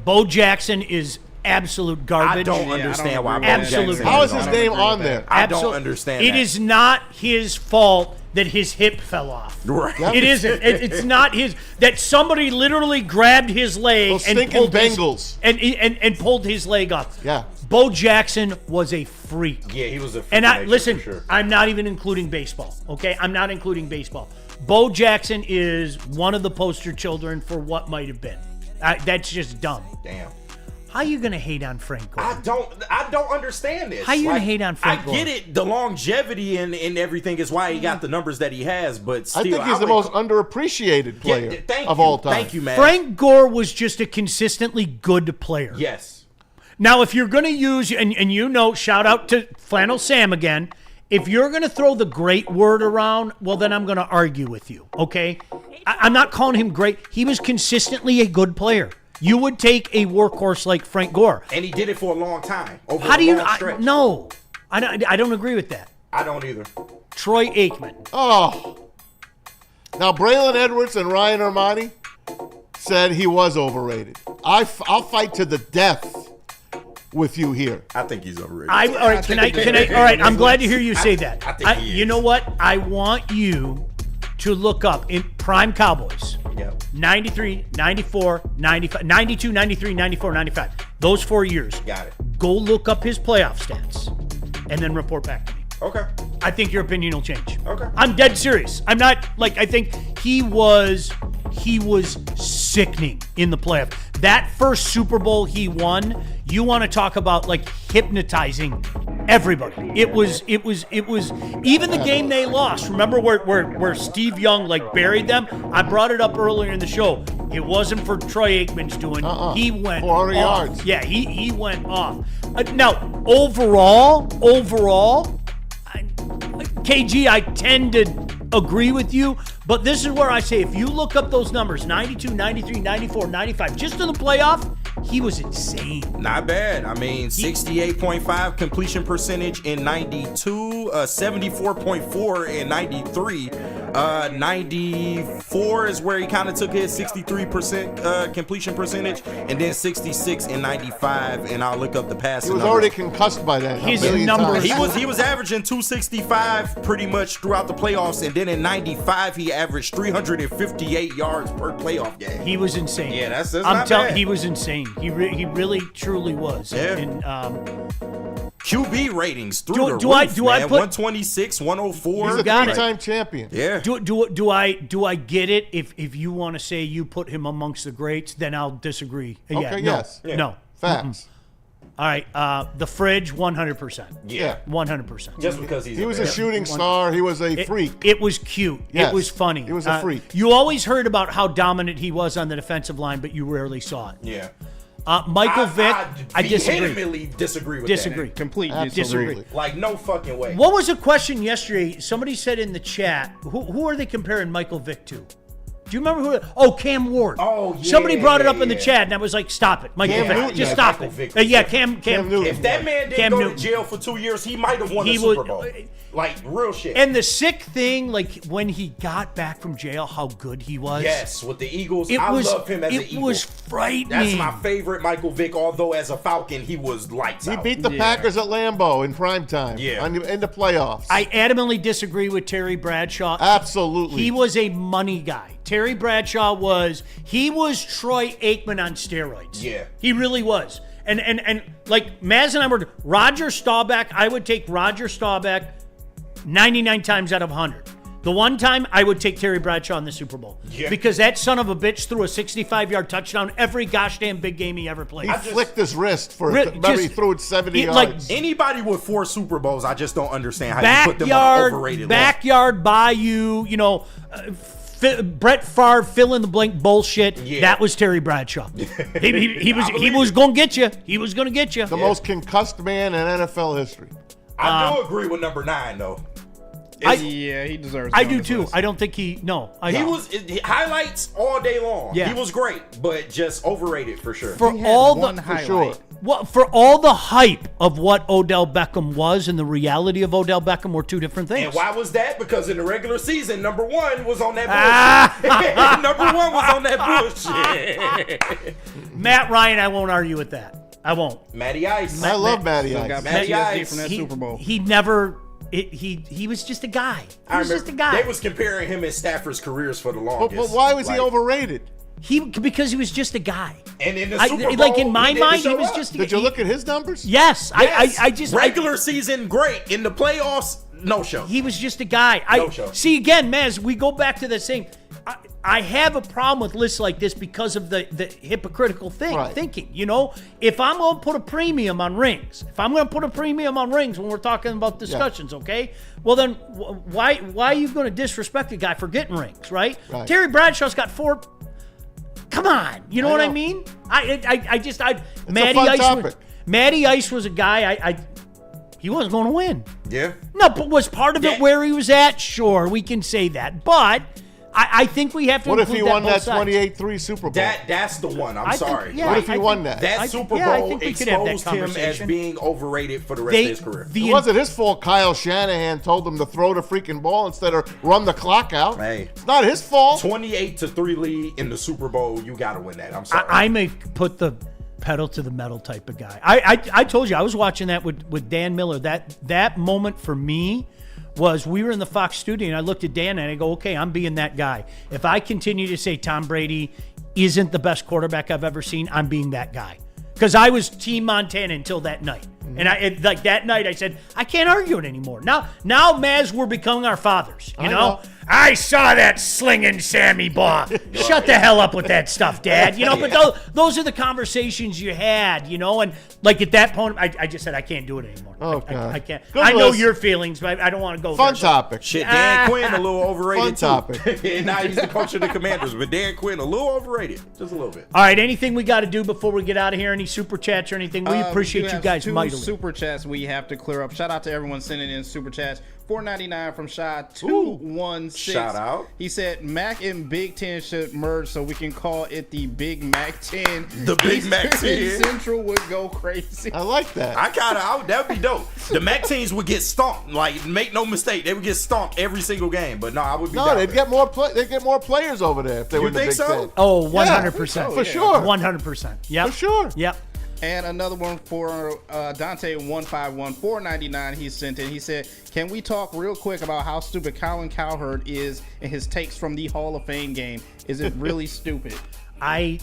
Bo Jackson is absolute garbage. I don't understand why Bo absolute Jackson. How is his name on there? I don't understand It is not his fault that his hip fell off. Right. Yep. It isn't. It's not his. That somebody literally grabbed his leg Those and stinking pulled Bengals. and pulled his leg off. Yeah. Bo Jackson was a freak. Yeah, he was a freak. And listen, for sure. I'm not even including baseball. Okay, I'm not including baseball. Bo Jackson is one of the poster children for what might have been. That's just dumb. Damn. How you gonna hate on Frank Gore? I don't understand this. How you gonna hate on Frank Gore? I get it. The longevity and everything is why he got the numbers that he has, but still, I think he's the most underappreciated player of all time. Thank you, man. Frank Gore was just a consistently good player. Yes. Now, if you're going to use, and you know, shout out to Flannel Sam again, if you're going to throw the great word around, well, then I'm going to argue with you, okay? I'm not calling him great. He was consistently a good player. You would take a workhorse like Frank Gore. And he did it for a long time. How do you? No, I don't agree with that. I don't either. Troy Aikman. Oh. Now, Braylon Edwards and Ryan Ermanni said he was overrated. I'll fight to the death with you here. I think he's overrated. All right, can I? All right, I'm glad to hear you say that. I think he is. You know what? I want you to look up in Prime Cowboys. Yep. 93, 94, 95, 92, 93, 94, 95. Those 4 years. Got it. Go look up his playoff stats and then report back to me. Okay. I think your opinion will change. Okay. I'm dead serious. I'm not I think he was sickening in the playoff. That first Super Bowl he won, you want to talk about hypnotizing everybody. It was even the game they lost. Remember where Steve Young buried them? I brought it up earlier in the show. It wasn't for Troy Aikman's doing. He went 400 off. yards. Yeah, he went off. Now, overall, KG, I tend to agree with you, but this is where I say if you look up those numbers, 92, 93, 94, 95, just in the playoff, he was insane. Not bad. I mean, 68.5 completion percentage in 92, 74.4 in 93. 94 is where he kind of took his 63% completion percentage, and then 66 in 95. And I'll look up the passing. He was numbers. already concussed by that. His numbers. He was averaging 265 pretty much throughout the playoffs, and then in 95 he averaged 358 yards per playoff game. He was insane. Yeah, that's I'm not telling bad. he was insane. He really truly was. Yeah. And QB ratings through the do I roof, put 126, 104. He's a got it. three-time champion. Yeah. Do I get it? If you want to say you put him amongst the greats, then I'll disagree. Okay, no, yes. Yeah. No. Facts. All right. The fridge, 100%. Yeah. 100%. Just because He was a shooting star. He was a freak. It was cute. Yes. It was funny. He was a freak. You always heard about how dominant he was on the defensive line, but you rarely saw it. Yeah. Michael Vick, I disagree. vehemently disagree with Disagree. that. Complete Disagree. disagree. Like, no fucking way. What was a question yesterday? Somebody said in the chat, who are they comparing Michael Vick to? Do you remember who? Oh, Cam Ward. Oh, yeah. Somebody brought it up in the chat, and I was like, "Stop it, Michael Vick. Newton. Just Yeah, stop Michael it." Vick. Yeah, Cam Newton. If that man didn't Cam go Newton. to jail for 2 years, he might have won the He Super would- Bowl. Like, real shit. And the sick thing, like when he got back from jail, how good he was. Yes, with the Eagles. It I was- love him as an it Eagle. was frightening. That's my favorite Michael Vick, although as a Falcon, he was lights He out. beat the Packers at Lambeau in prime time. Yeah. In the playoffs. I adamantly disagree with Terry Bradshaw. Absolutely. He was a money guy. Terry Bradshaw was Troy Aikman on steroids. Yeah. He really was. And like Maz and I were Roger Staubach, I would take Roger Staubach 99 times out of 100. The one time I would take Terry Bradshaw in the Super Bowl. Yeah. Because that son of a bitch threw a 65-yard touchdown every gosh damn big game he ever played. He flicked his wrist for Re- remember he just- threw it 70 it, like, yards. Anybody with 4 Super Bowls, I just don't understand how you put them on an Backyard, overrated backyard Bayou, Brett Favre fill in the blank bullshit. Yeah. That was Terry Bradshaw. he was gonna get you. He was gonna get you. The most concussed man in NFL history. I do agree with number 9 though. Yeah, he deserves. I do too. I don't think he was highlights all day long. Yeah. He was great, but just overrated for sure. for He had all one the highlight. sure. for all the hype of what Odell Beckham was and the reality of Odell Beckham were two different things. And why was that? Because in the regular season, number 1 was on that bullshit. Number 1 was on that bullshit. Matt Ryan, I won't argue with that. I won't. Matty Ice. I love Matty Still Ice. got Matty PTSD Ice. from that Super Bowl. He never. He was just a guy. He was just a guy. They was comparing him and Stafford's careers for the But longest. why was he Like, overrated? Because he was just a guy. And in the Super Bowl, like in my he didn't mind, he show was up. just. Did you look at his numbers? Yes, Yes. I just regular season great. In the playoffs, no show. He was just a guy. No show. See again, Maz. We go back to the same. I have a problem with lists like this because of the hypocritical thinking. If I'm going to put a premium on rings, when we're talking about discussions, okay? Well, then why are you going to disrespect a guy for getting rings, right? Terry Bradshaw's got 4. Come on, you know what I mean? Matty Ice was a guy. He wasn't going to win. Yeah. No, but was part of it where he was at? Sure, we can say that, but. I think we have to. What if he include won that both sides. 28-3 Super Bowl? That's the one. I'm sorry. What if he won that? That Super I Bowl think we could have that exposed him as conversation. being overrated for the rest of his career. It wasn't his fault Kyle Shanahan told him to throw the freaking ball instead of run the clock out. Hey. It's not his fault. 28-3 lead in the Super Bowl. You got to win that. I'm sorry. I may put the pedal to the metal type of guy. I told you I was watching that with Dan Miller. That moment for me was we were in the Fox studio and I looked at Dan and I go, okay, I'm being that guy. If I continue to say Tom Brady isn't the best quarterback I've ever seen, I'm being that guy. Because I was Team Montana until that night. And that night I said, I can't argue it anymore. Now, Maz, we're becoming our fathers. You know? I saw that slinging Sammy Baugh. Shut the hell up with that stuff, Dad. But those are the conversations you had, and like at that point, I just said, I can't do it anymore. Okay. I can't. Good I know list. your feelings, but I don't want to go Fun there. topic. Shit, Dan Quinn, a little overrated Fun too. topic. And now he's the coach of the Commanders, but Dan Quinn, a little overrated. Just a little bit. All right, anything we got to do before we get out of here? Any super chats or anything? We appreciate you guys two mightily. super chats we have to clear up. Shout out to everyone sending in super chats. $4.99 from Shy 216. Shout out. He said Mac and Big Ten should merge so we can call it the Big Mac 10. The Big Mac 10. Central would go crazy. I like that. That would be dope. The Mac teams would get stomped. Like, make no mistake, they would get stomped every single game. But no, I would be down they'd for get more. They'd get more players over there if they You were in the think Big so? Ten. Oh, 100%. For sure. 100%. Yep. For sure. Yep. And another one for Dante151 $4.99 he sent in. He said, can we talk real quick about how stupid Colin Cowherd is and his takes from the Hall of Fame game? Is it really stupid? I'm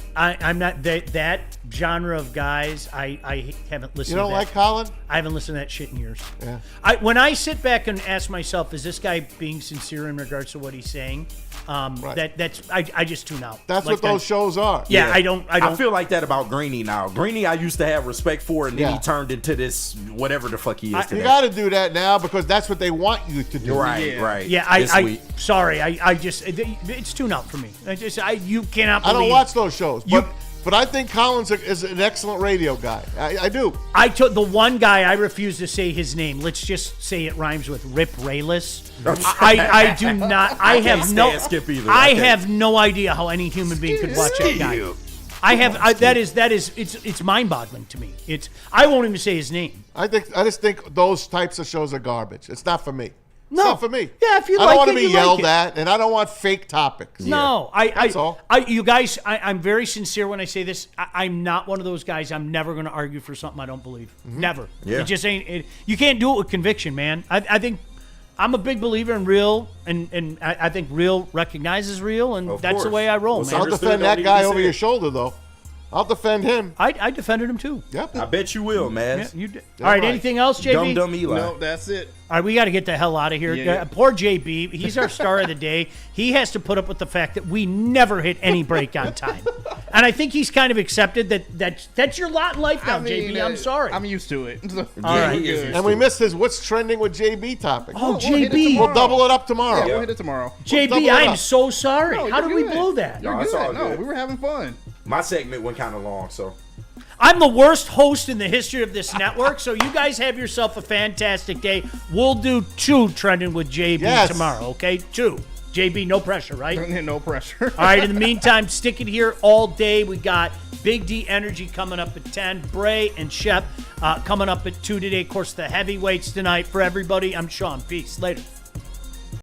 not that genre of guys. I haven't listened. You don't to that. like Colin? I haven't listened to that shit in years. Yeah. When I sit back and ask myself, is this guy being sincere in regards to what he's saying? Right. I just tune out. That's Like what those shows are. Yeah, I don't. I feel like that about Greeny now. Greeny, I used to have respect for, and then Yeah. he turned into this whatever the fuck he is today. You got to do that now because that's what they want you to do. Right. Yeah, This week. sorry. I just it's tune out for me. You cannot. I don't believe- watch those shows, but But I think Collins is an excellent radio guy. I do. I took the one guy I refuse to say his name. Let's just say it rhymes with Rip Rayless. I do not. I have no. Skip either. I have no idea how any human being could watch that guy. I have. That is. It's mind-boggling to me. I won't even say his name. I just think those types of shows are garbage. It's not for me. No. It's not for me. Yeah, if you I like don't want it, to be you yelled like at, and I don't want fake topics. No, That's all. you guys, I'm very sincere when I say this. I'm not one of those guys. I'm never going to argue for something I don't believe. Never. Yeah. It just ain't. You can't do it with conviction, man. I think I'm a big believer in real, and I think real recognizes real, and Of that's the course. way I roll, Well, man. I'll defend that guy over your shoulder, though. I'll defend him. I defended him too. Yep. I bet you will, man. Yeah, you did. All right. Anything else, JB? Dumb Eli. No, that's it. All right, we got to get the hell out of here. Yeah. Poor JB. He's our star of the day. He has to put up with the fact that we never hit any break on time. And I think he's kind of accepted that's your lot in life now, JB. I'm sorry. I'm used to it. So, All right. he is used And to we it. missed his "What's Trending with JB" topic. Oh, We'll hit it JB. tomorrow. We'll double it up tomorrow. Yeah, we'll hit it tomorrow. JB, double it I'm up. so sorry. No, How did you're we good. blow that? No, You're it's all good. No, good. we were having fun. My segment went kind of long, so. I'm the worst host in the history of this network, so you guys have yourself a fantastic day. We'll do 2 Trending with JB tomorrow, okay? 2. JB, no pressure, right? No pressure. All right, in the meantime, stick it here all day. We got Big D Energy coming up at 10. Bray and Shep coming up at 2 today. Of course, the heavyweights tonight. For everybody, I'm Sean. Peace. Later.